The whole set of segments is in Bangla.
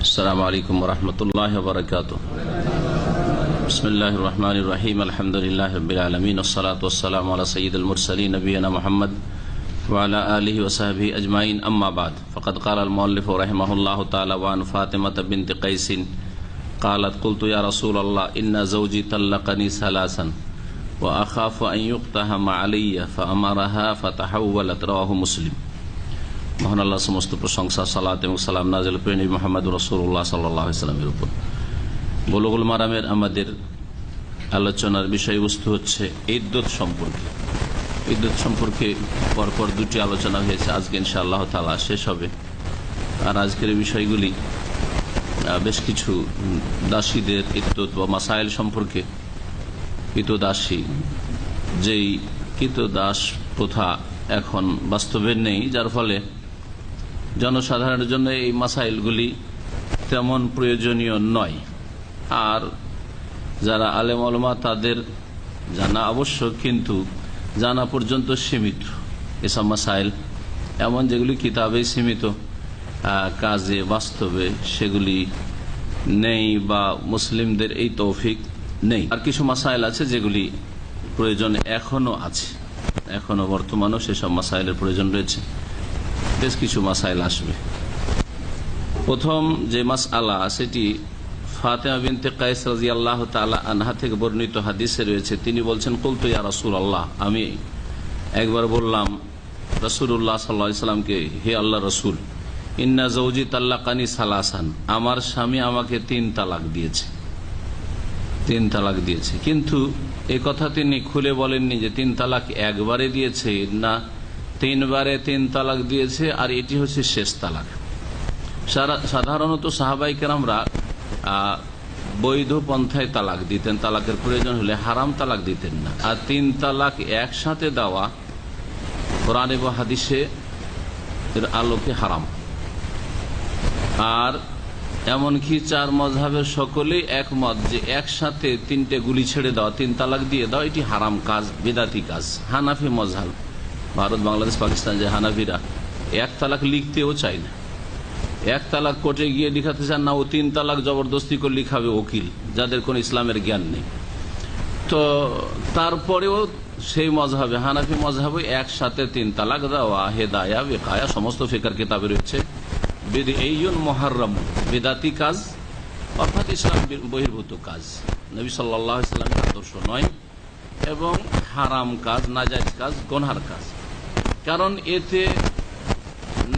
আসসালামু আলাইকুম ওয়া রাহমাতুল্লাহি ওয়া বারাকাতুহু। বিসমিল্লাহির রহমানির রহিম। আলহামদুলিল্লাহি রাব্বিল আলামিন ওয়াস সালাতু ওয়াস সালামু আলা সাইয়্যিদিল মুরসালিন নবিয়িনা মুহাম্মদ ওয়া আলা আলিহি ওয়া সাহবিহি আজমাইন। আম্মা বাদ। ফাকাদ ক্বালা আল মুআল্লিফু রাহিমাহুল্লাহু তাআলা ওয়া আন ফাতিমাতা বিনতি কাইসিন ক্বালাত কুলতু ইয়া রাসূলাল্লাহ ইন্না যাওজি তাল্লাকানি সালাসান ওয়া আখাফু আন ইউক্তাহামা আলাইয়া ফাআমারাহা ফাতাহাওয়ালাত। রাওয়াহু মুসলিম। মহান আল্লাহ সমস্ত প্রশংসা, সালাত এবং সালাম নাযিল করেন নবী মুহাম্মদ রাসূলুল্লাহ সাল্লাল্লাহু আলাইহি ওয়াসাল্লামের উপর। বুলুগুল মারামের আমাদের আলোচনার বিষয়বস্তু হচ্ছে ইদ্দত সম্পর্কে। ইদ্দত সম্পর্কে পরপর দুটি আলোচনা হয়েছে, আজকে ইনশাআল্লাহ তাআলা শেষ হবে। আর আজকের বিষয়গুলি বেশ কিছু দাসীদের ইদ্দত বা মাসাইল সম্পর্কে। কৃতদাসী, যেই কৃতদাস প্রথা এখন বাস্তবে নেই, যার ফলে জনসাধারণের জন্য এই মাসাইলগুলি তেমন প্রয়োজনীয় নয়। আর যারা আলেম ওলামা তাদের জানা আবশ্যক, কিন্তু জানা পর্যন্ত সীমিত। এসব মাসাইল এমন যেগুলি কিতাবে সীমিত, কাজে বাস্তবে সেগুলি নেই বা মুসলিমদের এই তৌফিক নেই। আর কিছু মাসাইল আছে যেগুলি প্রয়োজন এখনো আছে, এখনো বর্তমানেও সেসব মাসাইলের প্রয়োজন রয়েছে। বেশ কিছু মাসাইল আসবে। প্রথম যে মাসআলা সেটি ফাতেমা বিনতে কায়েস রাদিয়াল্লাহু তাআলা আনহা থেকে বর্ণিত হাদিসে রয়েছে। তিনি বলছেন, কুলতু ইয়া রাসূলুল্লাহ, আমি একবার বললাম রাসূলুল্লাহ সাল্লাল্লাহু আলাইহি সাল্লামকে, হে আল্লাহ রাসূল, ইন্না যাওজি তাল্লাকানি সালাসান, আমার স্বামী আমাকে 3 তালাক দিয়েছে। 3 তালাক দিয়েছে, কিন্তু এই কথা তিনি খুলে বলেননি যে 3 তালাক একবারে দিয়েছে না 3 বারে 3 তালাক দিয়েছে আর এটি হচ্ছে শেষ তালাক। সাধারণত সাহাবায়ে কেরামরা বৈধ পন্থায় তালাক দিতেন, তালাকের প্রয়োজন হলে হারাম তালাক দিতেন না। আর 3 তালাক একসাথে দেওয়া কোরআন এবং হাদিসে এর আলোকে হারাম। আর এমনকি 4 মাযহাবের সকলেই একমত যে একসাথে 3টে গুলি ছেড়ে দেওয়া, 3 তালাক দিয়ে দেওয়া, এটি হারাম কাজ, বেদাতি কাজ। হানাফি মাযহাব, ভারত, বাংলাদেশ, পাকিস্তান যে হানাফিরা 1 তালাক লিখতেও চায় না। 1 তালাক কোর্টে গিয়ে লিখাতে চান না, ও 3 তালাক জবরদস্তি করে লিখাবে উকিল, যাদের কোন ইসলামের জ্ঞান নেই। তো তারপরেও সেই মযহাবে, হানাফি মযহাবে একসাথে 3 তালাক দেওয়া হেদায়া বেকায়া সমস্ত ফিকহের কিতাবে রয়েছে বিদঈয়ুন মুহাররাম, বেদাতি কাজ, অর্থাৎ ইসলাম বহির্ভূত কাজ, নবী সাল্লাল্লাহু আলাইহি ওয়াসাল্লামের আদর্শ নয়, এবং হারাম কাজ, নাজায়েজ কাজ, গুনাহর কাজ। কারণ এতে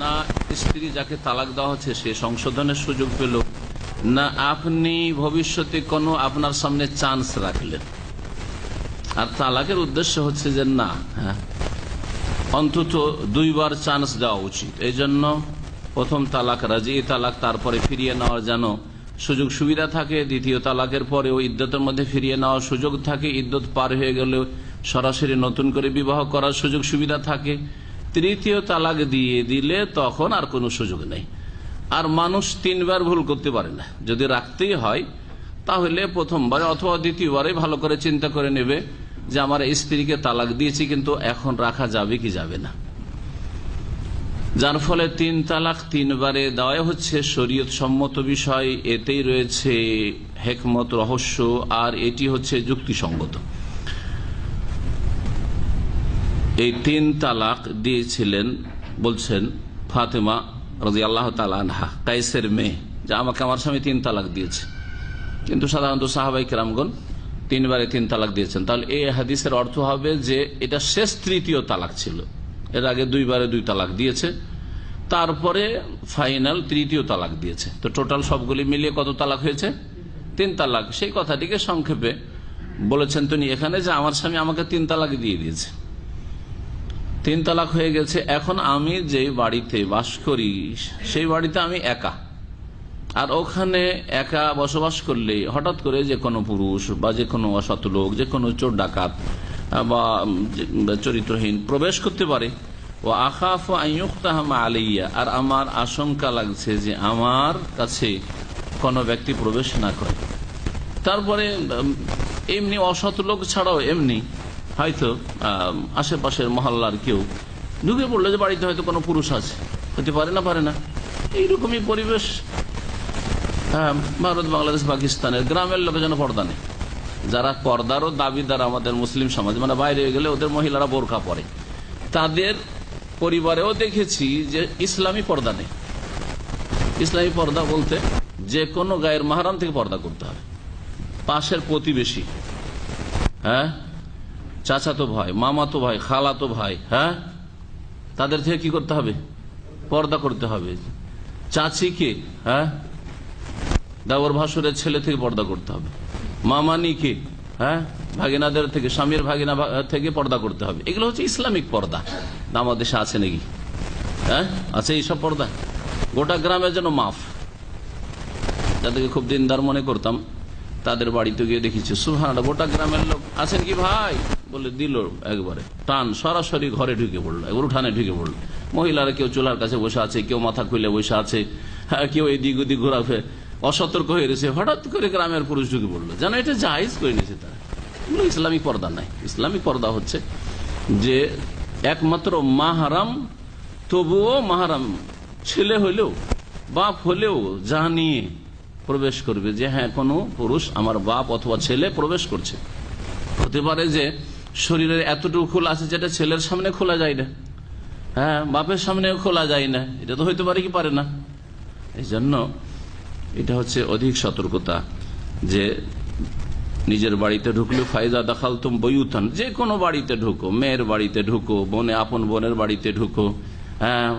না স্ত্রী যাকে তালাক দেওয়া হচ্ছে সে সংশোধনের সুযোগ পেল, না আপনি ভবিষ্যতে কোনো আপনার সামনে চান্স রাখলেন। আর তালাকের উদ্দেশ্য হচ্ছে যে না, অন্তত 2 বার চান্স দেওয়া উচিত। এই জন্য প্রথম তালাক রাজি তালাক, তারপরে ফিরিয়ে নেওয়ার যেন সুযোগ সুবিধা থাকে। দ্বিতীয় তালাকের পরেও ইদ্যতের মধ্যে ফিরিয়ে নেওয়ার সুযোগ থাকে। ইদ্যত পার হয়ে গেলেও সরাসরি নতুন করে বিবাহ করার সুযোগ সুবিধা থাকে। তৃতীয় তালাক দিয়ে দিলে তখন আর কোনো সুযোগ নেই। আর মানুষ 3 বার ভুল করতে পারে না। যদি রাখতেই হয় তাহলে প্রথমবারে অথবা দ্বিতীয়বারে ভালো করে চিন্তা করে নেবে যে আমার স্ত্রীকে তালাক দিয়েছি, কিন্তু এখন রাখা যাবে কি যাবে না। যার ফলে 3 তালাক 3 বারে দেওয়া হচ্ছে শরীয়ত সম্মত বিষয়, এতেই রয়েছে হিকমত, রহস্য, আর এটি হচ্ছে যুক্তিসঙ্গত। এই 3 তালাক দিয়েছিলেন, বলছেন ফাতেমা রাদিয়াল্লাহু তাআলা আনহা, কায়েসের মেয়ে, যে আমাকে আমার স্বামী 3 তালাক দিয়েছে। কিন্তু সাধারণত সাহাবায়ে কেরামগণ 3 বারে 3 তালাক দিয়েছেন। তাহলে এই হাদিসের অর্থ হবে যে এটা শেষ 3য় তালাক ছিল। এর আগে 2 বারে 2 তালাক দিয়েছে, তারপরে ফাইনাল 3য় তালাক দিয়েছে। তো টোটাল সবগুলি মিলিয়ে কত তালাক হয়েছে? 3 তালাক। সেই কথাটিকে সংক্ষেপে বলেছেন তিনি এখানে, যে আমার স্বামী আমাকে 3 তালাক দিয়ে দিয়েছে, 3 তালাক হয়ে গেছে। এখন আমি যে বাড়িতে বাস করি সেই বাড়িতে আমি একা, আর ওখানে একা বসবাস করলে হঠাৎ করে যে কোনো পুরুষ বা যে কোনো অসৎ লোক, যে কোনো চোর ডাকাত বা চরিত্রহীন প্রবেশ করতে পারে। ও আখাফু আন ইউক্তাহামা আলাইয়া, আর আমার আশঙ্কা লাগছে যে আমার কাছে কোনো ব্যক্তি প্রবেশ না করে। তারপরে এমনি অসৎ লোক ছাড়াও এমনি হয়তো আশেপাশের মহল্লার কেউ ঢুকে পড়লো যে বাড়িতে হয়তো কোনো পুরুষ আছে, হতে পারে না, এইরকমই পরিবেশ। হ্যাঁ, ভারত, বাংলাদেশ, পাকিস্তানের গ্রামের লোকের জন্য পর্দা নেই। যারা পর্দারও দাবিদার আমাদের মুসলিম সমাজ, মানে বাইরে গেলে ওদের মহিলারা বোরকা পরে, তাদের পরিবারেও দেখেছি যে ইসলামী পর্দা নেই। ইসলামী পর্দা বলতে যে কোনো গায়ের মাহরাম থেকে পর্দা করতে হবে। পাশের প্রতিবেশী, হ্যাঁ, চাচাতো ভাই, মামাতো ভাই, খালাতো ভাই, হ্যাঁ, তাদের থেকে কি করতে হবে? পর্দা করতে হবে। চাচিকে, হ্যাঁ, দেওর ভাসুরের ছেলে থেকে পর্দা করতে হবে। মামানিকে, হ্যাঁ, ভাগিনাদের থেকে, স্বামীর ভাগিনা থেকে পর্দা করতে হবে। এগুলো হচ্ছে ইসলামিক পর্দা। আমাদের দেশে আছে নাকি? হ্যাঁ, আছে এইসব পর্দা? গোটা গ্রামের জন্য মাফ। যাদেরকে খুব দিনদার মনে করতাম তাদের বাড়িতে গিয়ে দেখেছি, সুবহানাল্লাহ, গোটা গ্রামের লোক আছেন কি ভাই বলে দিল, একবারে টান, সরাসরি ঘরে ঢুকে পড়লো, একবার উঠানে ঢুকে পড়লো। মহিলারা কেউ চুলার কাছে বসে আছে, কেউ মাথা খুলে বসে আছে, হ্যাঁ, কেউ এদিক ওদিক ঘোরাফে অসতর্ক হয়ে রয়েছে। হঠাৎ করে গ্রামের পুরুষ ঢুকে পড়লো, যেন এটা জায়েজ করে নিয়েছে তারা। এগুলো ইসলামিক পর্দা নাই। ইসলামিক পর্দা হচ্ছে যে একমাত্র মাহারাম, তবুও মাহারাম ছেলে হলেও বাপ হলেও জানিয়ে প্রবেশ করবে যে হ্যাঁ, কোনো পুরুষ আমার বাপ অথবা ছেলে প্রবেশ করছে। হতে পারে যে শরীরের এতটুকু খোলা আছে যেটা ছেলের সামনে খোলা যায় না, হ্যাঁ, বাপের সামনে খোলা যায় না, এটা তো হইতে পারে কি পারে না। এই জন্য এটা হচ্ছে অধিক সতর্কতা যে নিজের বাড়িতে ঢুকলে ফায়দা দেখাল তুম বইউতান, যে কোনো বাড়িতে ঢুকো, মেয়ের বাড়িতে ঢুকো, আপন বোনের বাড়িতে ঢুকো, হ্যাঁ,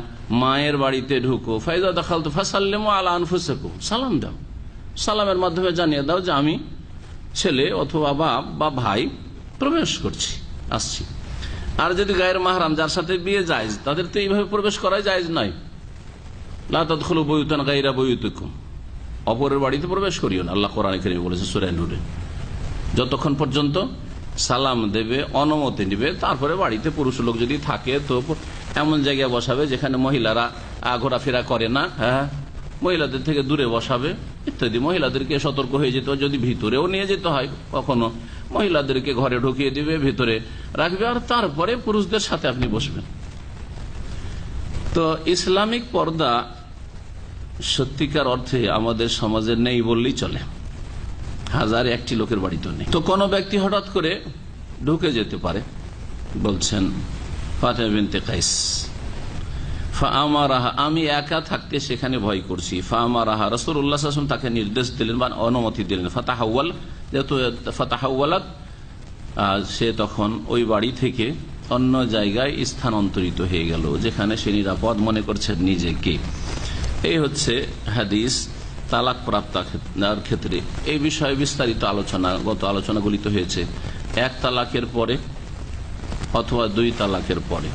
মায়ের বাড়িতে ঢুকো, ফায়দা দেখাল তো ফাসাল্লেমু আলা আনফুসাকুম, সালাম দাও, সালামের মাধ্যমে জানিয়ে দাও যে আমি ছেলে অথবা বাপ বা ভাই প্রবেশ করছি, আসছি। আর যদি গায়ের মাহরাম, যার সাথে বিয়ে জায়েজ, তাদের তো এইভাবে প্রবেশ করাই জায়েজ নয়। লা তাদখুলু বুয়ুতান গায়রা বুয়ুতিকুম, অপরের বাড়িতে প্রবেশ করিও না। আল্লাহ কোরআনে কারীমে বলেছে সূরা নূরে, যতক্ষণ পর্যন্ত সালাম দেবে, অনুমতি নেবে, তারপরে বাড়িতে পুরুষ লোক যদি থাকে তো এমন জায়গায় বসাবে যেখানে মহিলারা ঘোরাফেরা করে না, হ্যাঁ, মহিলাদের থেকে দূরে বসাবে ইত্যাদি। মহিলাদেরকে সতর্ক হয়ে যেতে হয়, যদি ভিতরেও নিয়ে যেতে হয় কখনো, মহিলাদেরকে ঘরে ঢুকিয়ে দিবে, ভিতরে রাখবে, আর তারপরে পুরুষদের সাথে আপনি বসবেন। তো ইসলামিক পর্দা সত্যিকার অর্থে আমাদের সমাজে নেই বললেই চলে, হাজার একটি লোকের বাড়িতে নেই। তো কোনো ব্যক্তি হঠাৎ করে ঢুকে যেতে পারে, বলছেন ফাতেমা বিনতে কাইস, ফাআমারাহা, আমি একা থাকতে সেখানে ভয় করছি, ফাআমারাহা, রাসূলুল্লাহ সাল্লাল্লাহু আলাইহি ওয়াসাল্লাম তাকে নির্দেশ দিলেন বা অনুমতি দিলেন, ফাতাহাওয়াল, যেহেতু ফাতাহাওয়ালাত, সে তখন ওই বাড়ি থেকে অন্য জায়গায় স্থানান্তরিত হয়ে গেল, যেখানে সে নিরাপদ মনে করছে নিজেকে। এই হচ্ছে হাদিস তালাক প্রাপ্তার ক্ষেত্রে। এই বিষয়ে বিস্তারিত আলোচনা গত আলোচনাগুলিতে হয়েছে। এক তালাকের পরে অথবা দুই তালাকের পরে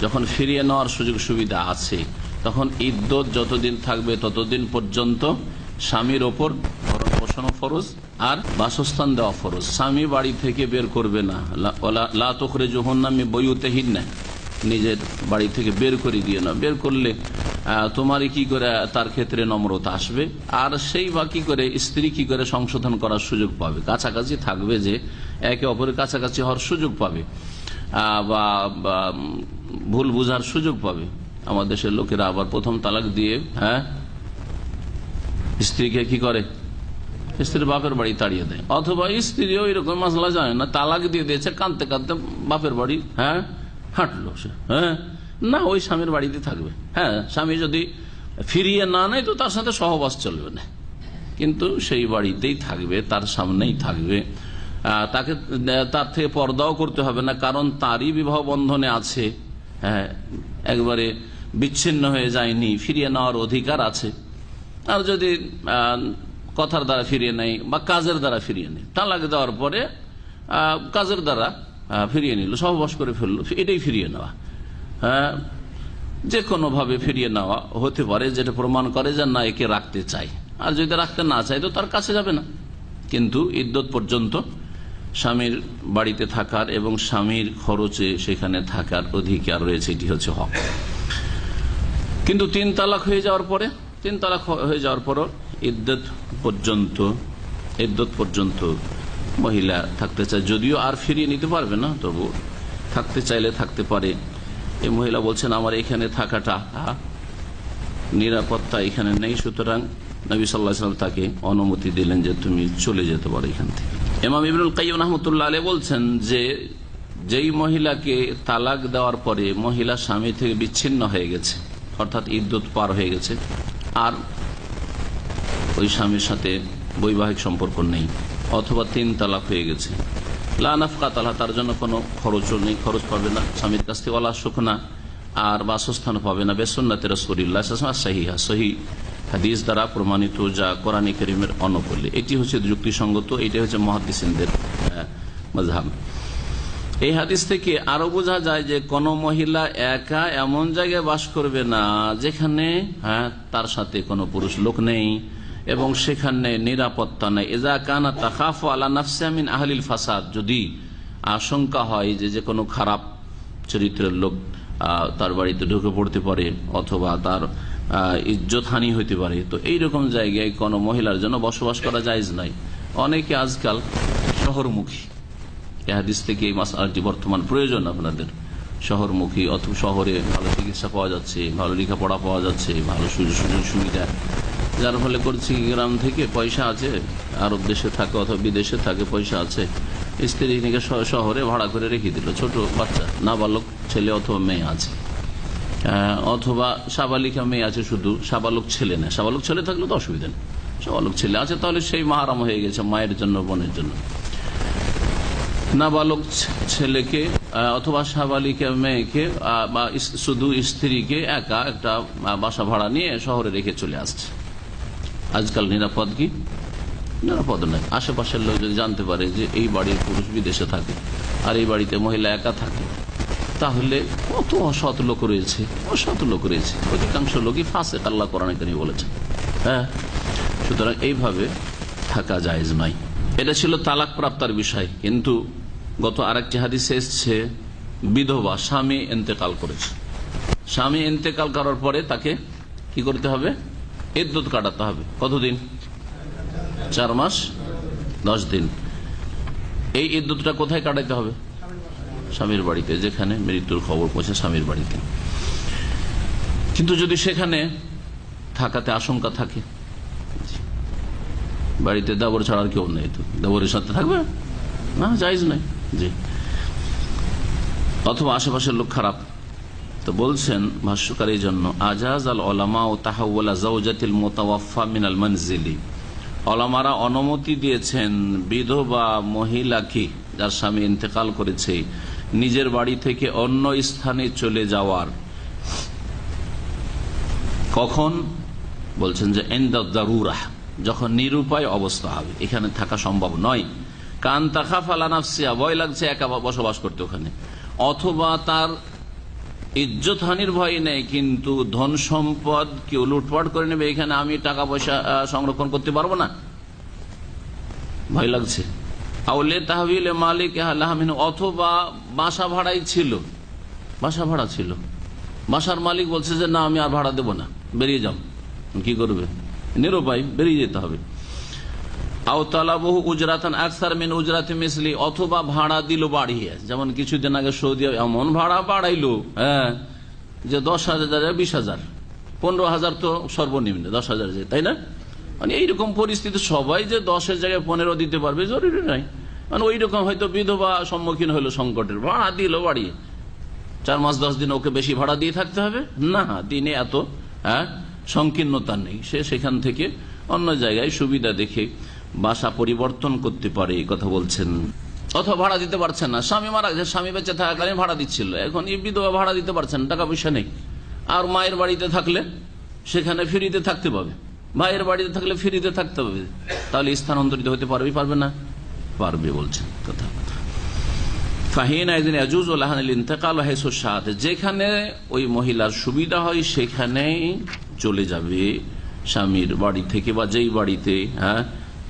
যখন ফিরিয়ে নেওয়ার সুযোগ সুবিধা আছে, তখন ইদ্যত যতদিন থাকবে ততদিন পর্যন্ত স্বামীর ওপর ভরণ পোষণ ফরজ আর বাসস্থান দেওয়া ফরজ। স্বামী বাড়ি থেকে বের করবে না, লা তুখরিজুহুন্না মিন বুয়ুতিহিন্না, নিজের বাড়ি থেকে বের করে দিয়ে না। বের করলে তোমারই কি করে তার ক্ষেত্রে নম্রতা আসবে, আর সেই বা কি করে স্ত্রী কি করে সংশোধন করার সুযোগ পাবে, কাছাকাছি থাকবে, যে একে অপরের কাছাকাছি হওয়ার সুযোগ পাবে বা ভুল বুঝার সুযোগ পাবে। আমাদের দেশের লোকেরা আবার প্রথম তালাক দিয়ে, হ্যাঁ, স্ত্রীকে কি করে, স্ত্রীর বাপের বাড়ি তাড়িয়ে দেয়, অথবা স্ত্রীও এরকম মাসলা জানে না, তালাক দিয়ে দিয়েছে, কাঁদতে কাঁদতে বাপের বাড়ি, হ্যাঁ, হাঁটলো সে, হ্যাঁ, না, ওই স্বামীর বাড়িতে থাকবে। হ্যাঁ, স্বামী যদি ফিরিয়ে না নেয় তো তার সাথে সহবাস চলবে না, কিন্তু সেই বাড়িতেই থাকবে, তার সামনেই থাকবে, তাকে তার থেকে পর্দাও করতে হবে না, কারণ তারই বিবাহ বন্ধনে আছে, হ্যাঁ, একবারে বিচ্ছিন্ন হয়ে যায়নি, ফিরিয়ে নেওয়ার অধিকার আছে। আর যদি কথার দ্বারা ফিরিয়ে নেয় বা কাজের দ্বারা ফিরিয়ে নেয়, তালাক দেওয়ার পরে কাজের দ্বারা ফিরিয়ে নিল, সহবাস করে ফেললো, এটাই ফিরিয়ে নেওয়া। হ্যাঁ, যে কোনোভাবে ফিরিয়ে নেওয়া হতে পারে, যেটা প্রমাণ করে যে না, একে রাখতে চাই। আর যদি রাখতে না চাই তো তার কাছে যাবে না, কিন্তু ইদ্যত পর্যন্ত স্বামীর বাড়িতে থাকার এবং স্বামীর খরচে সেখানে থাকার অধিকার রয়েছে, এটি হচ্ছে হক। কিন্তু তিন তালাক হয়ে যাওয়ার পরও ইদ্যত পর্যন্ত মহিলা থাকতে চায়, যদিও আর ফিরিয়ে নিতে পারবে না, তবু থাকতে চাইলে থাকতে পারে। এই মহিলা বলছেন আমার এখানে থাকাটা নিরাপত্তা এখানে নেই, সুতরাং নবী সাল্লাল্লাহু আলাইহি ওয়াসাল্লাম তাকে অনুমতি দিলেন যে তুমি চলে যেতে পারো এখান থেকে। ইমাম ইবনুল কাইয়্যিম রাহমাতুল্লাহ আলাইহি বলছেন যে যেই মহিলাকে তালাক দেওয়ার পরে মহিলা স্বামী থেকে বিচ্ছিন্ন হয়ে গেছে, অর্থাৎ ইদ্যত পার হয়ে গেছে, আর ওই স্বামীর সাথে বৈবাহিক সম্পর্ক নেই, অথবা 3 তালাক হয়ে গেছে, লা নাফকাত লাহা, তার জন্য কোনো খরচও নেই, খরচ পাবে না স্বামীর কাছ থেকে, ওয়ালা সুকনা, আর বাসস্থান পাবে না, বিসুন্নতি রাসূলিল্লাহ সাল্লাল্লাহু আলাইহি ওয়াসাল্লাম সহিহা, সহিহ হাদিস দ্বারা প্রমাণিত, যা কোরআন কারীমের অনুকূলে। এটি হচ্ছে যুক্তিসঙ্গত, এটি হচ্ছে মুহাদ্দিসিনদের মাযহাব। এই হাদিস থেকে আরো বোঝা যায় যে কোন মহিলা একা এমন জায়গায় বাস করবে না যেখানে তার সাথে কোনো পুরুষ লোক নেই এবং সেখানে নিরাপত্তা নেই। ইজা কানা তাখাফু আলা নাফসিহা মিন আহলিল ফাসাদ, যদি আশঙ্কা হয় যে কোনো খারাপ চরিত্রের লোক তার বাড়িতে ঢুকে পড়তে পারে অথবা তার ইজ্জত হানি হইতে পারে, তো এইরকম জায়গায় কোনো মহিলার জন্য বসবাস করা জায়েজ নাই। অনেকে আজকাল শহরমুখী, এই হাদিস থেকে এই মাসআলাটি বর্তমান প্রয়োজন আপনাদের, শহরমুখী অথবা শহরে ভালো চিকিৎসা পাওয়া যাচ্ছে, ভালো লেখাপড়া পাওয়া যাচ্ছে, ভালো সুযোগ সুবিধা, যার ফলে করছি গ্রাম থেকে পয়সা আছে, আরব দেশে থাকে অথবা বিদেশে থাকে, পয়সা আছে, স্ত্রী নিকে শহরে ভাড়া করে রেখে দিল, ছোট বাচ্চা নাবালক ছেলে অথবা মেয়ে আছে, অথবা সাবালিকা মেয়ে আছে, শুধু সাবালক ছেলে না, সাবালক ছেলে থাকলে তো অসুবিধা নেই, সাবালক ছেলে আছে তাহলে সেই মাহারাম হয়ে গেছে মায়ের জন্য, বোনের জন্য। নাবালক ছেলেকে অথবা সাবালিকা মেয়েকে বা শুধু স্ত্রীকে একা একটা বাসা ভাড়া নিয়ে শহরে রেখে চলে আসছে। আজকাল নিরাপদ কি? নিরাপদ নয়। আশেপাশের লোক যদি জানতে পারে যে এই বাড়ির পুরুষ বিদেশে থাকে আর এই বাড়িতে মহিলা একা থাকে, তাহলে কত অসৎ লোক রয়েছে, অসৎ লোক রয়েছে, অধিকাংশ লোকই ফাসেক, আল্লাহ কোরআনে কারীমে বলেছেন। সুতরাং এইভাবে থাকা জায়েজ নয়। এটা ছিল তালাক প্রাপ্তার বিষয়। কিন্তু গত আরেকটি হাদিসে এসছে বিধবা, স্বামী ইন্তেকাল করেছে, স্বামী ইন্তেকাল করার পরে তাকে কি করতে হবে? ইদ্যত কাটাতে হবে। কতদিন? 4 মাস 10 দিন। এই ইদ্যতটা কোথায় কাটাতে হবে? স্বামীর বাড়িতে, যেখানে মৃত্যুর খবর পৌঁছে স্বামীর বাড়িতে। কিন্তু যদি সেখানে থাকাতে আশঙ্কা থাকে, বাড়িতে দেবর ছাড়ার কেউ নেই, তো দেবরের সাথে থাকবে না, জায়েজ নাই। জি, অথবা আশেপাশের লোক খারাপ, তো বলছেন ভাষ্যকার এই জন্য আজাজ আল ওলামা ও তাহাওয়ালা জাওজাতিল মুতাওয়াফফা মিনাল মানজিলি, ওলামারা অনুমতি দিয়েছেন বিধবা মহিলাকে, যার স্বামী ইন্তেকাল করেছে, নিজের বাড়ি থেকে অন্য স্থানে চলে যাওয়ার। কখন? বলছেন যে ইনদা দারুরা, যখন নিরুপায় অবস্থা হবে, এখানে থাকা সম্ভব নয়। কান তাখাফ আলা নাফসিহা, ভয় লাগছে একা বসবাস করতে ওখানে, অথবা তার ইজ্জত হানির ভয় নেই কিন্তু ধন সম্পদ কেউ লুটপাট করে নেবে, এখানে আমি টাকা পয়সা সংরক্ষণ করতে পারবো না, ভয় লাগছে। আউলে তাহবিলে মালিক আহমিন, অথবা বাসা ভাড়াই ছিল, বাসা ভাড়া ছিল, বাসার মালিক বলছে যে না আমি আর ভাড়া দেবো না, বেরিয়ে যাও। কি করবে? নিরুপায়, বেরিয়ে যেতে হবে। আও তালাবহু উজরাতান আকসার মিন উজরাতি মিসলি, অথবা ভাড়া দিল বাড়িয়ে, যেমন কিছুদিন আগে সৌদি এমন ভাড়া বাড়াইলো যে 10,000 20,000, 15,000 তো সর্বনিম্ন, 10,000 যায়, তাই না? মানে এইরকম পরিস্থিতি সবাই যে 10-এর জায়গায় 15 দিতে পারবে জরুরি নাই। মানে ওই রকম হয়তো বিধবা সম্মুখীন হলো সংকটের, ভাড়া দিল বাড়িয়ে, 4 মাস 10 দিন ওকে বেশি ভাড়া দিয়ে থাকতে হবে না, দিনে এত সংকীর্ণতা নেই, সে সেখান থেকে অন্য জায়গায় সুবিধা দেখে বাসা পরিবর্তন করতে পারে, এই কথা বলছেন। অথবা ভাড়া দিতে পারছেন না, স্বামী মারা গেছে, স্বামী বেঁচে থাকাকালীন ভাড়া দিচ্ছিল, এখন এই বিধবা ভাড়া দিতে পারছেন, টাকা পয়সা নেই, আর মায়ের বাড়িতে থাকলে সেখানে ফ্রিতে থাকতে পাবে, ভাইয়ের বাড়িতে থাকলে ফ্রিতে থাকতে হবে, তাহলে স্থানান্তরিত হতে পারবে? পারবে না? পারবে বলছেন কথা। যেখানে ওই মহিলার সুবিধা হয় সেখানেই চলে যাবে স্বামীর বাড়ি থেকে, বা যেই বাড়িতে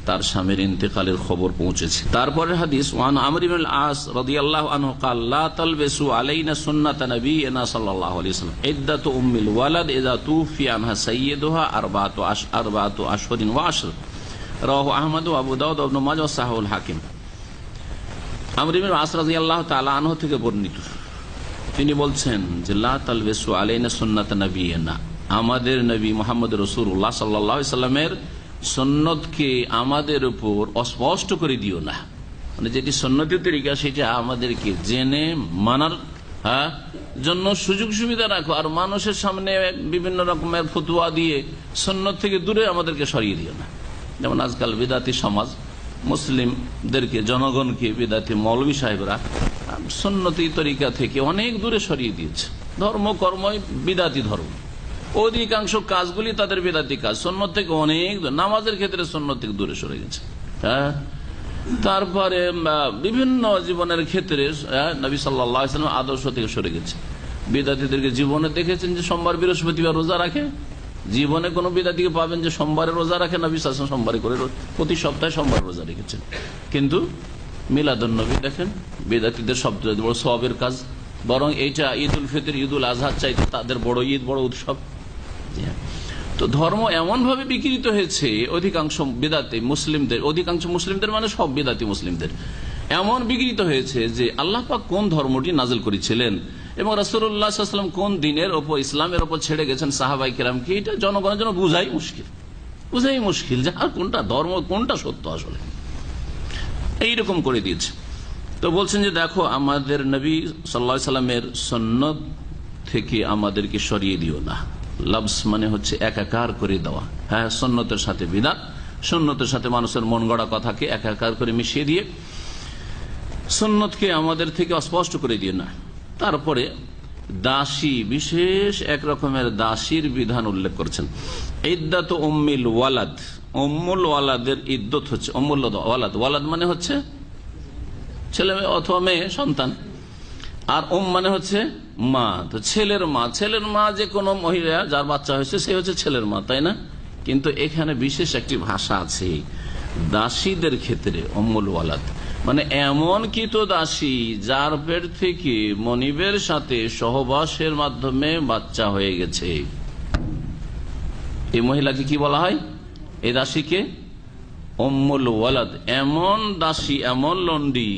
তার স্বামীর ইন্তেকালের খবর পৌঁছেছে। তারপরে হাদিস ওয়ান আমর ইবনে আস রাদিয়াল্লাহু আনহু قال لا تلبسوا علينا سنة نبينا صلى الله عليه وسلم عدة ام الولد اذا توفي عنها سيدها 4 أشهر و10 رواه احمد وابو داود وابن ماجه وصححه الحاكم। আমর ইবনে আস রাদিয়াল্লাহু তাআলা আনহু থেকে বর্ণিত, তিনি বলছেন যে লা তালবিসু আলাইনা সুন্নাত নবিয়িনা, আমাদের নবী মোহাম্মদ রাসূলুল্লাহ সাল্লাল্লাহু আলাইহি সাল্লামের সুন্নতকে আমাদের উপর অস্পষ্ট করে দিও না। মানে যেটি সুন্নতের তরিকা সেটা আমাদেরকে জেনে মানার জন্য সুযোগ সুবিধা রাখো, আর মানুষের সামনে বিভিন্ন রকমের ফতোয়া দিয়ে সুন্নত থেকে দূরে আমাদেরকে সরিয়ে দিও না। যেমন আজকাল বিদাতি সমাজ মুসলিমদেরকে, জনগণকে বিদাতি মৌলভী সাহেবরা সুন্নতি তরিকা থেকে অনেক দূরে সরিয়ে দিয়েছে। ধর্ম কর্মই বিদাতি ধর্ম, অধিকাংশ কাজগুলি তাদের বিদাতি কাজ, সুন্নত থেকে অনেক, নামাজের ক্ষেত্রে সুন্নত থেকে দূরে সরে গেছে। তারপরে বিভিন্ন জীবনের ক্ষেত্রে নবী সাল্লাল্লাহু আলাইহি ওয়াসাল্লাম আদর্শ থেকে সরে গেছে। বিদাতিদেরকে জীবনে দেখেছেন যে সোমবার বৃহস্পতিবার রোজা রাখে, জীবনে কোনো বিদাতিকে পাবেন যে সোমবারে রোজা রাখে? নবী সাল্লাল্লাহু আলাইহি ওয়াসাল্লাম সোমবারে করে প্রতি সপ্তাহে সোমবার রোজা রেখেছেন। কিন্তু মিলাদুন নবী দেখেন বিদাতিদের সবচেয়ে বড় সওয়াবের কাজ, বরং এইটা ঈদ উল ফিতর, ঈদ উল আজহার চাইতে তাদের বড় ঈদ, বড় উৎসব। তো ধর্ম এমন ভাবে বিকৃত হয়েছে, অধিকাংশ বিদাতি মুসলিমদের, অধিকাংশ মুসলিমদের মানে সব বিদাতি মুসলিমদের এমন বিকৃত হয়েছে যে আল্লাহ পাক কোন ধর্মটি নাজিল করেছিলেন এবং রাসূলুল্লাহ সাল্লাল্লাহু আলাইহি ওয়াসাল্লাম কোন দিনের ওপর, ইসলামের ওপর ছেড়ে গেছেন সাহাবায়ে কেরামকে, এটা জনগণের জন্য বোঝাই মুশকিল যে আর কোনটা ধর্ম, কোনটা সত্য আসলে, এইরকম করে দিয়েছে। তো বলছেন যে দেখো আমাদের নবী সাল্লাল্লাহু আলাইহি সাল্লামের সুন্নত থেকে আমাদেরকে সরিয়ে দিও না। লফজ মানে হচ্ছে একাকার করে দেওয়া, হ্যাঁ, সুন্নতের সাথে বিদআত, সুন্নতের সাথে মানুষের মন গড়া কথাকে একাকার করে মিশিয়ে দিয়ে সুন্নতকে আমাদের থেকে অস্পষ্ট করে দিও না। তারপরে দাসী, বিশেষ এক রকমের দাসীর বিধান উল্লেখ করছেন। ইদ্দাত উম্মিল ওয়ালাদ, উম্মুল ওয়ালাদের ইদ্দত হচ্ছে উম্মুল ওয়ালাদ, ওয়ালাদ মানে হচ্ছে ছেলে অথবা মেয়ে সন্তান, আর মানে হচ্ছে মা। তো ছেলের মা যে কোনো মহিলা যার বাচ্চা হয়েছে সে হচ্ছে ছেলের মা, তাই না? কিন্তু এখানে বিশেষ একটি ভাষা আছে দাসীদের ক্ষেত্রে, উম্মুল ওয়ালাদ মানে এমন কৃত দাসী যার পেট থেকে মনিবের সাথে সহবাসের মাধ্যমে বাচ্চা হয়ে গেছে, এই মহিলাকে কি বলা হয়? এই দাসীকে উম্মুল ওয়ালাদ। এমন দাসী, এমন লন্ডি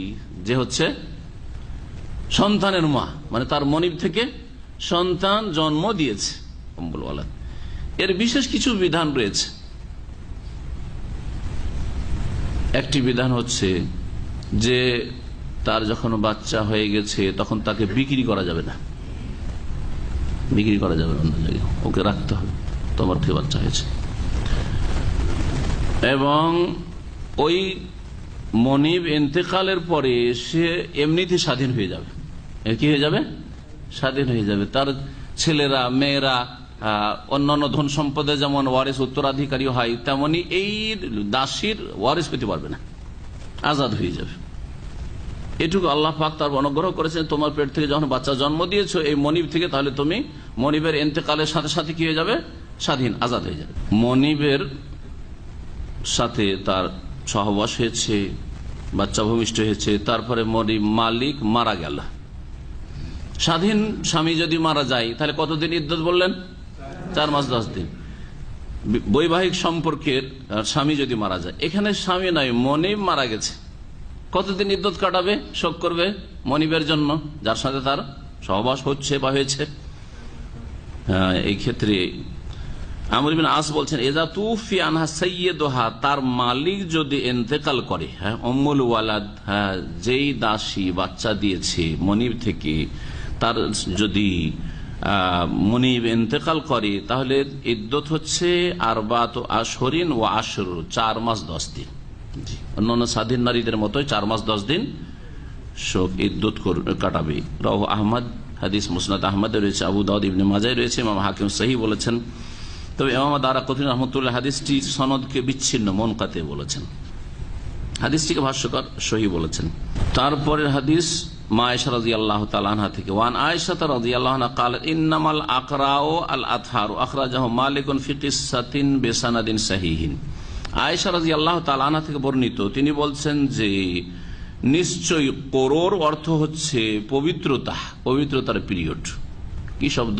যে হচ্ছে সন্তানের মা, মানে তার মনিব থেকে সন্তান জন্ম দিয়েছে, উম্মুল ওয়ালাদ। এর বিশেষ কিছু বিধান রয়েছে। একটি বিধান হচ্ছে যে তার যখন বাচ্চা হয়ে গেছে তখন তাকে বিক্রি করা যাবে না, অন্য জায়গায় ওকে রাখতে হবে, তোমার থেকে বাচ্চা হয়েছে। এবং ওই মনিব ইন্তেকালের পরে সে এমনিতে স্বাধীন হয়ে যাবে। কি হয়ে যাবে? স্বাধীন হয়ে যাবে। তার ছেলেরা, মেয়েরা, অন্যান্য ধন সম্পদে যেমন ওয়ারিস উত্তরাধিকারী হয়, তেমনি এই দাসীর ওয়ারিস পেতে পারবে না, আজাদ হয়ে যাবে। এটুকু আল্লাহ পাক তার অনুগ্রহ করেছেন, তোমার পেট থেকে যখন বাচ্চা জন্ম দিয়েছো এই মনিব থেকে, তাহলে তুমি মনিবের ইন্তেকালের সাথে সাথে কি হয়ে যাবে? স্বাধীন, আজাদ হয়ে যাবে। মনিবের সাথে তার সহবাস হয়েছে, বাচ্চা ভূমিষ্ঠ হয়েছে, তারপরে মনিব মালিক মারা গেল, স্বাধীন স্বামী যদি মারা যায় তাহলে কতদিন ইদ্দত বললেন? 4 মাস 10 দিন। বৈবাহিক সম্পর্কের স্বামী যদি মারা যায়, এখানে স্বামী নয় মনিব মারা গেছে, কতদিন ইদ্দত কাটাবে, শোক করবে মনিবের জন্য যার সাথে তার সহবাস হচ্ছে বা হয়েছে? এই ক্ষেত্রে আমর ইবনে আস বলছেন, এজা তুফি আনহা সাইয়্যিদুহা, তার মালিক যদি ইন্তেকাল করে, উম্মুল ওয়ালাদ, যেই দাসী বাচ্চা দিয়েছে মনিব থেকে, তার যদি মনিব ইন্তেকাল করে তাহলে ইদ্দত হচ্ছে আরবাতু আশহুরিন ওয়া আশর, 4 মাস 10 দিন। অন্যান্য স্বাধীন নারীদের মতোই 4 মাস 10 দিন শোক ইদ্দত কাটাবে। রাওয়াহু আহমদ, হাদিস মুসনাদ আহমদে রয়েছে, আবু দাউদ, ইবনে মাজাহ রয়েছে, ইমাম হাকিম সহিহ বলেছেন। তবে ইমাম দারাকুতনি রাহমাতুল্লাহ হাদিসটি সনদকে বিচ্ছিন্ন, মুনকাতি বলেছেন, হাদিসটিকে ভাষ্যকার সহিহ বলেছেন। তারপরের হাদিস মা আয়েশা রাদিয়াল্লাহু তাআলা আনহা থেকে, ওয়ান আয়েশা রাদিয়াল্লাহু আনহা ক্বালাত ইন্নামাল আকরাউ আল আতহারু আখরাজাহু মালিকুন ফি কিসসাতিন বিসানাদিন সাহিহিন। আয়েশা রাদিয়াল্লাহু তাআলা আনহা থেকে বর্ণিত, তিনি বলছেন যে নিশ্চয়ই কোরর অর্থ হচ্ছে পবিত্রতা, পবিত্রতার পিরিয়ড। কি শব্দ?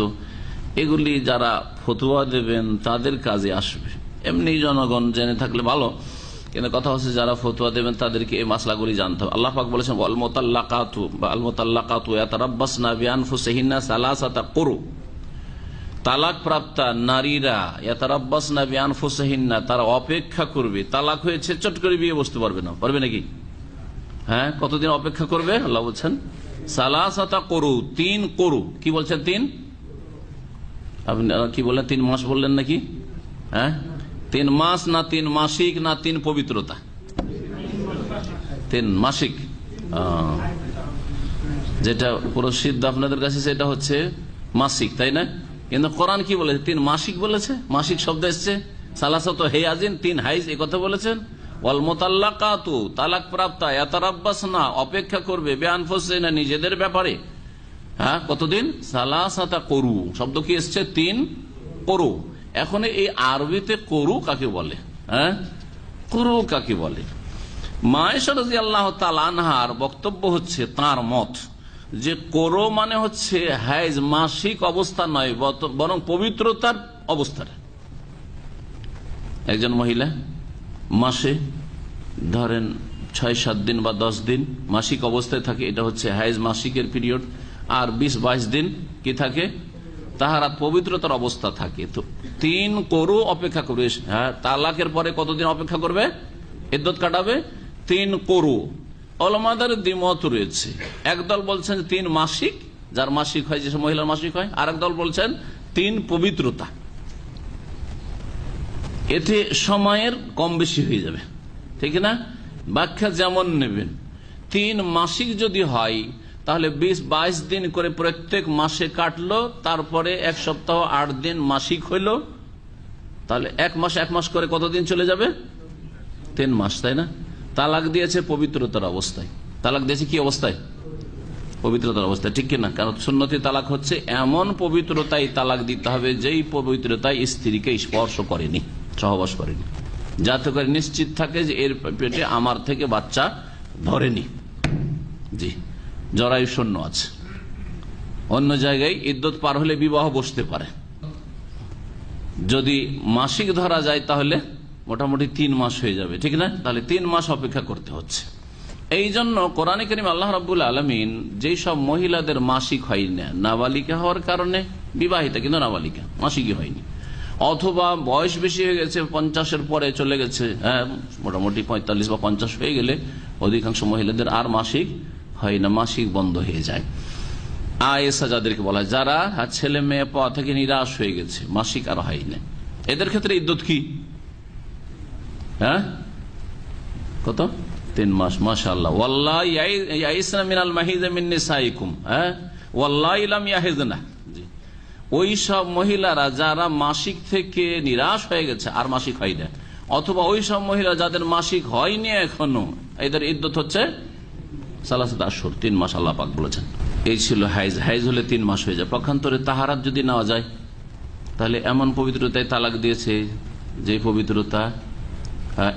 এগুলি যারা ফতোয়া দেবেন তাদের কাজে আসবে, এমনি জনগণ জেনে থাকলে ভালো, কিন্তু কথা হচ্ছে যারা ফতোয়া দেবেন তাদেরকে এই মাসলাগুলি জানতে হবে। আল্লাহ পাক বলেছেন ওয়াল মুতাল্লাকাতু বা আল মুতাল্লাকাতু ইয়াতারাব্বাসনা বিআনফুসিহিন্না সালাসাতা কুরু, তালাক প্রাপ্তা নারীরা ইয়াতারাব্বাসনা বিআনফুসিহিন্না, তারা অপেক্ষা করবে। তালাক হয়েছে, চট করে বিয়ে বসতে পারবে না, পারবে নাকি? হ্যাঁ, কতদিন অপেক্ষা করবে? আল্লাহ বলছেন সালাসাতা করু, 3 করু। কি বলছেন? 3, আপনি কি বললেন? 3 মাস বললেন নাকি? হ্যাঁ, 3 মাস না 3 মাসিক না 3 পবিত্রতা? 3 মাসিক। যেটা প্রসিদ্ধ আপনাদের কাছে সেটা হচ্ছে মাসিক, তাই না? কিন্তু কোরআন কি বলেছে? 3 মাসিক বলেছে। মাসিক শব্দ এসছে সালাসাত হেয়াজিন, 3 হাইজ, এই কথা বলেছেন। ওয়াল মুতাল্লাকাতু, তালাক প্রাপ্তা, ইয়াতারাব্বাসনা, অপেক্ষা করবে, বিআনফুসিহিন্না, নিজেদের ব্যাপারে। হ্যাঁ, কতদিন? সালাসাতা করু, শব্দ কি এসছে? 3 করু। এখন এই আরবিতে করু কাকে বলে? হ্যাঁ, করু কাকে বলে? মা আয়েশা রাদিয়াল্লাহু তাআলা আনহার বক্তব্য হচ্ছে, তার মত যে করো মানে হচ্ছে হাইজ, মাসিক অবস্থা নয়, বরং পবিত্রতার অবস্থায়। একজন মহিলা মাসে ধরেন 6-7 দিন বা 10 দিন মাসিক অবস্থায় থাকে, এটা হচ্ছে হাইজ, মাসিকের পিরিয়ড। আর 20-22 দিন কি থাকে? তাহারা পবিত্রতার অবস্থা থাকে। তো 3 করু অপেক্ষা করবে। হ্যাঁ, তালাকের পরে কতদিন অপেক্ষা করবে? ইদ্দত কাটাবে 3 করু। ওলামাদের দ্বিমত রয়েছে। একদল বলছেন 3 মাসিক, যার মাসিক হয়, যেসব মহিলার মাসিক হয়। আর একদল বলছেন 3 পবিত্রতা। এতে সময়ের কম বেশি হয়ে যাবে, ঠিক না? ব্যাখ্যা যেমন নেবেন। 3 মাসিক যদি হয় তাহলে 20-22 দিন করে প্রত্যেক মাসে কাটলো, তারপরে 1 সপ্তাহ 8 দিন মাসিক হইল, তাহলে 1 মাস 1 মাস করে কতদিন চলে যাবে? 3 মাস, তাই না? তালাক দিয়েছে পবিত্রতার অবস্থায়। তালাক দিয়েছে কি অবস্থায়? পবিত্রতার অবস্থায়, ঠিক কিনা? কারণ সুন্নতি তালাক হচ্ছে এমন পবিত্রতায় তালাক দিতে হবে যেই পবিত্রতায় স্ত্রীকে স্পর্শ করেনি, সহবাস করেনি, যাতে করে নিশ্চিত থাকে যে এর পেটে আমার থেকে বাচ্চা ধরেনি, জি, জরায়ু শূন্য আছে। অন্য জায়গায় ইদ্যত পার হলে বিবাহ বসতে পারে। যদি মাসিক ধরা যায় তাহলে মোটামুটি 3 মাস হয়ে যাবে, ঠিক না? তাহলে 3 মাস অপেক্ষা করতে হচ্ছে। এই জন্য কোরআনে কারীম আল্লাহ রাব্বুল আলামিন যেই সব মহিলাদের মাসিক হয় না, নাবালিকা হওয়ার কারণে, বিবাহিতা কিন্তু নাবালিকা, মাসিকই হয়নি, অথবা বয়স বেশি হয়ে গেছে, 50-এর পরে চলে গেছে, হ্যাঁ, মোটামুটি 45 বা 50 হয়ে গেলে অধিকাংশ মহিলাদের আর মাসিক হয় না, মাসিক বন্ধ হয়ে যায়। আয়েশা যাদেরকে বলা হয়, যারা ছেলে মেয়ে পাওয়া থেকে নিরাশ হয়ে গেছে, মাসিক আর হয় না, এদের ক্ষেত্রে ইদ্যত কি? হ্যাঁ, কত? 3 মাস। মাশাআল্লাহ। ওয়াল্লাহি ইয়াইসনা মিনাল মাহিযা মিন নিসাইকুম, হ্যাঁ, ওয়াল্লাহি লাম ইয়াহিজনা। ওই সব মহিলারা যারা মাসিক থেকে নিরাশ হয়ে গেছে, আর মাসিক হয় না, অথবা ওই সব মহিলা যাদের মাসিক হয়নি এখনো, এদের ইদ্যত হচ্ছে সালাসাত আশহুর, 3 মাস আল্লাহ পাক বলেছেন। এই ছিল হাইজ। হাইজ হলে 3 মাস হয়ে যায়। পক্ষান্তরে তাহারাত যদি নেওয়া যায়, তাহলে এমন পবিত্রতায় তালাক দিয়েছে যে পবিত্রতা,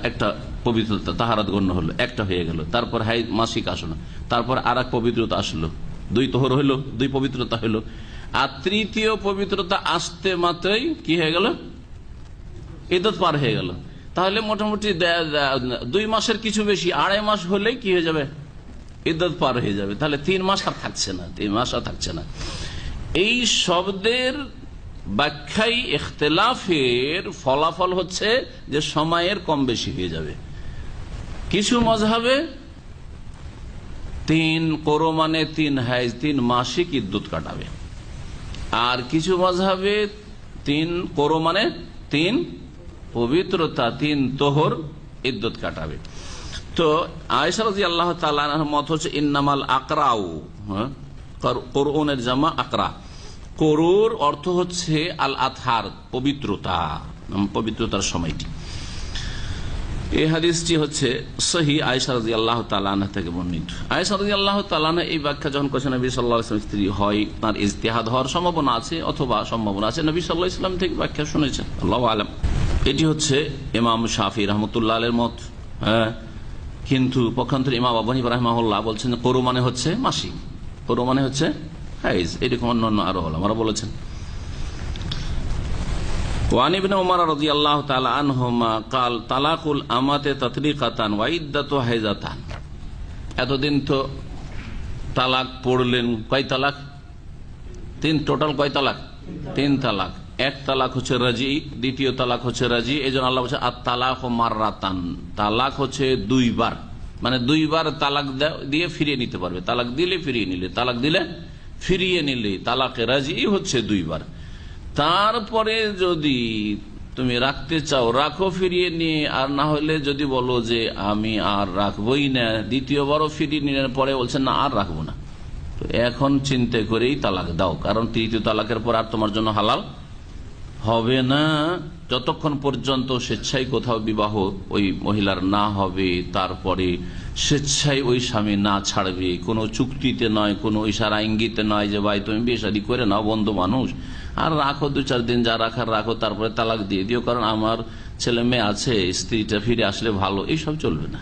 একটা পবিত্রতা তাহারাত গণ্য হলো, একটা হয়ে গেল, তারপর হাইজ, মাসিক আসলো, তারপর আর এক পবিত্রতা আসলো, 2 তোহর হইলো, 2 পবিত্রতা হইলো, আর 3য় পবিত্রতা আসতে মাত্রই কি হয়ে গেল? ইদ্যত পার হয়ে গেল। তাহলে মোটামুটি 2 মাসের কিছু বেশি, 2.5 মাস হলেই কি হয়ে যাবে? ইদ্যত পার হয়ে যাবে। তাহলে 3 মাস আর থাকছে না, 3 মাস আর থাকছে না। এই শব্দের ব্যাখ্যায় ইখতিলাফের ফলাফল হচ্ছে যে সময়ের কম বেশি হয়ে যাবে। কিছু মাযহাবে 3 করো মানে 3 হাইজ, 3 মাসিক ইদ্যত কাটাবে। আর কিছু মাযহাবে 3 করো মানে 3 পবিত্রতা, 3 তোহর ইদ্যত কাটাবে। তো আয়েশা রাদিয়াল্লাহু তাআলা আনহার মত হচ্ছে ইন্নামাল আকরাউ, কোরআনের জামা আকরা। করুর অর্থ হচ্ছে আল আতহার, পবিত্রতা, পবিত্রতার সময়টি। এই হাদিসটি হচ্ছে সহিহ আয়েশা রাদিয়াল্লাহু তাআলা আনহা থেকে বর্ণিত। আয়েশা রাদিয়াল্লাহু তাআলা আনহা এই ব্যাখ্যা যখন করেছেন নবী সাল্লাল্লাহু আলাইহি ওয়াসাল্লাম স্ত্রী হয়, তার ইজতিহাদ হওয়ার সম্ভাবনা আছে, অথবা সম্ভাবনা আছে নবী সাল্লাল্লাহু আলাইহি ওয়াসাল্লাম থেকে ব্যাখ্যা শুনেছেন, আল্লাহু আ'লাম। এটি হচ্ছে ইমাম শাফিঈ রাহমাতুল্লাহ আলাইহির মত। হ্যাঁ, কিন্তু পক্ষান্তরে ইমাম আবু হানিফা রাহিমাহুল্লাহ বলছেন করু মানে হচ্ছে মাসিক, করু মানে হচ্ছে হাইজ। এরকম অন্যান্য আরো ওলামারা বলেছেন। ওয়ান ইবনে উমর রাদিয়াল্লাহু তাআলা আনহুমা قال তালাকুল আমাতে তাতরিকাতান ওয়া ইদ্দাতু হাইজাতান। এতদিন তো তালাক পড়লেন, কয় তালাক? 3, টোটাল কয় তালাক? 3 তালাক। এক তালাক হচ্ছে রাজি, দ্বিতীয় তালাক হচ্ছে রাজি। এই জন্য আল্লাহ বলছে আর তালাক মাররাতান, তালাক হচ্ছে দুইবার, মানে দুইবার তালাক দিয়ে ফিরিয়ে নিতে পারবে। তালাক দিলে ফিরিয়ে নিলে, তালাক দিলে ফিরিয়ে নিলে, তালাকে রাজি হচ্ছে দুইবার। তারপরে যদি তুমি রাখতে চাও রাখো ফিরিয়ে নিয়ে, আর না হলে যদি বলো যে আমি আর রাখবোই না, দ্বিতীয়বারও ফিরিয়ে নিলে পরে বলছেন না আর রাখবো না, তো এখন চিন্তা করেই তালাক দাও, কারণ তৃতীয় তালাকের পর আর তোমার জন্য হালাল হবে না যতক্ষণ পর্যন্ত স্বেচ্ছায় কোথাও বিবাহ ওই মহিলার না হবে, তারপরে স্বেচ্ছায় ওই স্বামী না ছাড়বে, কোনো চুক্তিতে নয়, কোনো ইশারা ইঙ্গিতে নয় যে ভাই তুমি বিয়ে শাদী করে নাও, বন্ধু মানুষ, আর রাখো 2-4 দিন যা রাখার রাখো, তারপরে তালাক দিয়ে দিও কারণ আমার ছেলে মেয়ে আছে, স্ত্রীটা ফিরে আসলে ভালো, এইসব চলবে না,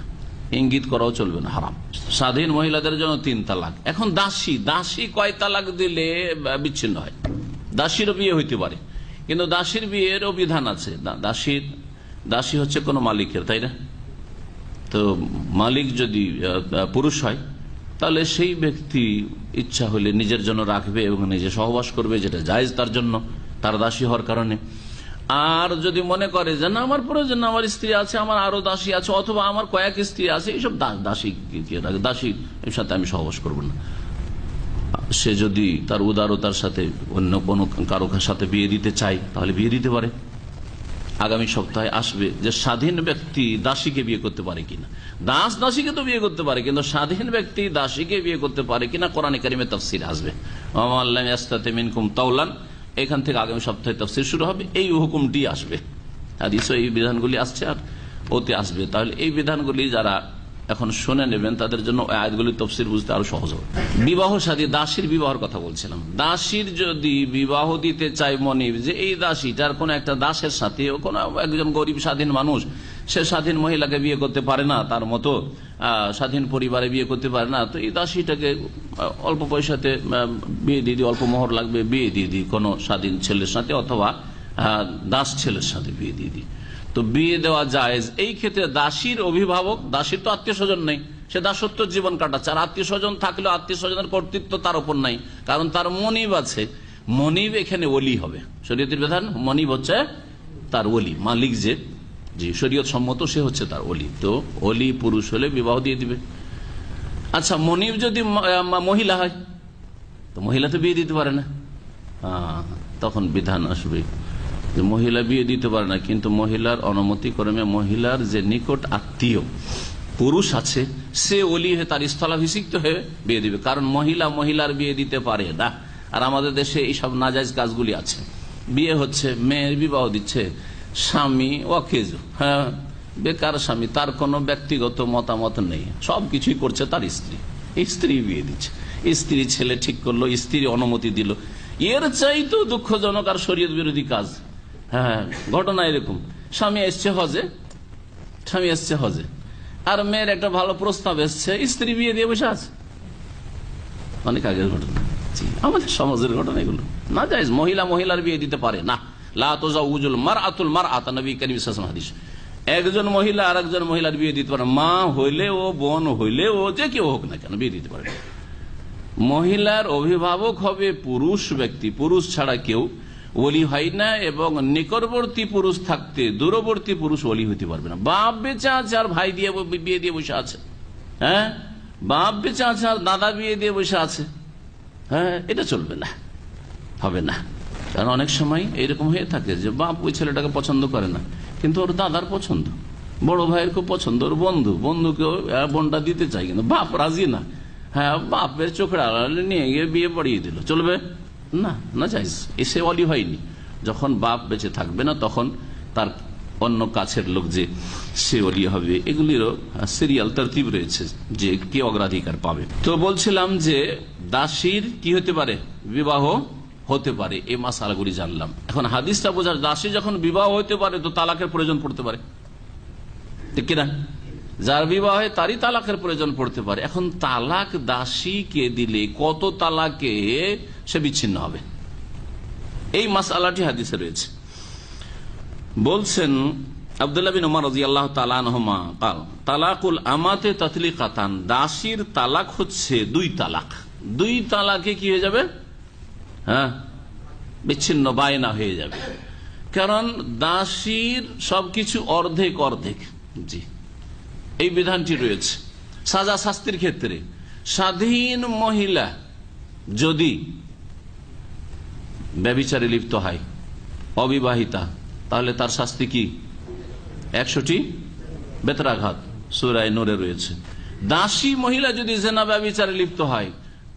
ইঙ্গিত করাও চলবে না, হারাম। স্বাধীন মহিলাদের জন্য 3 তালাক। এখন দাসী, দাসী কয় তালাক দিলে বিচ্ছিন্ন হয়? দাসীরও বিয়ে হইতে পারে, কিন্তু দাসীর বিয়েরও বিধান আছে। দাসী হচ্ছে কোনো মালিকের, তাই না? তো মালিক যদি পুরুষ হয় তাহলে সেই ব্যক্তি ইচ্ছা হলে নিজের জন্য রাখবে এবং নিজে সহবাস করবে, যেটা জায়েজ তার জন্য, তার দাসী হওয়ার কারণে। আর যদি মনে করে যে না আমার প্রয়োজন, আমার স্ত্রী আছে, আমার আরো দাসী আছে, অথবা আমার কয়েক স্ত্রী আছে, এইসব দাসীর সাথে আমি সহবাস করবো না, সে যদি তার উদারতার সাথে অন্য কোনো কারো সাথে বিয়ে দিতে চায় তাহলে বিয়ে দিতে পারে। আগামী সপ্তাহে আসবে যে স্বাধীন ব্যক্তি দাসীকে বিয়ে করতে পারে কিনা। দাস দাসীকে তো বিয়ে করতে পারে, কিন্তু স্বাধীন ব্যক্তি দাসীকে বিয়ে করতে পারে কিনা কোরআন কারিমে তাফসীর আসবে। এখান থেকে আগামী সপ্তাহে তাফসীর শুরু হবে, এই হুকুমটি আসবে, হাদিসে এই বিধানগুলি আসছে আর ওতে আসবে। তাহলে এই বিধানগুলি যারা এখন শুনে নেবেন তাদের জন্য আয়াতগুলি তাফসীর বুঝতে আরো সহজ হবে। বিবাহ শাদী, দাসীর বিবাহের কথা বলছিলাম। দাসীর যদি বিবাহ দিতে চায় মনিব, যে এই দাসীটার কোন একটা দাসের সাথে, কোন একজন গরিব স্বাধীন মানুষ, সে স্বাধীন মহিলাকে বিয়ে করতে পারে না, তার মতো স্বাধীন পরিবারে বিয়ে করতে পারে না, তো এই দাসীটাকে অল্প পয়সাতে বিয়ে দিয়ে দিই, অল্প মোহর লাগবে, বিয়ে দিয়ে দিই কোনো স্বাধীন ছেলের সাথে, অথবা দাস ছেলের সাথে বিয়ে দিয়ে দিই, তো বিয়ে দেওয়া জায়েজ। এই ক্ষেত্রে দাসীর অভিভাবক, দাসীর তো আত্মীয় স্বজন নেই, সে দাসত্ব জীবন কাটাচ্ছে, আর আত্মীয় স্বজন থাকলেও আত্মীয় স্বজনের কর্তৃত্ব তার উপর নাই, কারণ তার মনিব আছে। মনিব এখানে ওলি হবে, শরীয়তের বিধান, মনিব হচ্ছে তার ওলি, মালিক যে শরীয়ত সম্মত সে হচ্ছে তার ওলি। তো ওলি পুরুষ হলে বিবাহ দিয়ে দিবে। আচ্ছা, মনিব যদি মহিলা হয়, তো মহিলা তো বিয়ে দিতে পারে না, তখন বিধান আসবে যে মহিলা বিয়ে দিতে পারে না, কিন্তু মহিলার অনুমতি ক্রমে মহিলার যে নিকট আত্মীয় পুরুষ আছে সে ওলি হয়ে তার স্থলাভিষিক্ত হয়ে বিয়ে দিবে, কারণ মহিলা মহিলার বিয়ে দিতে পারে না। আর আমাদের দেশে এইসব নাজায়েজ কাজগুলি আছে, বিয়ে হচ্ছে, মেয়ের বিবাহ দিচ্ছে স্বামী অকেজ, হ্যাঁ বেকার স্বামী, তার কোনো ব্যক্তিগত মতামত নেই, সবকিছুই করছে তার স্ত্রী, স্ত্রী বিয়ে দিচ্ছে, স্ত্রী ছেলে ঠিক করলো, স্ত্রী অনুমতি দিল, এর চাইতেও দুঃখজনক আর শরীয়ত বিরোধী কাজ। হ্যাঁ, ঘটনা এরকম, স্বামী এসছে হজে, আর মেয়ের একটা ভালো প্রস্তাব এসছে, স্ত্রী বিয়ে দিয়ে বসে আছে। অনেক আগের ঘটনা, আমাদের সমাজের ঘটনা এগুলো না জায়েজ। মহিলা মহিলার বিয়ে দিতে পারে না। লা তুজাউজুল মারআতুল মারআতা, নবী কারীম সাল্লাল্লাহু আলাইহি ওয়াসাল্লাম হাদিস। একজন মহিলা আর একজন মহিলার বিয়ে দিতে পারে, মা হইলে ও, বোন হইলে ও, যে কেউ হোক না কেন বিয়ে দিতে পারে। মহিলার অভিভাবক হবে পুরুষ ব্যক্তি, পুরুষ ছাড়া কেউ ওলি হয় না, এবং নিকটবর্তী পুরুষ থাকতে দূরবর্তী পুরুষ ওলি হইতে পারবে না। বাপ বেঁচে আছে আর ভাই দিয়ে বিয়ে দিয়ে বসে আছে, হ্যাঁ, বাপ বেঁচে আছে আর দাদা বিয়ে দিয়ে বসে আছে, হ্যাঁ, এটা চলবে না, হবে না। কারণ অনেক সময় এরকম হয়ে থাকে যে বাপ ওই ছেলেটাকে পছন্দ করে না, কিন্তু ওর দাদার পছন্দ, বড় ভাইয়ের খুব পছন্দ, ওর বন্ধুকেও বোনটা দিতে চাই, কিন্তু বাপ রাজি না। হ্যাঁ, বাপের চোখের আড়ালে নিয়ে গিয়ে বিয়ে পড়িয়ে দিল, চলবে না, না জায়েজ। এসে অলি হয়নি, যখন বাপ বেঁচে থাকবে না তখন তার অন্য কাছের লোক যে সে অলি হবে। এগুলিরও সিরিয়াল তরতিব রয়েছে যে কে অগ্রাধিকার পাবে। তো বলছিলাম যে দাসীর কি হতে পারে, বিবাহ হতে পারে, এই মাসালাগুলি জানলাম। এখন হাদিসটা বোঝার, দাসী যখন বিবাহ হতে পারে তো তালাকের প্রয়োজন পড়তে পারে, ঠিক কিনা? যার বিবাহ হয় তারই তালাকের প্রয়োজন পড়তে পারে। এখন তালাক দাসীকে দিলে কত তালাকে সে বিচ্ছিন্ন হবে, এই মাসআলাটি হাদিসে রয়েছে। বলছেন আব্দুল্লাহ বিন উমর রাদিয়াল্লাহু তাআলা আনহুমা قال তালাকুল আমাতে তাতলিকাতান, দাসীর তালাক হচ্ছে 2 তালাক। 2 তালাকে কি হয়ে যাবে? হ্যাঁ, বিচ্ছিন্ন বায়না হয়ে যাবে। কারণ দাসীর সবকিছু অর্ধেক অর্ধেক, জি, এই বিধানটি রয়েছে। সাজা শাস্তির ক্ষেত্রে স্বাধীন মহিলা যদি ব্যভিচারে লিপ্ত হয়, অবিবাহিতা, তাহলে তার শাস্তি কি? 100টি বেত্রাঘাত, সূরা নূরে রয়েছে। দাসী মহিলা যদি জেনা ব্যভিচারে লিপ্ত হয়,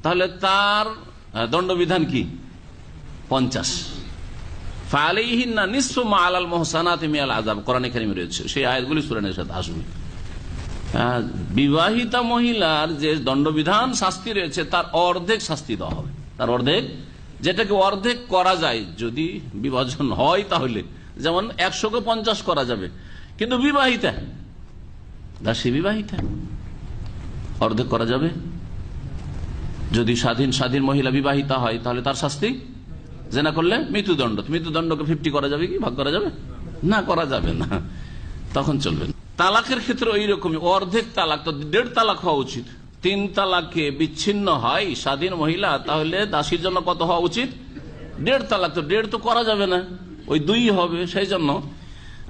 তাহলে তার দণ্ডবিধান কি? 50। ফালাইহিন্না নিসফু মা আলাল মুহসানাতি মিনাল আযাব, কোরআনে কারীমে রয়েছে। সেই আয়াতগুলি সূরা নিসার সাথে আসবে। বিবাহিতা মহিলার যে দণ্ডবিধান শাস্তি রয়েছে তার অর্ধেক শাস্তি দেওয়া হবে, তার অর্ধেক, যেটাকে অর্ধেক করা যায় যদি বিভাজন হয়, তাহলে যেমন 100কে 50 করা যাবে, কিন্তু বিবাহিতা, দাসী বিবাহিতা, অর্ধেক করা যাবে। যদি স্বাধীন মহিলা বিবাহিতা হয়, তাহলে তার শাস্তি জেনা করলে মৃত্যুদণ্ড। মৃত্যুদণ্ডকে 50 করা যাবে কি? ভাগ করা যাবে না, করা যাবে না, তখন চলবে না। তালাকের ক্ষেত্রে ওই রকমই, অর্ধেক তালাক তো 1.5 তালাক হওয়া উচিত। 3 তালাকে বিচ্ছিন্ন হয় স্বাধীন মহিলা, তাহলে দাসীর জন্য কত হওয়া উচিত? 1.5 তালাক। তো 1.5 তো করা যাবে না, ওই 2 হবে। সেই জন্য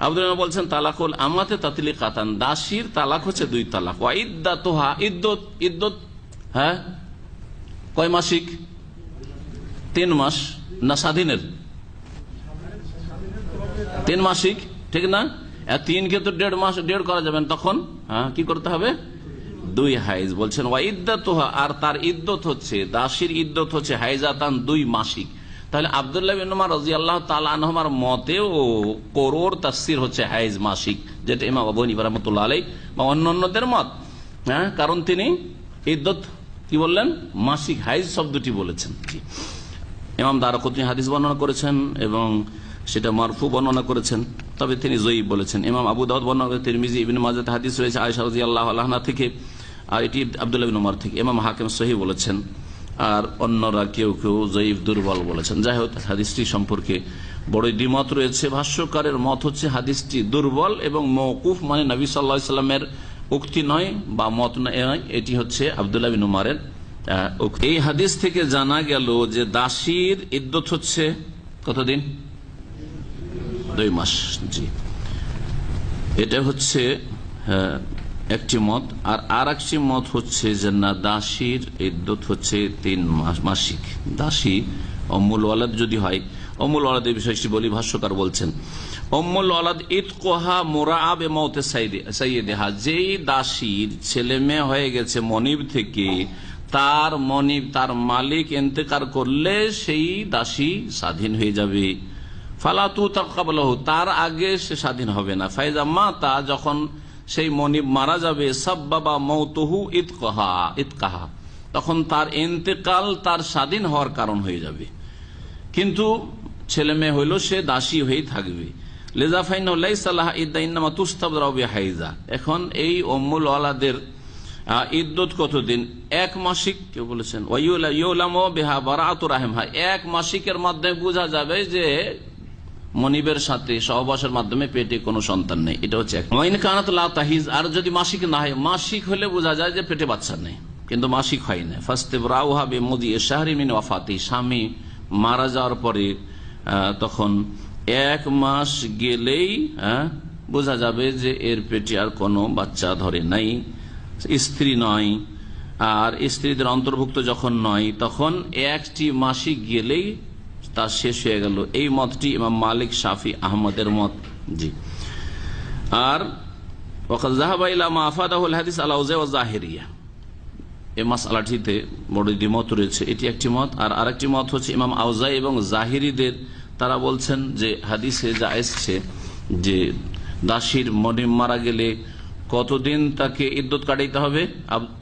আব্দুল বলছেন তালাকুল আমাতে তাতলিকাতান, দাসীর তালাক হচ্ছে 2 তালাক। ওয়া ইদ্দাতুহা, ইদ্দত হ্যাঁ কয় মাসিক? 3 মাস। না স্বাধীনের 3 মাসিক, ঠিক না? 3 কে তো 1.5 মাস, 1.5 করা যাবে না, তখন কি করতে হবে? 2 হাইজ। বলছেন ওয়া ইদ্দাতুহা, আর তার ইদ্দত হচ্ছে, দাসীর ইদ্দত হচ্ছে হাইজাতান, 2 মাসিক। তাহলে আব্দুল্লাহ ইবনে উমর রাদিয়াল্লাহু তাআলা আনহুমার মতেও কোরর তাফসীর হচ্ছে হাইজ মাসিক, যেটা ইমাম আবু হানিফা রাহমাতুল্লাহ আলাইহি বা অন্যান্যদের মত। কারণ তিনি ইদ্দত কি বললেন? মাসিক, হাইজ শব্দটি বলেছেন। ইমাম দারাকুতনি হাদিস বর্ণনা করেছেন এবং সেটা মারফু বর্ণনা করেছেন, তবে তিনি জয়ীফ বলেছেন। ইমাম আবু দাউদ বর্ণনা করেছেন, তিরমিজি, ইবনে মাজাহ হাদিস রয়েছে আয়েশা রাদিয়াল্লাহু আনহা থেকে, আর এটি আব্দুল্লাহ ইবনে উমর থেকে। ইমাম হাকিম সহিহ বলেছেন, আর অন্যরা কেউ কেউ জয়ীফ, দুর্বল বলেছেন। যাই হোক, হাদিসটি সম্পর্কে বড়ই দ্বিমত রয়েছে। ভাষ্যকারের মত হচ্ছে হাদিসটি দুর্বল এবং মওকুফ, মানে নবী সাল্লাল্লাহু আলাইহি সাল্লামের উক্তি নয় বা মত নয়, এটি হচ্ছে আব্দুল্লাহ ইবনে উমরের। এই হাদিস থেকে জানা গেল যে দাসীর ইদ্দত হচ্ছে কতদিন? 2 মাস। জি, এটা হচ্ছে একটি মত। আর একটি মত হচ্ছে যে না, দাসীর ইদ্দত হচ্ছে 3 মাস মাসিক। দাসী উম্মুল ওয়ালাদ যদি হয়, উম্মুল ওয়ালাদের বিষয়টি বলি, ভাষ্যকার বলছেন উম্মুল ওয়ালাদ ইতকুহা মুরাআব মাউতে সাইয়্যিদিহা, যেই দাসীর ছেলে মেয়ে হয়ে গেছে মনিব থেকে, তার মনিব, তার মালিক ইন্তেকাল করলে সেই দাসী স্বাধীন হয়ে যাবে। ফালা তুতাকাবলাহু, তার আগে সে স্বাধীন হবে না। ফাইজা মাতা, যখন সেই মনিব মারা যাবে, সাব্বাবা মাউতুহু ইতকাহা, তখন তার ইন্তেকাল তার স্বাধীন হওয়ার কারণ হয়ে যাবে, কিন্তু ছেলে মেয়ে হইল সে দাসী হয়েই থাকবে। লিজা ফাইনাহু লাইসা লাহা ইদ্দা ইন্নামা তুস্তাবরাউ বিহাইজা। এখন এই উম্মুল ওয়ালাদের ইদ্দত কতদিন? 1 মাসিক। কেউ বলেছেন ওয়াইউলামু বিহা বারাআতু রাহিমহা, 1 মাসিকের মাধ্যমে বোঝা যাবে যে মনিবের সাথে সহবাসের মাধ্যমে পেটে কোনো সন্তান নেই। এটা হচ্ছে ওয়াইন কানাত লা তাহিজ, আর যদি মাসিক না হয়, মাসিক হলে বোঝা যায় যে পেটে বাচ্চা নেই, কিন্তু মাসিক হয় না। ফাস্তিবরাউহা বিমুদি শাহরি মিন ওয়াফাতি, স্বামী মারা যাওয়ার পরে তখন 1 মাস গেলেই বোঝা যাবে যে এর পেটে আর কোনো বাচ্চা ধরে নাই, স্ত্রী নয়, আর স্ত্রীদের অন্তর্ভুক্ত যখন নয়, তখন 1টি মাসিক গেলেই তা শেষ হয়ে গেল। এই মতটি ইমাম মালিক, শাফি, আহমদের মত। জি, আর ওয়াকাদ যাহাবা ইলা মা আফাদাহুল হাদিস আলা আউযা ওয়া যাহিরিয়া, এই মাসআলাটিতে বড় দ্বিমত রয়েছে। এটি একটি মত। আর আরেকটি মত হচ্ছে ইমাম আউজাই এবং জাহিরিদের। তারা বলছেন যে হাদিসে যা এসেছে যে দাসীর মনিব মারা গেলে কতদিন তাকে ইদ্দত কাটাইতে হবে,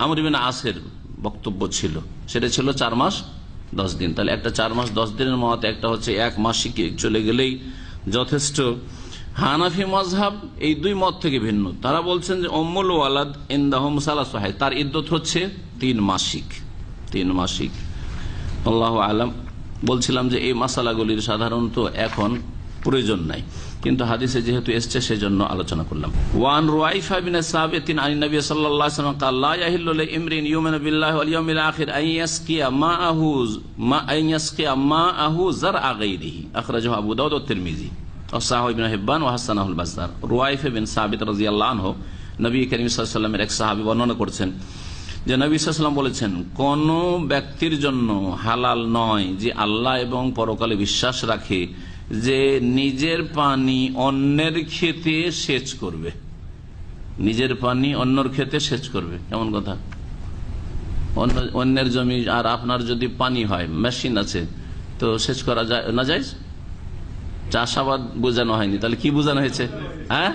আমর ইবনে আসের বক্তব্য ছিল, সেটা ছিল 4 মাস 10 দিন। তাহলে একটা 4 মাস 10 দিনের মত, একটা হচ্ছে 1 মাসিক চলে গেলেই যথেষ্ট। হানাফি মাযহাব এই 2 মত থেকে ভিন্ন। তারা বলছেন যে উম্মুল ওয়ালাদ ইনদাহুম সালাসু হাইজ, তার ইদ্দত হচ্ছে 3 মাসিক। 3 মাসিক। আল্লাহু আলাম। বলছিলাম যে এই মাসালাগুলির সাধারণত এখন প্রয়োজন নাই, কিন্তু হাদিসে যেহেতু এসছে সেজন্য আলোচনা করলাম। ওয়ান রুয়াইফা বিন সাবিত আন নবী সাল্লাল্লাহু আলাইহি ওয়াসাল্লাম قال لا يحل لامرئ يؤمن بالله واليوم الاخر ان يسقي ماءه زرع غيره اخرجه ابو داود والترمذي وصححه ابن حبان وحسنه البزار। রুয়াইফা বিন সাবিত রাদিয়াল্লাহু আনহু নবী করিম সাল্লাল্লাহু আলাইহি ওয়াসাল্লামের এক সাহাবী বর্ণনা করছেন যে নবী সাল্লাল্লাহু আলাইহি ওয়াসাল্লাম বলেছেন, কোন ব্যক্তির জন্য হালাল নয় যে আল্লাহ এবং পরকালে বিশ্বাস রাখে যে নিজের পানি অন্যের ক্ষেতে সেচ করবে। নিজের পানি অন্যের ক্ষেতে সেচ করবে কেমন কথা? অন্যের জমি আর আপনার যদি পানি হয়, মেশিন আছে, তো সেচ করা যায় না? যায়? চাষাবাদ বোঝানো হয়নি, তাহলে কি বোঝানো হয়েছে? হ্যাঁ,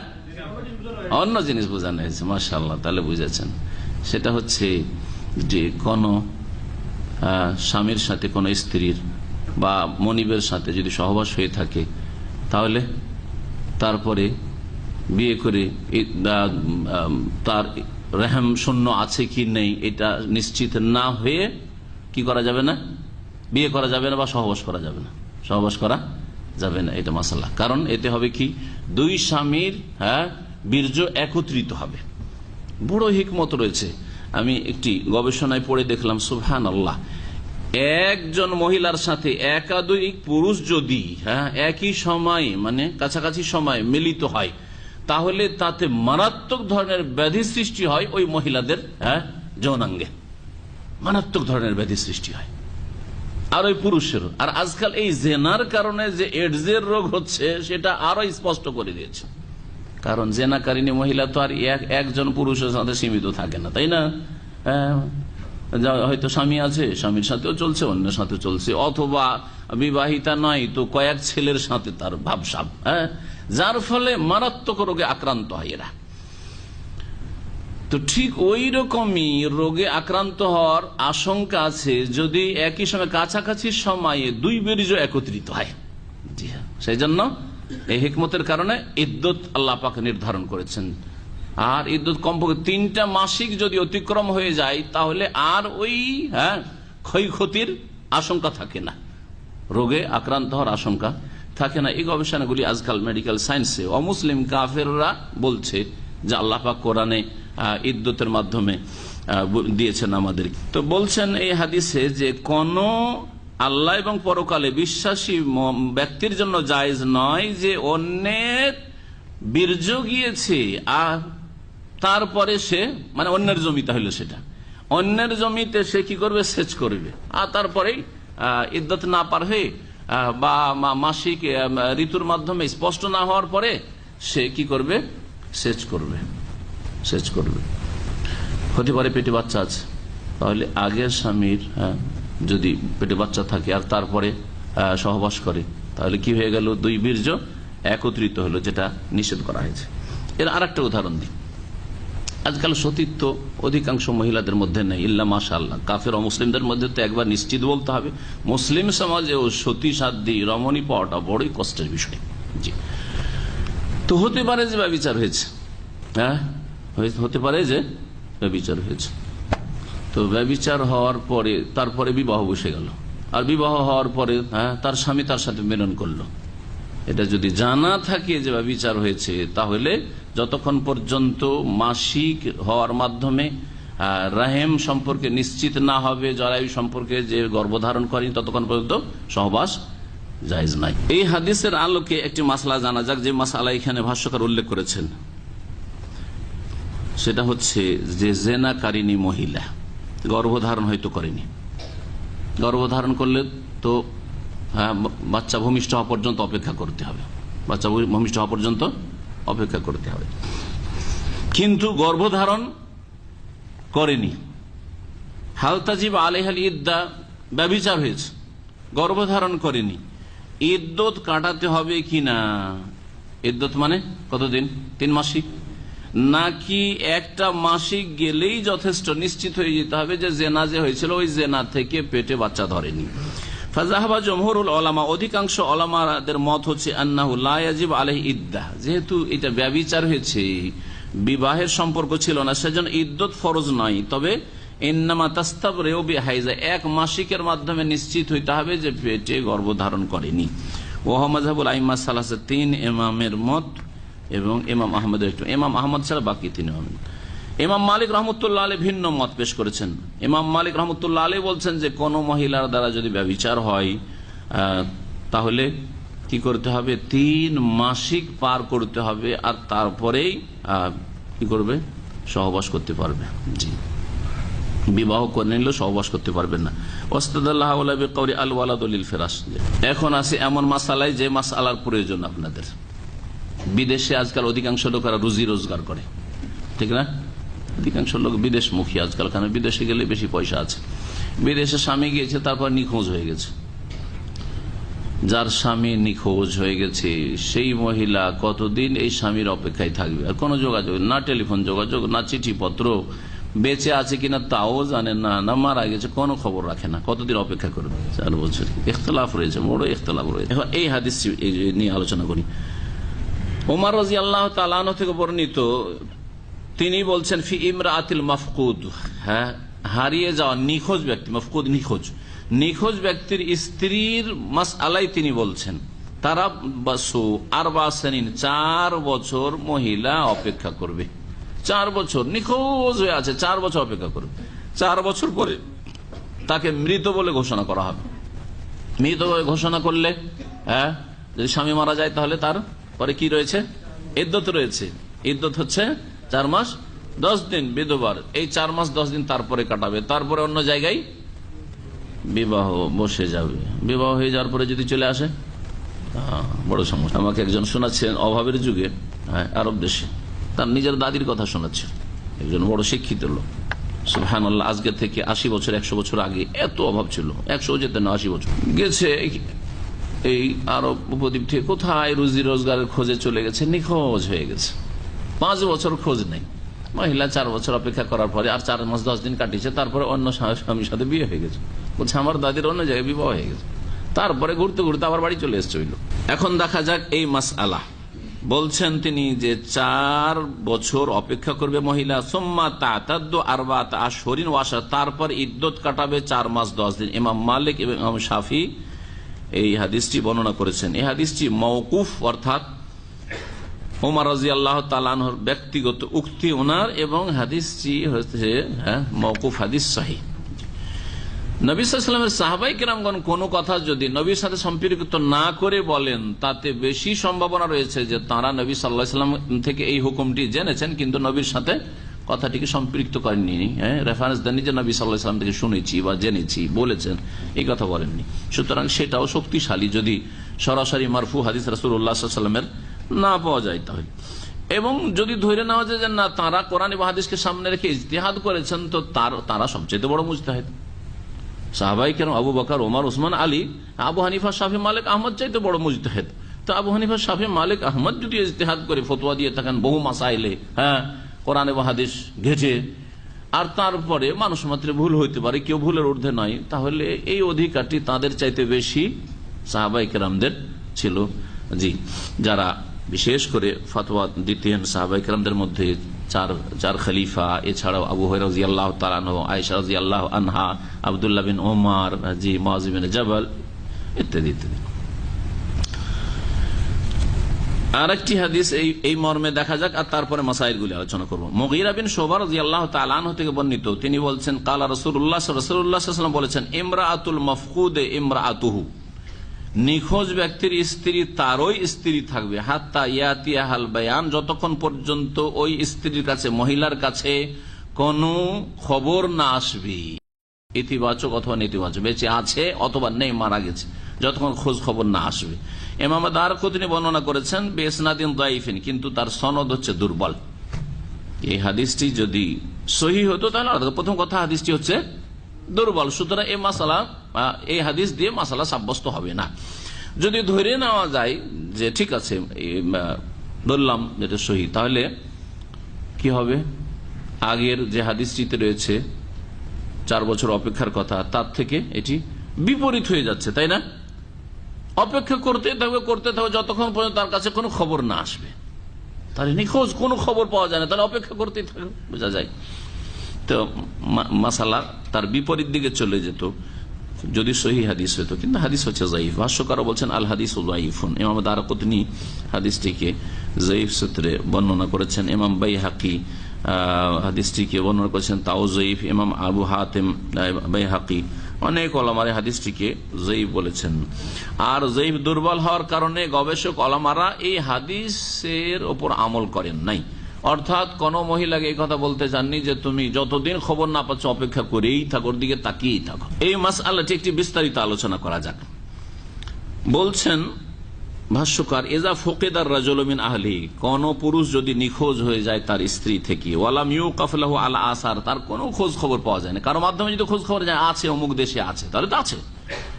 অন্য জিনিস বোঝানো হয়েছে। মাশাআল্লাহ, তাহলে বুঝেছেন। সেটা হচ্ছে যে কোন স্বামীর সাথে কোন স্ত্রীর বা মনিবের সাথে যদি সহবাস হয়ে থাকে, তাহলে তারপরে বিয়ে করে তার রেহম শূন্য আছে কি নেই এটা নিশ্চিত না হয়ে কি করা যাবে না? বিয়ে করা যাবে না বা সহবাস করা যাবে না। সহবাস করা যাবে না, এটা মাসালা। কারণ এতে হবে কি, দুই স্বামীর বীর্য একত্রিত হবে। বড় হিকমত রয়েছে। আমি একটি গবেষণায় পড়ে দেখলাম, সুবহানাল্লাহ, একজন মহিলার সাথে একাধিক পুরুষ যদি একই সময় মানে কাছাকাছি সময় মিলিত হয়, তাহলে তাতে মারাত্মক ধরনের ব্যাধি সৃষ্টি হয় ওই মহিলাদের যৌনাঙ্গে। মারাত্মক ধরনের ব্যাধি সৃষ্টি হয়, আর ওই পুরুষেরও। আর আজকাল এই জেনার কারণে যে এডসের রোগ হচ্ছে সেটা আরো স্পষ্ট করে দিয়েছে। কারণ জেনাকারিনী মহিলা তো আর একজন পুরুষের সাথে সীমিত থাকে না, তাই না? হয়তো স্বামী আছে, স্বামীর সাথেও চলছে, অন্যের সাথে চলছে, অথবা বিবাহিতা নয় তো কয়েক ছেলের সাথে তার ভাবসাব, যার ফলে মারাত্মক রোগে আক্রান্ত হয় এরা। তো ঠিক ওই রকমই রোগে আক্রান্ত হওয়ার আশঙ্কা আছে যদি একই সময় কাছাকাছি সময়ে দুই বীর্য একত্রিত হয়। জি হ্যাঁ, সেই জন্য এই হিকমতের কারণে ইদ্যত আল্লাহ পাক নির্ধারণ করেছেন। আর ইদ্যত কমপক্ষে 3টা মাসিক যদি অতিক্রম হয়ে যায়, তাহলে আর ওই ক্ষয়ক্ষতির আশঙ্কা থাকে না, রোগে আক্রান্ত হওয়ার আশঙ্কা থাকে না। এই গবেষণাগুলি আজকাল মেডিকেল সায়েন্সে অমুসলিম কাফেররা বলছে যে আল্লাহ পাক কোরআনে ইদ্যতের মাধ্যমে দিয়েছেন আমাদের। তো বলছেন এই হাদিসে যে কোন আল্লাহ এবং পরকালে বিশ্বাসী ব্যক্তির জন্য জায়েজ নয় যে অন্যের বীর্য গিয়েছে আর তারপরে সে মানে অন্যের জমিতে হইলো, সেটা অন্যের জমিতে সে কি করবে? সেচ করবে। আর তারপরে ইদ্যত না পার হয়ে বা মাসিক ঋতুর মাধ্যমে স্পষ্ট না হওয়ার পরে সে কি করবে? সেচ করবে। সেচ করবে। হতে পারে পেটে বাচ্চা আছে, তাহলে আগের স্বামীর যদি পেটে বাচ্চা থাকে আর তারপরে সহবাস করে, তাহলে কি হয়ে গেল? দুই বীর্য একত্রিত হলো, যেটা নিষেধ করা হয়েছে। এর আর একটা উদাহরণ দিই। আজকাল সতীত্ব অধিকাংশ মহিলাদের মধ্যে নেই, ইল্লা মাশাআল্লাহ। কাফের ও মুসলিমদের মধ্যে তো একবার নিশ্চিত বলতে হবে, মুসলিম সমাজেও সতী সাধ্বী রমণী পাওয়াটা বড়ই কষ্টের বিষয়। জি, তো হতে পারে যে ব্যভিচার হয়েছে, হতে পারে যে ব্যভিচার হয়েছে। তো ব্যভিচার হওয়ার পরে তারপরে বিবাহ বসে গেল, আর বিবাহ হওয়ার পরে তার স্বামী তার সাথে মিলন করলো। এটা যদি জানা থাকে যে ব্যভিচার হয়েছে, তাহলে যতক্ষণ পর্যন্ত মাসিক হওয়ার মাধ্যমে রাহেম সম্পর্কে নিশ্চিত না হবে, জরায়ু সম্পর্কে যে গর্ভধারণ করেনি, ততক্ষণ পর্যন্ত সহবাস জায়েজ নাই। এই হাদিসের আলোকে একটি মাসলা জানা যাক, যে মাসলা এখানে ভাষ্যকার উল্লেখ করেছেন। সেটা হচ্ছে যে জেনাকারিনী মহিলা গর্ভধারণ হয়তো করেনি, গর্ভধারণ করলে তো বাচ্চা ভূমিষ্ঠ হওয়া পর্যন্ত অপেক্ষা করতে হবে, বাচ্চা ভূমিষ্ঠ হওয়া পর্যন্ত অপেক্ষা করতে হবে। কিন্তু গর্ভধারণ করেনি, হালতাজিব আলাইহাল ইদ্দা, ব্যভিচার হয়েছে, গর্ভধারণ করেনি, ইদ্যত কাটাতে হবে কিনা? ইদ্যত মানে কতদিন? 3 মাসিক, নাকি একটা মাসিক গেলেই যথেষ্ট? নিশ্চিত হয়ে যেতে হবে যে জেনা যে হয়েছিল ওই জেনা থেকে পেটে বাচ্চা ধরেনি। ফাজাহাবা জমহুরুল উলামা, অধিকাংশ উলামাদের মত হচ্ছে আন্নাহু লা ইয়াজিব আলাইহি ইদ্দা, যেহেতু এটা ব্যভিচার হয়েছে, বিবাহের সম্পর্ক ছিল না, সেজন্য ইদ্যত ফরজ নয়। তবে ইন্নামা তাস্তাবরিউ বিহাইজা, 1 মাসিকের মাধ্যমে নিশ্চিত হইতে হবে যে পেটে গর্ভধারণ করেনি। ওয়া মাযহাবুল আইম্মা সালাসা, তিন ইমামের মত এবং ইমাম আহমদের একটু, ইমাম আহমদ ছাড়া বাকি তিন ইমাম। ইমাম মালিক রহমতুল্লাহ আলাইহি ভিন্ন মত পেশ করেছেন। ইমাম মালিক রহমতুল্লাহ আলাইহি বলছেন যে কোন মহিলার দ্বারা যদি ব্যভিচার হয় তাহলে কি করতে হবে, 3 মাসিক পার করতে হবে, আর তারপরেই কি করবে, সহবাস করতে পারবে। জি, বিবাহ করে নিলেও সহবাস করতে পারবেন না। ওয়াস্তাদাল্লাহু আলা বিকাউলি আল ওয়ালাদু লিল ফিরাশ। এখন আছে এমন মাসালায় যে মাসআলার প্রয়োজন আপনাদের। বিদেশে আজকাল অধিকাংশ লোকেরা রুজি রোজগার করে, ঠিক না? অধিকাংশ লোক বিদেশমুখী আজকাল, কারণ বিদেশে গেলে বেশি পয়সা আছে। বিদেশে স্বামী গিয়েছে, তারপর নিখোঁজ হয়ে গেছে। যার স্বামী নিখোঁজ হয়ে গেছে সেই মহিলা কতদিন এই স্বামীর অপেক্ষায় থাকবে? আর কোনো যোগাযোগ না, টেলিফোন যোগাযোগ না, চিঠিপত্র, বেঁচে আছে কিনা তাও জানে না, না মারা গেছে কোনো খবর রাখে না, কতদিন অপেক্ষা করবে? 4 বছর। ইখতিলাফ রয়েছে, বড় ইখতিলাফ রয়েছে। এখন এই হাদিস নিয়ে আলোচনা করি। ওমর রাদিয়াল্লাহু তাআলা আনহু থেকে বর্ণিত, তিনি বলছেন ফি ইমরাআতিল মাফকুদ, হ্যাঁ, হারিয়ে যাওয়া, নিখোঁজ ব্যক্তি, মাফকুদ নিখোঁজ ব্যক্তির স্ত্রীর মাসআলাই তিনি বলছেন, তারা বাসু আরবা সিনিন, 4 বছর মহিলা অপেক্ষা করবে। 4 বছর নিখোঁজ হয়ে আছে, 4 বছর অপেক্ষা করবে। 4 বছর পরে তাকে মৃত বলে ঘোষণা করা হবে। মৃত বলে ঘোষণা করলে, হ্যাঁ, যদি স্বামী মারা যায় তাহলে তার পরে কি রয়েছে, ইদ্যত রয়েছে। ইদ্যত হচ্ছে 4 মাস 10 দিন বিধবার। এই 4 মাস 10 দিন তারপরে কাটাবে, তারপরে অন্য জায়গায় বিবাহ বসে যাবে। বিবাহ হয়ে যাওয়ার পরে যদি চলে আসে, বড় সমস্যা। আমাকে একজন শোনাচ্ছেন অভাবের যুগে, হ্যাঁ, আরব দেশে, তার নিজের দাদির কথা শোনাচ্ছেন, একজন বড় শিক্ষিত লোক। সুবহানাল্লাহ, আজকে থেকে 80 বছর 100 বছর আগে এত অভাব ছিল, 100 যেতে না 80 বছর গেছে। এই আরব উপদ্বীপ থেকে কোথায় রুজি রোজগারের খোঁজে চলে গেছে, নিখোঁজ হয়ে গেছে। 5 বছর খোঁজ নেই। মহিলা 4 বছর অপেক্ষা করার পরে আর 4 মাস 10 দিন কাটিয়েছে, তারপরে অন্য স্বামীর সাথে বিয়ে হয়ে গেছে। বলছে আমার দাদির অন্য জায়গায় বিবাহ হয়ে গেছে। তারপরে ঘুরতে ঘুরতে আবার বাড়ি চলে এসছে ওই লোক। এখন দেখা যাক এই মাসআলা। বলছেন তিনি যে 4 বছর অপেক্ষা করবে মহিলা, সুম্মা তাতাদ্দু আরবাত আশহুরিন ওয়া আশরা, তারপর ইদ্যত কাটাবে 4 মাস 10 দিন। ইমাম মালিক এবং ইমাম শাফি এই হাদিসটি বর্ণনা করেছেন। এই হাদিসটি মওকুফ, অর্থাৎ ওমর রাদিয়াল্লাহু তাআলা আনহুর ব্যক্তিগত উক্তি ওনার, এবং হাদিসটি হচ্ছে মওকুফ হাদিস সহিহ। নবী সাল্লাল্লাহু আলাইহি ওয়াসাল্লামের সাহাবায়ে কেরামগণ কোন কথা যদি নবীর সাথে সম্পর্কিত না করে বলেন, তাতে বেশি সম্ভাবনা রয়েছে যে তারা নবী সাল্লাল্লাহু আলাইহি ওয়াসাল্লাম থেকে এই হুকুমটি জেনেছেন, কিন্তু নবীর সাথে কথাটিকে সম্পৃক্ত করেননি, রেফারেন্স দেননি যে নবী সাল্লাল্লাহু আলাইহি ওয়াসাল্লাম থেকে শুনেছি বা জেনেছি, বলেছেন, এই কথা বলেননি। সুতরাং সেটাও শক্তিশালী যদি সরাসরি মারফু হাদিস রাসূলুল্লাহ সাল্লাল্লাহু আলাইহি ওয়াসাল্লামের না পাওয়া যায় তাহলে। এবং যদি ধরে নেওয়া যায় যে না, তারা কোরআন এবং হাদিসকে সামনে রেখে ইজতিহাদ করেছেন, তো তারা সবচেয়ে বড় মুজতাহিদ। সাহাবায়ে কেরাম আবু বকর, ওমর, ওসমান, আলী, আবু হানিফা, শাফি, মালিক, আহমদ চাইতে বড় মুজতাহিদ। তো আবু হানিফা, শাফি, মালিক, আহমদ যদি ইজতিহাদ করে ফতোয়া দিয়ে থাকেন বহু মাসাইলে, হ্যাঁ, কোরআন এবং হাদিস ঘেঁটে, আর তারপরে মানুষ মাত্রে ভুল হইতে পারে, কেউ ভুলের ঊর্ধ্বে নয়, তাহলে এই অধিকারটি তাদের চাইতে বেশি সাহাবায়ে কেরামদের ছিল। জি, যারা বিশেষ করে ফতোয়া দিতেন সাহাবায়ে কেরামদের মধ্যে চার খলিফা, এছাড়াও আবু হুরায়রা রাদিয়াল্লাহু তাআলা আনহু, আয়েশা রাদিয়াল্লাহু আনহা, আব্দুল্লাহ বিন ওমর, জি, মুআয বিন জাবাল, ইত্যাদি ইত্যাদি। আরেকটি হাদিস এই মর্মে দেখা যাক, আর তারপরে মাসাইলগুলি আলোচনা করব। মুগীরা বিন শুবা রাদিয়াল্লাহু তাআলা আনহু থেকে বর্ণিত, তিনি বলছেন কালা রাসূলুল্লাহ সাল্লাল্লাহু আলাইহি ওয়াসাল্লাম বলেছেন, ইমরাআতুল মাফকুদে ইমরাআতুহু, নিখোঁজ ব্যক্তির স্ত্রী তারই স্ত্রী থাকবে, হাত্তা ইয়াতিয়াহাল বায়ান, যতক্ষণ পর্যন্ত ওই স্ত্রীর কাছে, মহিলার কাছে কোনো খবর না আসবে, ইতিবাচক অথবা নেতিবাচক, বেঁচে আছে অথবা নেই, মারা গেছে, যতক্ষণ খোঁজ খবর না আসবে। ইমাম দারকুতনি বর্ণনা করেছেন বিইসনাদিন দাইফিন, কিন্তু তার সনদ হচ্ছে দুর্বল। এই হাদিসটি যদি সহিহ হতো তাহলে প্রথম কথা হাদিসটি হচ্ছে দুর্বল, সুতরাং এই মাসালা, এই হাদিস দিয়ে মাসালা সাব্যস্ত হবে না। যদি ধরে নেওয়া যায় যে ঠিক আছে, ধরলাম যেটা সহিহ, তাহলে কি হবে? আগের যে হাদিসটিতে রয়েছে 4 বছর অপেক্ষার কথা, তার থেকে এটি বিপরীত হয়ে যাচ্ছে, তাই না? অপেক্ষা করতে থাকবে যতক্ষণ পর্যন্ত তার কাছে কোনো খবর না আসবে। তাহলে নিখোঁজ, কোনো খবর পাওয়া যায় না, তাহলে অপেক্ষা করতেই থাকবে, বোঝা যায়। তো মাসালা তার বিপরীত দিকে চলে যেত। যদি সহি হাদিস হতো, কিন্তু হাদিস হচ্ছে যায়িফ। ভাষ্যকারও বলছেন আল হাদিস যায়িফুন। ইমাম দারাকুতনি হাদিসটিকে যায়িফ সূত্রে বর্ণনা করেছেন। ইমাম বাইহাকি হাদিসটিকে বর্ণনা করেছেন তাও যায়িফ। ইমাম আবু হাতেম বাইহাকি অনেক ওলামারা হাদিসটিকে যায়িফ বলেছেন। আর যায়িফ দুর্বল হওয়ার কারণে গবেষক ওলামারা এই হাদিসের ওপর আমল করেন নাই। অর্থাৎ কোন মহিলাকে এই কথা বলতে চাননি যে তুমি যতদিন খবর না পাচ্ছ অপেক্ষা করেই থাকো, ওর দিকে তাকিয়েই থাকো। এই মাসআলাটি একটি বিস্তারিত আলোচনা করা যাক। বলছেন ভাষ্যকার, এজা ফকিদার রাজুল মিন আহলি, কোন পুরুষ যদি নিখোঁজ হয়ে যায় তার স্ত্রী থেকে, ওয়ালাম ইউকাফ লাহু আলা আসার, তার কোনো খোঁজ খবর পাওয়া যায় না, কারো মাধ্যমে যদি খোঁজ খবর যায় আছে অমুক দেশে আছে, তাহলে তো আছে,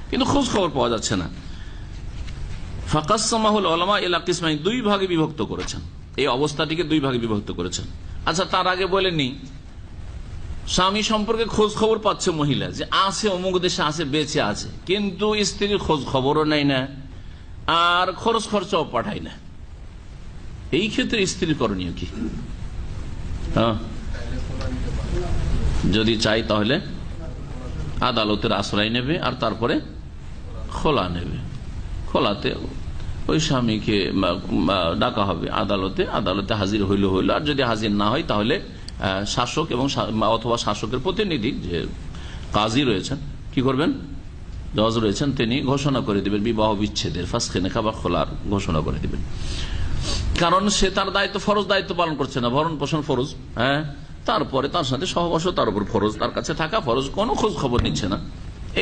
কিন্তু খোঁজ খবর পাওয়া যাচ্ছে না। ফাকাসসামাহুল উলামা ইলা কিসমাইন, দুই ভাগে বিভক্ত করেছেন এই অবস্থাটিকে, দুই ভাগে বিভক্ত করেছেন। আচ্ছা, তার আগে বলেননি স্বামী সম্পর্কে খোঁজ খবর পাচ্ছে মহিলা যে আছে অমুক দেশে আছে, বেঁচে আছে, কিন্তু স্ত্রীর খোঁজ খবরও নেই না আর খরচ খরচাও পাঠায় না। এই ক্ষেত্রে স্ত্রীর করণীয় কি? যদি চাই তাহলে আদালতের আশ্রয় নেবে আর তারপরে খোলা নেবে। খোলাতে ওই স্বামীকে ডাকা হবে আদালতে, আদালতে হাজির হইলে হইল, আর যদি হাজির না হয় তাহলে শাসক এবং অথবা শাসকের প্রতিনিধি যে কাজী রয়েছেন কি করবেন, জজ রয়েছেন, তিনি ঘোষণা করে দিবেন বিবাহ বিচ্ছেদের, ফাসখে নেকাহ বা খোলার ঘোষণা করে দিবেন। কারণ সে তার দায়িত্ব, ফরজ দায়িত্ব পালন করছে না, ভরণ পোষণ ফরজ, হ্যাঁ, তারপরে তার সাথে সহবাস তার উপর ফরজ, তার কাছে থাকা ফরজ, কোনো খোঁজ খবর নিচ্ছে না,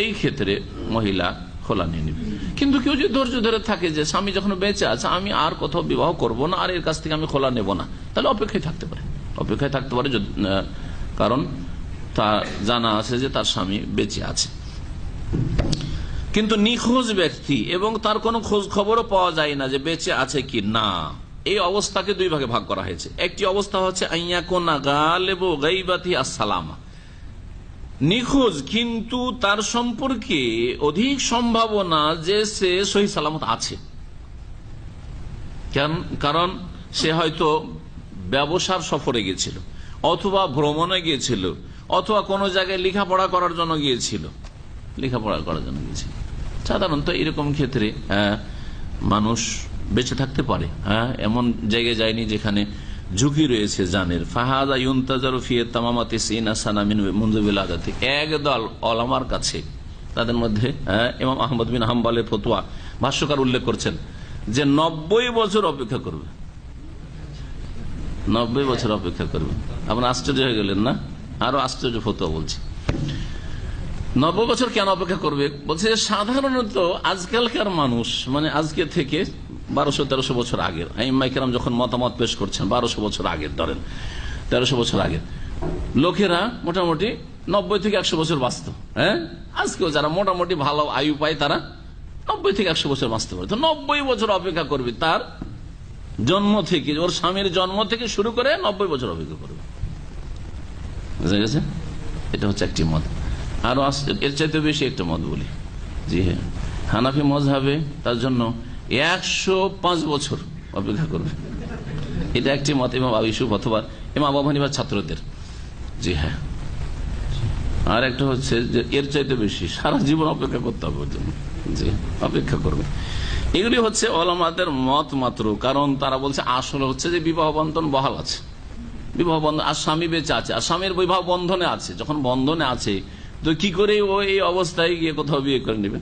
এই ক্ষেত্রে মহিলা খোলা নিয়ে নিবে। কিন্তু কেউ যদি ধৈর্য ধরে থাকে যে স্বামী যখন বেঁচে আছে আমি আর কোথাও বিবাহ করব না, আর এর কাছ থেকে আমি খোলা নেব না, তাহলে অপেক্ষায় থাকতে পারে, অপেক্ষায় থাকতে পারে, কারণ তা জানা আছে যে তার স্বামী বেঁচে আছে। কিন্তু নিখোঁজ ব্যক্তি এবং তার কোনো খোঁজ খবরও পাওয়া যায় না যে বেঁচে আছে কি না, এই অবস্থাকে দুই ভাগে ভাগ করা হয়েছে। একটি অবস্থা হচ্ছে আইয়াকুনা গালিবু গাইবাতি আসসালামা, নিখোঁজ কিন্তু তার সম্পর্কে অধিক সম্ভাবনা যে সে সহি সালামত আছে, কারণ সে হয়তো ব্যবসার সফরে গিয়েছিল, অথবা ভ্রমণে গিয়েছিল, অথবা কোনো জায়গায় লেখাপড়া করার জন্য গিয়েছিল, সাধারণত এরকম ক্ষেত্রে মানুষ বেঁচে থাকতে পারে, এমন জায়গায় যায়নি যেখানে ঝুঁকি রয়েছে জানের। ফাহাদা ইউনতাজারু ফি তামামাতি সিনা সানা মিন মুনযু বিলাদাতি, একদল ওলামার কাছে, তাদের মধ্যে ইমাম আহমদ বিন হাম্বলের ফতোয়া ভাষ্যকার উল্লেখ করছেন যে 90 বছর অপেক্ষা করবে, 90 বছর অপেক্ষা করবে। আপনার আশ্চর্য হয়ে গেলেন না? আরো আশ্চর্য ফতোয়া বলছি। 90 বছর কেন অপেক্ষা করবে? বলছে সাধারণত আজকালকার মানুষ, মানে আজকে থেকে 1200-1300 বছর আগের আইম্মায়ে কেরাম যখন মতামত পেশ করছেন, 1200 বছর আগের, ধরেন 1300 বছর আগের লোকেরা মোটামুটি 90 থেকে 100 বছর বাঁচত। হ্যাঁ, আজকেও যারা মোটামুটি ভালো আয়ু পায় তারা 90 থেকে 100 বছর বাঁচতে পারে। তো 90 বছর অপেক্ষা করবে, তার জন্ম থেকে, ওর স্বামীর জন্ম থেকে শুরু করে 90 বছর অপেক্ষা করবে। বুঝা গেছে? এটা হচ্ছে একটি মত। আরো এর চাইতে বেশি একটা মত বলি, জি হ্যাঁ, হানাফি মযহাবে তার জন্য 105 বছর অপেক্ষা করবে, এটা একটি মত ইমাম আবু ইউসুফ অথবা ইমাম আবু হানিফার ছাত্রদের। জি হ্যাঁ, আর একটা হচ্ছে যে এর চাইতে বেশি, সারা জীবন অপেক্ষা করতে হবে ওর জন্য, জি অপেক্ষা করবে। এগুলি হচ্ছে ওলামাদের মত মাত্র, কারণ তারা বলছে আসলে হচ্ছে যে বিবাহ বন্ধন বহাল আছে, বিবাহ বন্ধন, আর স্বামী বেঁচে আছে, আর স্বামীর বিবাহ বন্ধনে আছে, যখন বন্ধনে আছে তো কি করে ও এই অবস্থায় গিয়ে কোথাও বিয়ে করে নেবে?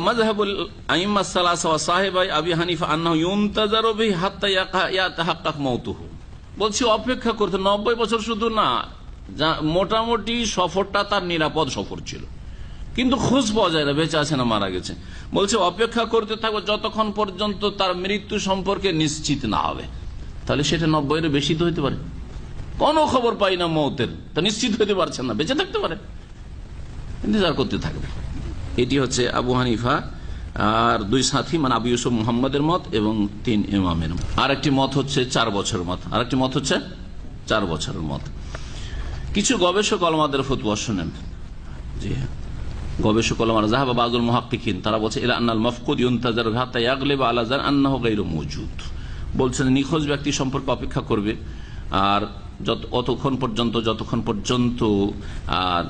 মাযহাবুল আইম্মা সালাসা ওয়া সাহিবাই আবি হানিফা আন্নাহু ইউনতাজারু বিহি হাত্তা ইয়াতাহাক্কাক মাউতুহু, বলছি অপেক্ষা করতে 90 বছর শুধু না, মোটামুটি সফরটা তার নিরাপদ সফর ছিল, কিন্তু খোঁজ পাওয়া যায় না বেঁচে আছে না মারা গেছে। বলছে অপেক্ষা করতে থাকবে যতক্ষণ পর্যন্ত তার মৃত্যু সম্পর্কে নিশ্চিত না হবে। তাহলে সেটা 90 এর বেশি তো হইতে পারে, কোনো খবর পাই না মৌতের, তা নিশ্চিত হইতে পারছেন না, বেঁচে থাকতে পারে, ইন্তজার করতে থাকবে। এটি হচ্ছে আবু হানিফা আর দুই সাথী, মানে আবু ইউসুফ মুহাম্মদের মত এবং 3 ইমামের মত। আর একটি মত হচ্ছে 4 বছরের মত, আর একটি মত হচ্ছে 4 বছরের মত। কিছু গবেষক ওলামাদের ফতোয়া শুনেন, জি হ্যাঁ, গবেষক ওলামারা যাহাবা বাযুল মুহাক্কিকিন, তারা বলছে ইলা আন্নাল মাফকুদ ইউনতাজারু হাত্তা ইয়াগলিবা আলা যান আন্নাহু গায়রু মাওজুদ, বলছেন নিখোঁজ ব্যক্তি সম্পর্কে অপেক্ষা করবে আর যতক্ষণ পর্যন্ত আর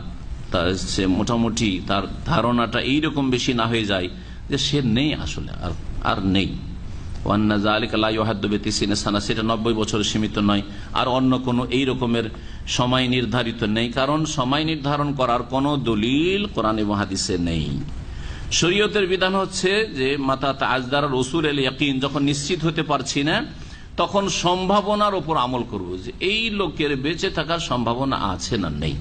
সে মোটামুটি তার ধারণাটা এইরকম বেশি না হয়ে যায় যে সে নেই, আসলে আর নেই। সেটা 90 বছর সীমিত নয়, আর অন্য কোনো এই রকমের সময় নির্ধারিত নেই, কারণ সময় নির্ধারণ করার কোনো দলিল কোরআন এবং হাদিসে নেই। শরীয়তের বিধান হচ্ছে যে মাতা তাজদার রসুল এল ইয়াকিন, যখন নিশ্চিত হতে পারছি না তখন সম্ভাবনার উপর আমল করব, যে এই লোকের বেঁচে থাকার সম্ভাবনা আছে না নেই।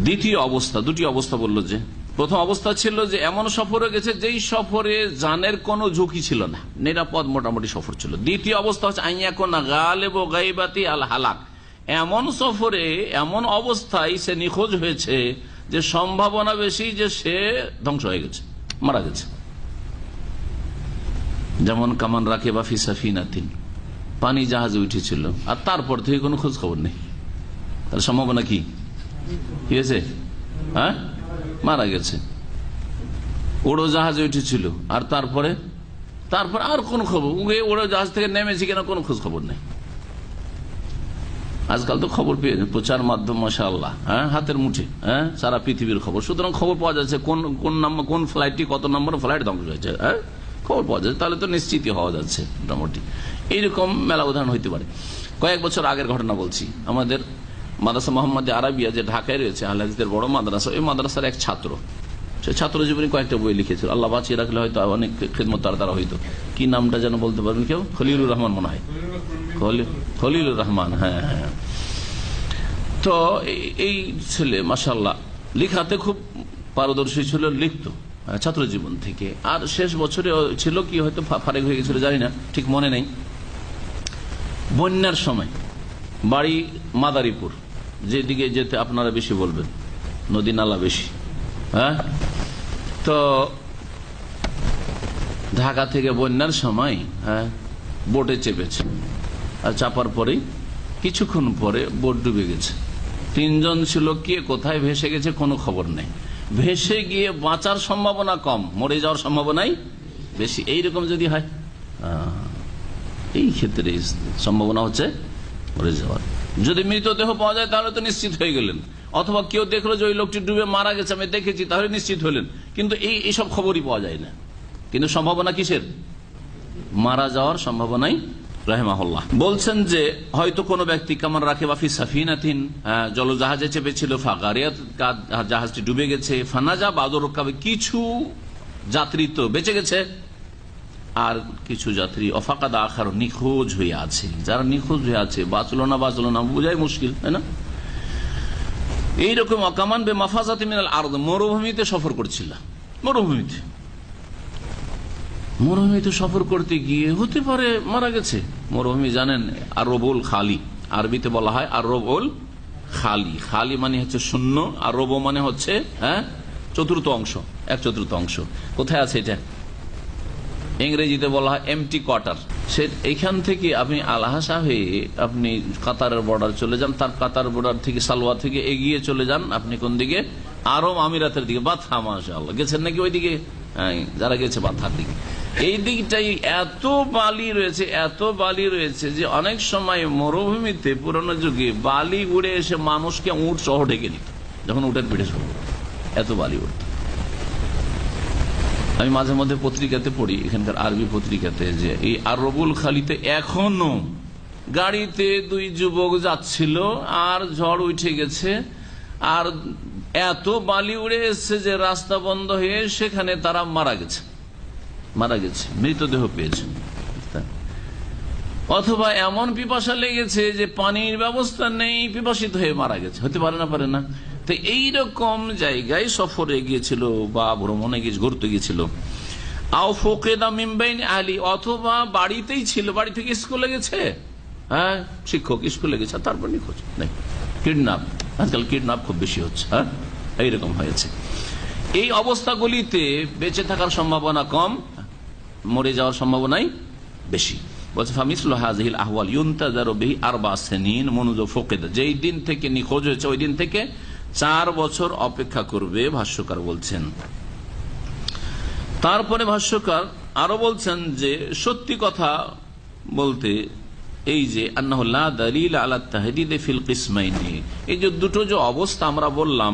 দ্বিতীয় অবস্থা, দুটি অবস্থা বললো। যে প্রথম অবস্থা ছিল যে এমন সফরে গেছে যেই সফরে জানের কোনো ঝুঁকি ছিল না, নিরাপদ মোটামুটি সফর ছিল। দ্বিতীয় অবস্থা হচ্ছে আইয়াকুনা গালিব গাইবাতি আল হালাক, এমন সফরে এমন অবস্থায় সে নিখোঁজ হয়েছে যে সম্ভাবনা বেশি যে সে ধ্বংস হয়ে গেছে, মারা গেছে। যেমন কামান রাখে বা ফিসাফিনাতিন, পানি জাহাজে উঠেছিল আর তারপর থেকে কোনো খোঁজ খবর নেই, তার সম্ভাবনা কি হয়েছে? হ্যাঁ, মারা গেছে। উড়োজাহাজে উঠেছিল আর তারপর আর কোন খবর, উড়োজাহাজ থেকে নেমেছে কিনা কোনো খোঁজ খবর নেই। আজকাল তো খবর পেয়ে প্রচার মাধ্যম মাশাআল্লাহ, হ্যাঁ, হাতের মুঠে, হ্যাঁ, সারা পৃথিবীর খবর। সুতরাং খবর পাওয়া যাচ্ছে কোন ফ্লাইটটি কত নম্বর ফ্লাইট ধ্বংস হয়েছে, হ্যাঁ, খবর পাওয়া যাচ্ছে। তাহলে তো নিশ্চিতই হওয়া যাচ্ছে মোটামুটি। এইরকম মেলা উদাহরণ হইতে পারে। কয়েক বছর আগের ঘটনা বলছি। আমাদের মাদ্রাসা মোহাম্মদ আরাবিয়া, যে ঢাকায় রয়েছে আহলে হাদিসের বড় মাদ্রাসা, ওই মাদ্রাসার এক ছাত্র, সে ছাত্র জীবনে কয়েকটা বই লিখেছিল। আল্লাহ বাঁচিয়ে রাখলে হয়তো অনেক খেদমত তার দ্বারা হইতো। কি নামটা যেন বলতে পারবেন কেউ? খলিলুর রহমান মনে হয়, খলিলুর রহমান। হ্যাঁ হ্যাঁ। তো এই ছেলে মাশাআল্লাহ লেখাতে খুব পারদর্শী ছিল, লিখত ছাত্র জীবন থেকে। আর শেষ বছরে ছিল কি, হয়তো ফারেক হয়ে গেছিল, জানি না, ঠিক মনে নেই। বন্যার সময় বাড়ি মাদারীপুর, যেদিকে যেতে আপনারা বেশি বলবেন, নদী নালা বেশি, হ্যাঁ। তো ঢাকা থেকে বন্যার সময়, হ্যাঁ, বোটে চেপেছে, আর চাপার পরেই কিছুক্ষণ পরে বোট ডুবে গেছে। 3 জন ছিল, কে কোথায় ভেসে গেছে কোনো খবর নেই। ভেসে গিয়ে বাঁচার সম্ভাবনা কম, মরে যাওয়ার সম্ভাবনাই বেশি। এইরকম যদি হয়, এই ক্ষেত্রে সম্ভাবনা হচ্ছে মরে যাওয়ার। যদি মৃতদেহ পাওয়া যায় তাহলে তো নিশ্চিত হয়ে গেলেন, অথবা কেউ দেখলো যে ওই লোকটি ডুবে মারা গেছে, আমি দেখেছি, তাহলে নিশ্চিত হলেন। কিন্তু এইসব খবরই পাওয়া যায় না। কিন্তু সম্ভাবনা কিসের? মারা যাওয়ার সম্ভাবনাই। রাহিমাহুল্লাহ বলছেন যে হয়তো কোনো ব্যক্তি কামান রাখে বাফি সাফিনাতিন, জলজাহাজে চেপেছিল, ফাগারিয়াত, জাহাজটি ডুবে গেছে, ফানাজা বাদর কাবে, কিছু যাত্রী তো বেঁচে গেছে আর কিছু যাত্রী অফাকাদা আখার, নিখোঁজ হয়ে আছে। যারা নিখোঁজ হয়ে আছে, বাঁচলো না বোঝাই মুশকিল, তাই না? এইরকম অকামান বে মাফাজাতি মিনাল আরদ, মরুভূমিতে সফর করছিল। মরুভূমিতে সফর করতে গিয়ে হতে পারে মারা গেছে। মরুভূমি জানেন আরবুল খালি, আরবিতে বলা হয় আরবুল খালি। খালি মানে হচ্ছে শূন্য, আর রব মানে হচ্ছে, হ্যাঁ, চতুর্থ অংশ, 1/4 অংশ। কোথায় আছে এটা? ইংরেজিতে বলা হয় এমটি কোয়ার্টার। সে এইখান থেকে আপনি আলহাসা হয়ে আপনি কাতারের বর্ডার চলে যান, তার কাতার বর্ডার থেকে সালোয়া থেকে এগিয়ে চলে যান আপনি কোন দিকে? আরব আমিরাতের দিকে, বাথা। মাশাআল্লাহ, গেছেন নাকি ওই দিকে? যারা গেছে বাথার দিকে, এই দিকটাই এত বালি রয়েছে যে অনেক সময় মরুভূমিতে পুরোনো যুগে বালি উড়ে এসে মানুষকে উট সহ ঢেকে নিত, যখন উটের পিঠে সহ এত বালি উঠত। আমি মাঝে মধ্যে পত্রিকাতে পড়ি, এখানকার আরবি পত্রিকাতে, যে এই আরবুল খালিতে এখনো গাড়িতে 2 যুবক যাচ্ছিল আর ঝড় উঠে গেছে, আর এত বালি উড়ে এসছে যে রাস্তা বন্ধ হয়ে সেখানে তারা মারা গেছে, মৃতদেহ পেয়েছে। অথবা এমন পিপাসা লেগেছে যে পানির ব্যবস্থা নেই, পিপাসিত হয়ে মারা গেছে, হতে পারে না। তো এইরকম জায়গায় সফরে গিয়েছিল বা ভ্রমণে ঘুরতে গিয়েছিল। আও ফোকেদা মিমবাইন আলী, অথবা বাড়িতেই ছিল, বাড়ি থেকে স্কুলে গেছে, হ্যাঁ, শিক্ষক স্কুলে গেছে, তারপর নিখোঁজ নেই। কিডন্যাপ, আজকাল কিডন্যাপ খুব বেশি হচ্ছে, হ্যাঁ, এইরকম হয়েছে। এই অবস্থাগুলিতে বেঁচে থাকার সম্ভাবনা কম, মরে যাওয়ার সম্ভাবনাই বেশি। বলছে ফামিসলু হাযিহিল আহওয়াল ইউনতাযারু বিহি 4 সিনিন মুনযু ফুকিদা, যেই দিন থেকে নিখোঁজ হয়েছে ওই দিন থেকে 4 বছর অপেক্ষা করবে, ভাষ্যকার বলছেন। তারপরে ভাষ্যকার আরো বলছেন যে সত্যি কথা বলতে এই যে আন্নাহু লা দালিল আলা তাহদিদ ফিল কিসমাইনি, এই যে দুটো যে অবস্থা আমরা বললাম,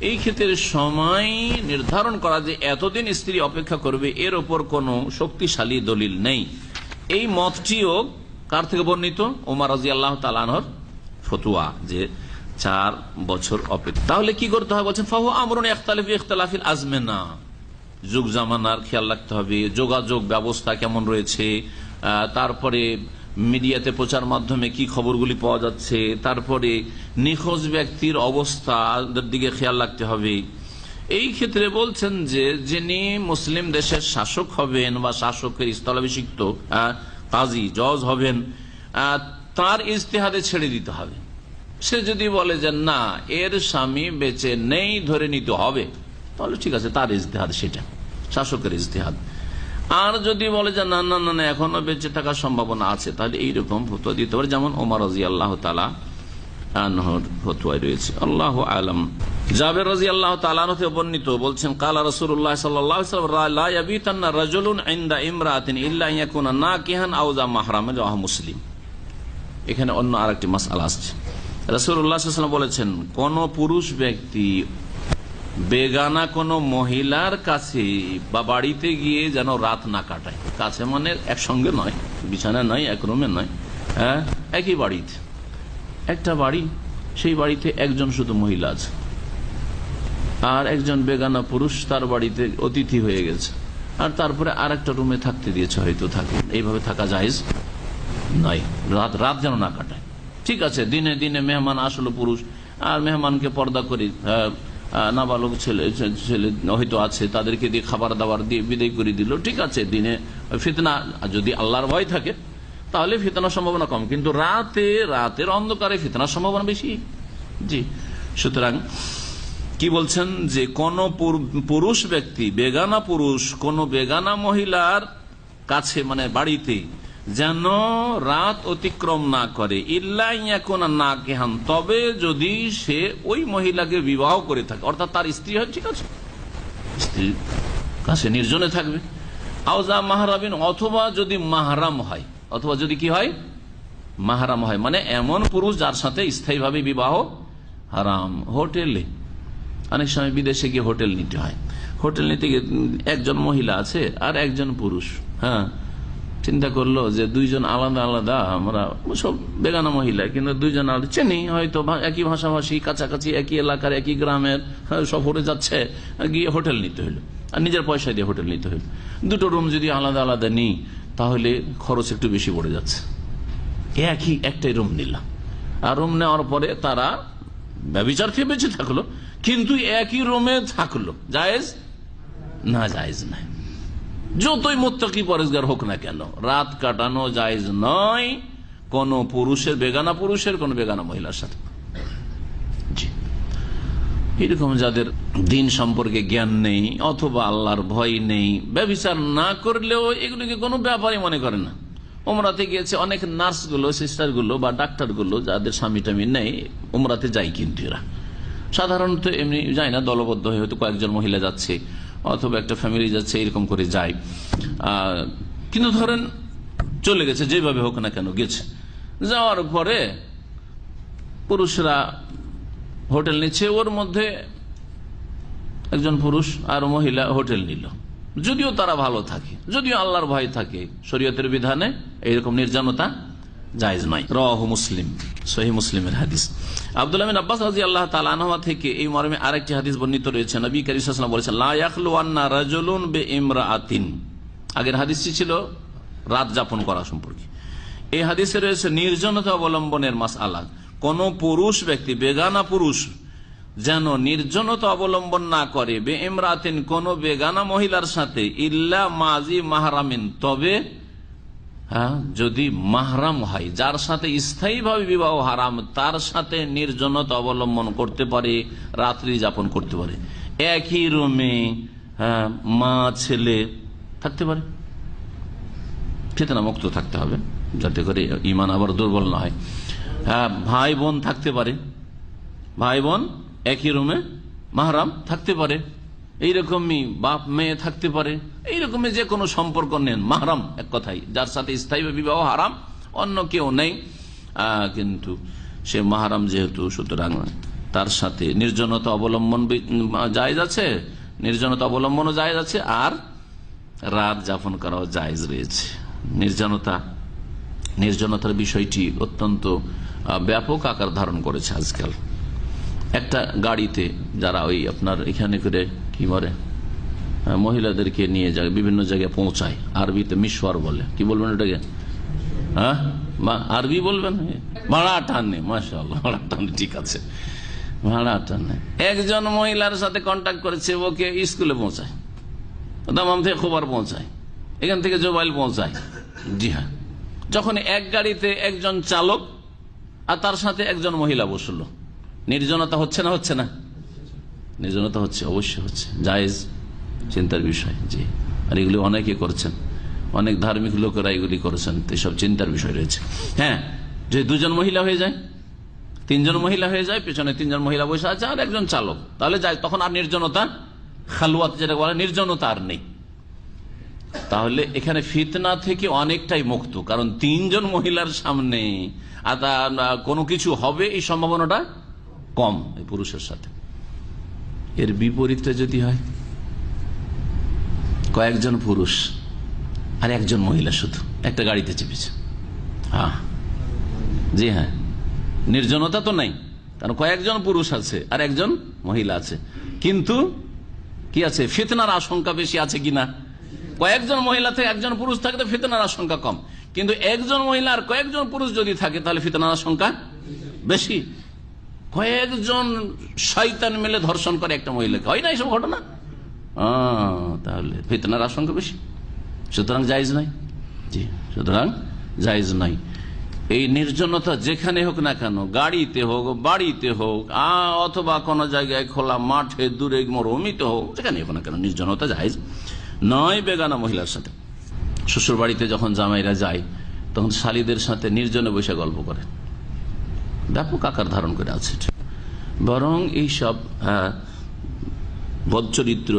এই ক্ষেত্রে সময় নির্ধারণ করা যে এতদিন স্ত্রী অপেক্ষা করবে এর ওপর কোনো শক্তিশালী দলিল নেই। এই মতটিও কার থেকে বর্ণিত? ওমর রাদিয়াল্লাহু তাআলা আনহুর ফতোয়া, যে 4 বছর অপেক্ষা। তাহলে কি করতে হবে বলছেন, ফাহু আমরুন ইখতালিফু ইখতিলাফিল আজমিনা, যুগ জামানার খেয়াল রাখতে হবে, যোগাযোগ ব্যবস্থা কেমন রয়েছে, তারপরে মিডিয়াতে প্রচার মাধ্যমে কি খবরগুলি পাওয়া যাচ্ছে, তারপরে নিখোঁজ ব্যক্তির অবস্থার দিকে খেয়াল রাখতে হবে। এই ক্ষেত্রে বলছেন যে যিনি মুসলিম দেশের শাসক হবেন বা শাসকের স্থলাভিষিক্ত কাজী জজ হবেন, তার ইজতিহাদে ছেড়ে দিতে হবে। সে যদি বলে যে না এর স্বামী বেঁচে নেই, ধরে নিতে হবে, তাহলে ঠিক আছে, তার ইজতিহাদ সেটা, শাসকের ইজতিহাদ। আর যদি বলে যে না না না না এখনো বেঁচে থাকার সম্ভাবনা আছে, তাহলে এইরকম ফতোয়া দিতে পারে, যেমন ওমর রাদিয়াল্লাহু তাআলা আনহুর ফতোয়া রয়েছে। আল্লাহু আলাম। জাবের রাদিয়াল্লাহু তাআলা আনহু থেকে বর্ণিত, বলছেন কালা রাসূলুল্লাহ সাল্লাল্লাহু আলাইহি ওয়াসাল্লাম লা ইয়াবিতান্না রাজুলুন ইনদা ইমরাতিন ইল্লা ইয়াকুনা নাকিহান আও যা মাহরামান, রাওয়াহু মুসলিম। এখানে অন্য আরেকটি মাসআলা আসছে। রাসূলুল্লাহ সাল্লাল্লাহু আলাইহি ওয়াসাল্লাম বলেছেন, কোন পুরুষ ব্যক্তি বেগানা কোনো মহিলার কাছে বা বাড়িতে গিয়ে যেন রাত না কাটায়। কাছে মানে একসঙ্গে নয়, বিছানা নয়, এক রুমে নয়, হ্যাঁ, একই বাড়িতে, একটা বাড়ি, সেই বাড়িতে একজন শুধু মহিলা আছে আর একজন বেগানা পুরুষ তার বাড়িতে অতিথি হয়ে গেছে, আর তারপরে আর একটা রুমে থাকতে দিয়েছে, হয়তো থাকে, এইভাবে থাকা জায়েজ নয়। রাত যেন না কাটায়। ঠিক আছে, দিনে দিনে মেহমান আসলো পুরুষ, আর মেহমানকে পর্দা করি, নাবালক ছেলে হয়তো আছে, তাদেরকে দিয়ে খাবার দাবার দিয়ে বিদায় করে দিল, ঠিক আছে। দিনে ফিতনা, যদি আল্লাহর ভয় থাকে তাহলে ফিতনার সম্ভাবনা কম, কিন্তু রাতের অন্ধকারে ফিতনার সম্ভাবনা বেশি। জি, সুতরাং কি বলছেন যে কোন পুরুষ ব্যক্তি, বেগানা পুরুষ কোন বেগানা মহিলার কাছে মানে বাড়িতে যেন রাত অতিক্রম না করে, ইল্লা ইয়াকুনা নাকিহান, তবে যদি সে ওই মহিলাকে বিবাহ করে থাকে, অর্থাৎ তার স্ত্রী হয়, ঠিক আছে, স্ত্রীর কাছে নির্জনে থাকবে, আওজা মাহরামিন, অথবা যদি মাহরাম হয়, অথবা যদি কি হয় মাহরাম হয়, মানে এমন পুরুষ যার সাথে স্থায়ীভাবে বিবাহ হারাম। হোটেলে অনেক সময় বিদেশে গিয়ে হোটেল নিতে হয়, হোটেল নিতে গিয়ে একজন মহিলা আছে আর একজন পুরুষ, হ্যাঁ, চিন্তা করলো যে দুইজন আলাদা আলাদা, আমরা সব বেগানা মহিলা কিন্তু দুইজন আলাদা, চিনি হয়তো একই ভাষাভাষী, কাছাকাছি একই এলাকার একই গ্রামের, সফরে যাচ্ছে, গিয়ে হোটেল নিতে হলো, আর নিজের পয়সা দিয়ে হোটেল নিতে হলো। দুটো রুম যদি আলাদা আলাদা নিই তাহলে খরচ একটু বেশি পড়ে যাচ্ছে, একটাই রুম নিলাম, আর রুম নেওয়ার পরে তারা ব্যভিচার থেকে বেঁচে থাকলো, কিন্তু একই রুমে থাকলো, জায়েজ না? জায়েজ নাই। যতই মুত্তাকি পরেজগার হোক না কেন, রাত কাটানো জায়েজ নয় কোন পুরুষের, বেগানা পুরুষের কোন বেগানা মহিলার সাথে। এরকম যাদের দিন সম্পর্কে জ্ঞান নেই অথবা আল্লাহর ভয় নেই, ব্যভিচার না করলেও এগুলিকে কোনো ব্যাপারই মনে করে না। উমরাতে গিয়েছে অনেক নার্সগুলো, সিস্টারগুলো বা ডাক্তারগুলো যাদের স্বামী টামি নেই, উমরাতে যায়, কিন্তু এরা সাধারণত এমনি যায় না, দলবদ্ধ হয়ে হয়তো কয়েকজন মহিলা যাচ্ছে অথবা একটা ফ্যামিলি যাচ্ছে, এরকম করে যায়। কিন্তু ধরেন চলে গেছে, যেভাবে হোক না কেন গেছে, যাওয়ার পরে পুরুষরা হোটেল নিচ্ছে, ওর মধ্যে একজন পুরুষ আর মহিলা হোটেল নিল, যদিও তারা ভালো থাকে, যদিও আল্লাহর ভয় থাকে, শরীয়তের বিধানে এইরকম নির্জনতা জায়েজ নয়। রাওয়াহু মুসলিম, সহিহ মুসলিমের হাদিস। আব্দুল্লাহ বিন আব্বাস রাদিয়াল্লাহু তাআলা আনহুমা থেকে এই মর্মে আরেকটি হাদিস বর্ণিত রয়েছে, নবী কারীম সাল্লাল্লাহু আলাইহি ওয়াসাল্লাম বলেছেন, লা ইয়াখলুওয়ান্না রাজুলুন বিইমরাআতিন। আগের হাদিসটি ছিল রাত যাপন করা সম্পর্কে, এই হাদিসে রয়েছে নির্জনতা অবলম্বনের মাসআলা। কোন পুরুষ ব্যক্তি, বেগানা পুরুষ যেন নির্জনতা অবলম্বন না করে, বিইমরাআতিন, কোন বেগানা মহিলার সাথে, ইল্লা মাজি মাহরামিন, তবে যদি মাহরাম হয়, যার সাথে স্থায়ীভাবে বিবাহ হারাম, তার সাথে নির্জনতা অবলম্বন করতে পারে, রাত্রি যাপন করতে পারে, একই রুমে মা ছেলে থাকতে পারে, ফিতনা মুক্ত থাকতে হবে যাতে করে ইমান আবার দুর্বল না হয়। ভাই বোন থাকতে পারে, ভাই বোন একই রুমে মাহরাম থাকতে পারে, এইরকমই বাপ মেয়ে থাকতে পারে, এইরকমই যে কোনো সম্পর্ক নেন মাহরাম, এক কথাই যার সাথে স্থায়ী বিবাহ হারাম, অন্য কেউ নেই, কিন্তু সে মাহরাম যেহেতু, সুতরাং তার সাথে নির্জনতা অবলম্বন জায়েজ আছে, নির্জনতা অবলম্বনও জায়েজ আছে, আর রাত যাপন করাও জায়েজ রয়েছে। নির্জনতার বিষয়টি অত্যন্ত ব্যাপক আকার ধারণ করেছে আজকাল। একটা গাড়িতে যারা ওই আপনার এখানে করে কি বলে মহিলাদেরকে নিয়ে যায়, বিভিন্ন জায়গায় পৌঁছায়, আরবিতে মিশওয়ার বলে, কি বলবেন এটাকে? হ্যাঁ, আরবি বলবেন, ভাড়া টানে, মাশাআল্লাহ, ভাড়া টানে, ঠিক আছে, ভাড়া টানে। একজন মহিলার সাথে কন্ট্যাক্ট করেছে, ওকে স্কুলে পৌঁছায়, দামাম থেকে খবর পৌঁছায়, এখান থেকে জোবাইল পৌঁছায়। জি হ্যাঁ, যখন এক গাড়িতে একজন চালক আর তার সাথে একজন মহিলা বসলো, নির্জনতা হচ্ছে না? হচ্ছে না? নির্জনতা হচ্ছে, অবশ্যই হচ্ছে, জায়েজ, চিন্তার বিষয়। জি, আর এগুলি অনেকে করছেন, অনেক ধার্মিক লোকেরা এগুলি করেছেন, এসব চিন্তার বিষয় রয়েছে। হ্যাঁ, যে দুজন মহিলা হয়ে যায়, তিনজন মহিলা হয়ে যায়, পেছনে তিনজন মহিলা বসে আছে আর একজন চালক, তাহলে যায়, তখন আর নির্জনতা, খালওয়াত যেটা বলে, নির্জনতা আর নেই। তাহলে এখানে ফিতনা থেকে অনেকটাই মুক্ত, কারণ তিনজন মহিলার সামনে কোনো কিছু হবে এই সম্ভাবনাটা কম এই পুরুষের সাথে। এর বিপরীতটা যদি হয়, কয়েকজন পুরুষ আর একজন মহিলা শুধু একটা গাড়িতে চেপেছে, হ্যাঁ, জি হ্যাঁ, নির্জনতা তো নাই, কারণ কয়েকজন পুরুষ আছে আর একজন মহিলা আছে, কিন্তু কি আছে, ফিতনার আশঙ্কা বেশি আছে কিনা? কয়েকজন মহিলা থেকে একজন পুরুষ থাকে তো ফিতনার আশঙ্কা কম, কিন্তু একজন মহিলা আর কয়েকজন পুরুষ যদি থাকে তাহলে ফিতনার আশঙ্কা বেশি। কয়েকজন শয়তান মিলে ধর্ষণ করে একটা মহিলাকে, হয় না এইসব ঘটনা? তাহলে ফিতনার আশঙ্কা বেশি, সুতরাং জায়েজ নাই। জি, সুতরাং জায়েজ নাই। এই নির্জনতা যেখানে হোক না কেন, গাড়িতে হোক, বাড়িতে হোক, অথবা কোনো জায়গায় খোলা মাঠে, দূরে মরুভূমিতে হোক, যেখানে হোক না কেন, নির্জনতা জায়েজ নয় বেগানা মহিলার সাথে। শ্বশুর বাড়িতে যখন জামাইরা যায়, তখন শালীদের সাথে নির্জনে বসে গল্প করে, ব্যাপক আকার ধারণ করে আছে। বরং এইসব বদচরিত্র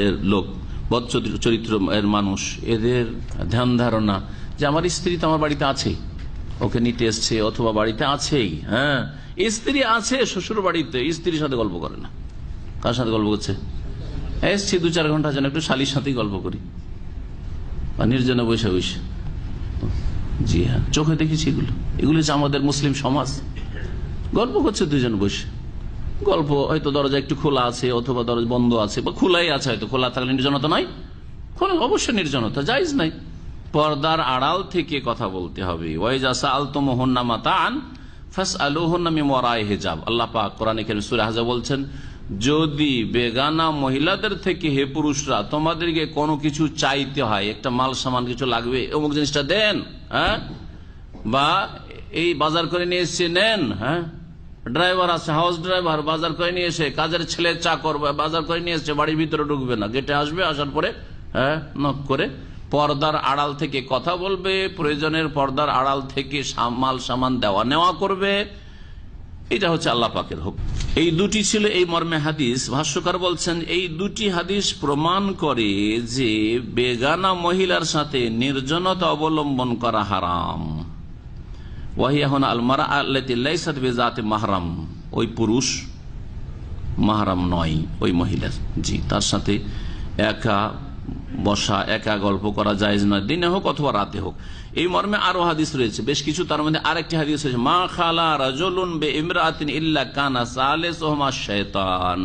এর লোক, বদচরিত্র এর মানুষ, এদের ধ্যান ধারণা যে আমার স্ত্রী তো আমার বাড়িতে আছেই, ওকে নিতে এসছে, অথবা বাড়িতে আছেই, হ্যাঁ, স্ত্রী আছে শ্বশুর বাড়িতে, স্ত্রীর সাথে গল্প করে না। কার সাথে গল্প করছে? এসছি 2-4 ঘন্টা যেন একটু শালীর সাথেই গল্প করি, বা নির্জনে বসে বসে। জি হ্যাঁ, চোখে দেখেছি এগুলো হচ্ছে আমাদের মুসলিম সমাজ। গল্প করছে দুজন বসে, গল্প হয়তো দরজা একটু খোলা আছে, অথবা দরজা বন্ধ আছে, বা খোলাই আছে, হয়তো খোলা থাকলে নির্জনতা নয়, খোলা অবশ্যই নির্জনতা, জায়েজ নাই। পর্দার আড়াল থেকে কথা বলতে হবে। ওয়াইজা সাআলতুমুহুন্না মাতাআন ফাসআলুহুন্না মিন ওয়ারাই হিজাব। আল্লাহ পাক কোরআনে কারীম সূরা আহজাব বলছেন, যদি বেগানা মহিলাদের থেকে হে পুরুষরা তোমাদেরকে কোনো কিছু চাইতে হয়, একটা মাল সামান কিছু লাগবে, অমুক জিনিসটা দেন, হ্যাঁ, বা এই বাজার করে নিয়ে এসে নেন, হ্যাঁ, ড্রাইভার আছে, হাউস ড্রাইভার, বাজার করে নিয়ে এসে, কাজের ছেলে চাকর বাজার করে নিয়ে এসে, বাড়ির ভিতরে ঢুকবে না, গেটে আসবে, আসার পরে হ্যাঁ নক করে পর্দার আড়াল থেকে কথা বলবে, প্রয়োজনের পর্দার আড়াল থেকে মাল সামান দেওয়া নেওয়া করবে। এটা হচ্ছে আল্লাহ পাকের হুকুম। এই দুটি ছিল এই মর্মে হাদিস। ভাষ্যকার বলছেন, এই দুটি হাদিস প্রমাণ করে যে বেগানা মহিলার সাথে নির্জনতা অবলম্বন করা হারাম। ওয়াহিয়া আল মারআ আল্লাতী লাইসাত বিযাতি মাহরাম, ওই পুরুষ মাহরাম নয় ওই মহিলা, জি, তার সাথে একা বসা, একা গল্প করা জায়েজ নয়, দিনে হোক অথবা রাতে হোক। এই মর্মে আরো হাদিস রয়েছে বেশ কিছু, তার মধ্যে আরেকটি হাদিস রয়েছে, মা খালা রাজুলুন বিইমরাতিন ইল্লা কানা সালিসুহুমা শাইতান।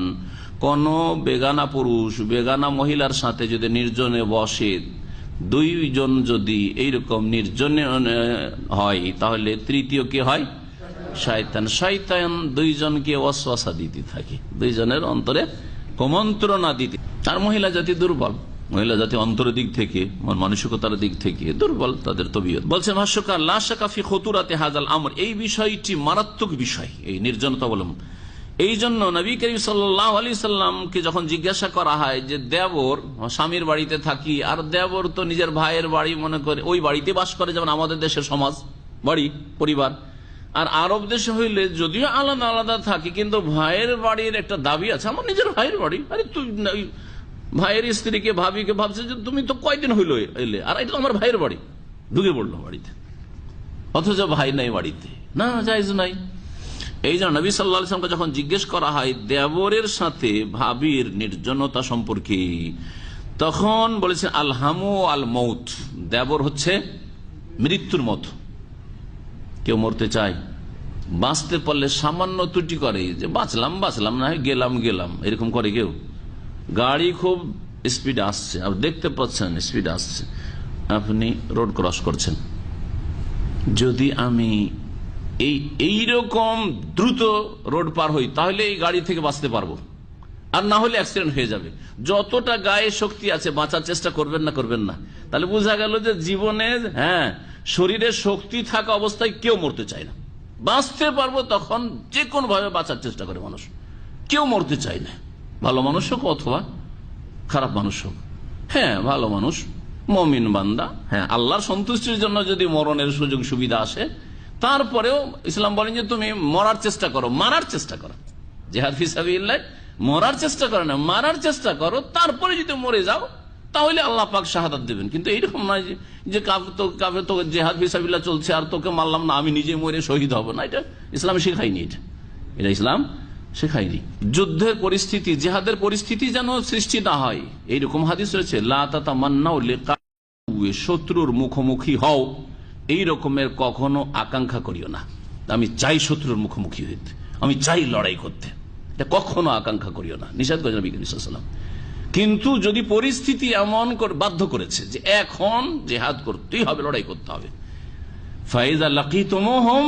কোন বেগানা পুরুষ বেগানা মহিলার সাথে যদি নির্জনে বসে, দুইজন যদি এইরকম নির্জনে হয়, তাহলে তৃতীয় কি হয়? শয়তান। শয়তান দুইজনকে ওয়াসওয়াসা দিতে থাকে, দুইজনের অন্তরে কুমন্ত্রণা দিতে। আর মহিলা জাতি দুর্বল, মহিলা জাতি অন্তরের দিক থেকে, মানসিকতার দিক থেকে দুর্বল, তাদের তবিয়ত। বলছেন ভাষ্যকার, লা শাকা ফি খুতুরাতি হাযাল আমর, এই বিষয়টি মারাত্মক বিষয়, এই নির্জনতা অবলম্বন। এই জন্য নবী করিম সাল্লাল্লাহু আলাইহি সাল্লামকে যখন জিজ্ঞাসা করা হয় যে দেবর, স্বামীর বাড়িতে থাকি, আর দেবর তো নিজের ভাইয়ের বাড়ি মনে করে ওই বাড়িতে বাস করে, যেমন আমাদের দেশের সমাজ, বাড়ি, পরিবার। আর আরব দেশে হইলে যদিও আলাদা আলাদা থাকি, কিন্তু ভাইয়ের বাড়ির একটা দাবি আছে, আমার নিজের ভাইয়ের বাড়ি। আরে তুই ভাইয়ের স্ত্রীকে, ভাবিকে ভাবছে যে তুমি তো কয়দিন হইলো এলে, আর এটা তো আমার ভাইয়ের বাড়ি, ঢুকে পড়লো বাড়িতে। অথচ ভাই নাই বাড়িতে, না জায়েজ নাই। এই জন্য নবী সাল্লাল্লাহু আলাইহি ওয়াসাল্লামকে যখন জিজ্ঞেস করা হয় দেবরের সাথে ভাবির নির্জনতা সম্পর্কে, তখন বলেছেন আল হামু আল মৌত, দেবর হচ্ছে মৃত্যুর মত। কেউ মরতে চায়, বাঁচতে পারলে সামান্য ত্রুটি করে, যে বাঁচলাম বাঁচলাম, না গেলাম গেলাম, এরকম করে কেউ। গাড়ি খুব স্পিড আসছে, আপনি দেখতে পাচ্ছেন স্পিড আসছে, আপনি রোড ক্রস করছেন, যদি আমি এইরকম দ্রুত রোড পার হই তাহলে এই গাড়ি থেকে বাঁচতে পারবো, আর না হলে অ্যাক্সিডেন্ট হয়ে যাবে। যতটা গায়ে শক্তি আছে বাঁচার চেষ্টা করবেন না করবেন না। তাহলে বোঝা গেল যে জীবনে শরীরে শক্তি থাকা অবস্থায় কেউ মরতে চায় না। বাঁচতে পারবো তখন যে কোনো ভাবে বাঁচার চেষ্টা করে মানুষ, কেউ মরতে চায় না, ভালো মানুষ হোক অথবা খারাপ মানুষ হোক। ভালো মানুষ মুমিন বান্দা, আল্লাহর সন্তুষ্টির জন্য যদি মরণের সুযোগ সুবিধা আসে, তারপরেও ইসলাম বলেন যে তুমি মরার চেষ্টা করো, মারার চেষ্টা করো, জিহাদ ফি সাবিলিল্লাহ, মরার চেষ্টা করো না, মারার চেষ্টা করো, তারপরে যদি মরে যাও তাহলে আল্লাহ পাক শাহাদাত দেবেন। কিন্তু এইরকম নয় যে কাফের তো জিহাদ ফি সাবিলিল্লাহ চলছে আর তোকে মারলাম না, আমি নিজে মরে শহীদ হব না, এটা ইসলাম শেখায়নি, এটা ইসলাম শেখায়নি। যুদ্ধের পরিস্থিতি, জিহাদের পরিস্থিতি যেন সৃষ্টি না হয়, এইরকম হাদিস রয়েছে, লা তাতামান্নাউ লিকা, শত্রুর মুখোমুখি হও, এই রকমের কখনো আকাঙ্ক্ষা করিও না। আমি চাই শত্রুর মুখোমুখি হইতে, আমি চাই লড়াই করতে, এটা কখনো আকাঙ্ক্ষা করিও না, নিষেধ করেছেন নবী করিম সাল্লাল্লাহু আলাইহি ওয়াসাল্লাম। কিন্তু যদি পরিস্থিতি এমন বাধ্য করেছে যে এখন জিহাদ করতেই হবে, লড়াই করতে হবে, ফাইজা লাকিতুমুহুম,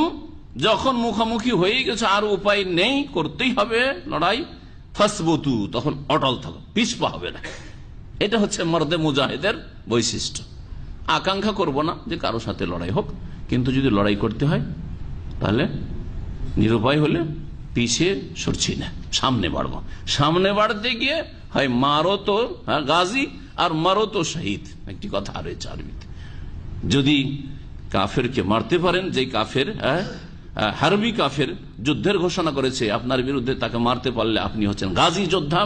যখন মুখোমুখি হয়ে গেছে আর উপায় নেই, করতেই হবে লড়াই, ফাসবুতু, তখন অটল থাকো, পিছপা হবে না। এটা হচ্ছে মর্দে মুজাহিদের বৈশিষ্ট্য। আকাঙ্ক্ষা করব না যে কারো সাথে লড়াই হোক, কিন্তু যদি লড়াই করতে হয় তাহলে নিরুপায় হলে পিছিয়ে সরছি না, সামনে বাড়বো। সামনে বাড়তে গিয়ে হয় মারো তো গাজী আর মারো তো শহীদ, একটি কথা রয়েছে আরবিতে। যদি কাফেরকে মারতে পারেন, যে কাফের হারবি কাফের যুদ্ধের ঘোষণা করেছে আপনার বিরুদ্ধে, তাকে মারতে পারলে আপনি হচ্ছেন গাজী যোদ্ধা,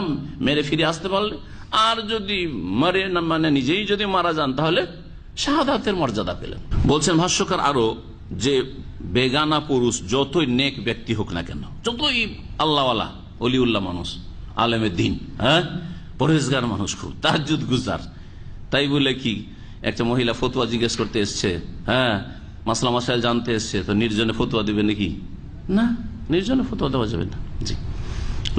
মেরে ফিরে আসতে পারলে। আর যদি মারে না, মানে নিজেই যদি মারা যান, তাহলে শাহাদাতের মর্যাদা পেলেন। বলছেন ভাষ্যকার আরো যে বেগানা পুরুষ যতই নেক ব্যক্তি হোক না কেন, যতই আল্লাহওয়ালা অলিউল্লাহ মানুষ, আলেমে দিন, পরহেজগার মানুষ, খুব তাহাজ্জুদ গুজার, তাই বলে কি একটা মহিলা ফতোয়া জিজ্ঞেস করতে এসছে, মাসলা মাসাইল জানতে এসছে, তো নির্জনে ফতোয়া দিবে নাকি? না, নির্জনে ফতোয়া দেওয়া যাবে না। জি,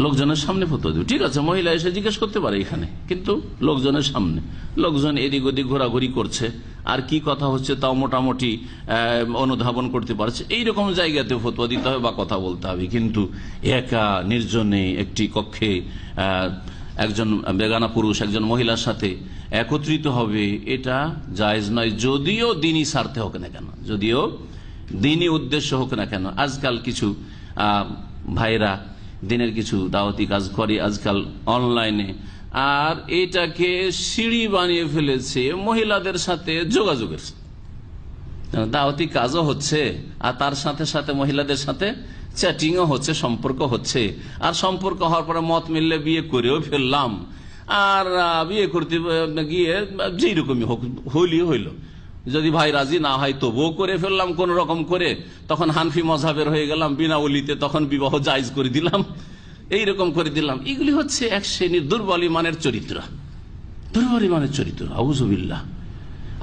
লোকজনের সামনে ফতোয়া দেবে, ঠিক আছে, মহিলা এসে জিজ্ঞেস করতে পারে এখানে, কিন্তু লোকজনের সামনে, লোকজন এদিক ওদিক ঘোরাঘুরি করছে, আর কি কথা হচ্ছে তাও মোটামুটি অনুধাবন করতে পারছে, এইরকম জায়গাতে ফতোয়া দিতে হবে বা কথা বলতে হবে। কিন্তু একা নির্জনে একটি কক্ষে একজন বেগানা পুরুষ একজন মহিলার সাথে একত্রিত হবে, এটা জায়েজ নয়, যদিও দিনই স্বার্থে হোক না কেন, যদিও দিনই উদ্দেশ্য হোক না কেন। আজকাল কিছু ভাইরা দিনের কিছু দাওয়াতি কাজ করে আজকাল অনলাইনে, আর এটাকে সিঁড়ি বানিয়ে ফেলেছে মহিলাদের সাথে যোগাযোগের। দাওয়াতি কাজও হচ্ছে আর তার সাথে সাথে মহিলাদের সাথে চ্যাটিংও হচ্ছে, সম্পর্ক হচ্ছে, আর সম্পর্ক হওয়ার পরে মত মিললে বিয়ে করেও ফেললাম, আর বিয়ে করতে গিয়ে যেই রকমই হোক হইল, যদি ভাই রাজি না হয় তবুও করে ফেললাম কোন রকম করে, তখন হানফি মযহাবের হয়ে গেলাম, বিনা ওলিতে তখন বিবাহ জায়েজ করে দিলাম, এইরকম করে দিলাম। এগুলি হচ্ছে এক শ্রেণীর দুর্বল ইমানের চরিত্র, দুর্বল ইমানের চরিত্র, আউযুবিল্লাহ।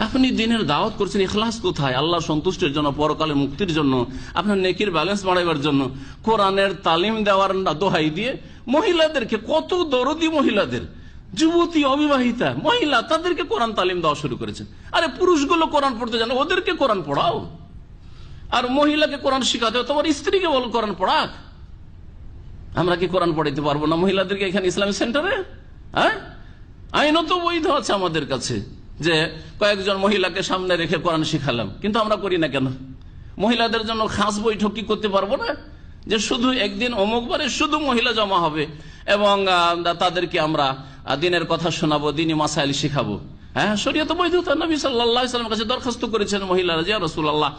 আপনি দিনের দাওয়াত করছেন, ইখলাস কোথায়? আল্লাহ সন্তুষ্টির জন্য, পরকালে মুক্তির জন্য, আপনার নেকির ব্যালেন্স বাড়াইবার জন্য, কোরআনের তালিম দেওয়ার দোহাই দিয়ে মহিলাদেরকে, কত দরদি মহিলাদের, যুবতী অবিবাহিতা মহিলা, তাদেরকে কোরআন তালিম দেওয়া শুরু করেছেন। আরে পুরুষগুলো কোরআন পড়তে জানে, ওদেরকে কোরআন পড়াও। আর মহিলাকে কোরআন শিখাতে হবে, তোমার স্ত্রীকে বল কোরআন পড়াক। আমরা কি কোরআন পড়াইতে পারবো না মহিলাদেরকে এখানে ইসলামিক সেন্টারে? আইনত বৈধ আছে আমাদের কাছে যে কয়েকজন মহিলাকে সামনে রেখে কোরআন শিখালাম, কিন্তু আমরা করি না কেন? মহিলাদের জন্য খাস বৈঠক কি করতে পারবো না, যে শুধু একদিন অমুক বারে শুধু মহিলা জমা হবে এবং তাদেরকে আমরা দিনের কথা শোনাবো, দিনই মাসাইল শিখাবো? শরীয়ত বৈধতা। নবী সাল্লাল্লাহু আলাইহি ওয়াসাল্লামের কাছে দরখাস্ত করেছেন মহিলারা, যে ইয়া রাসূলুল্লাহ,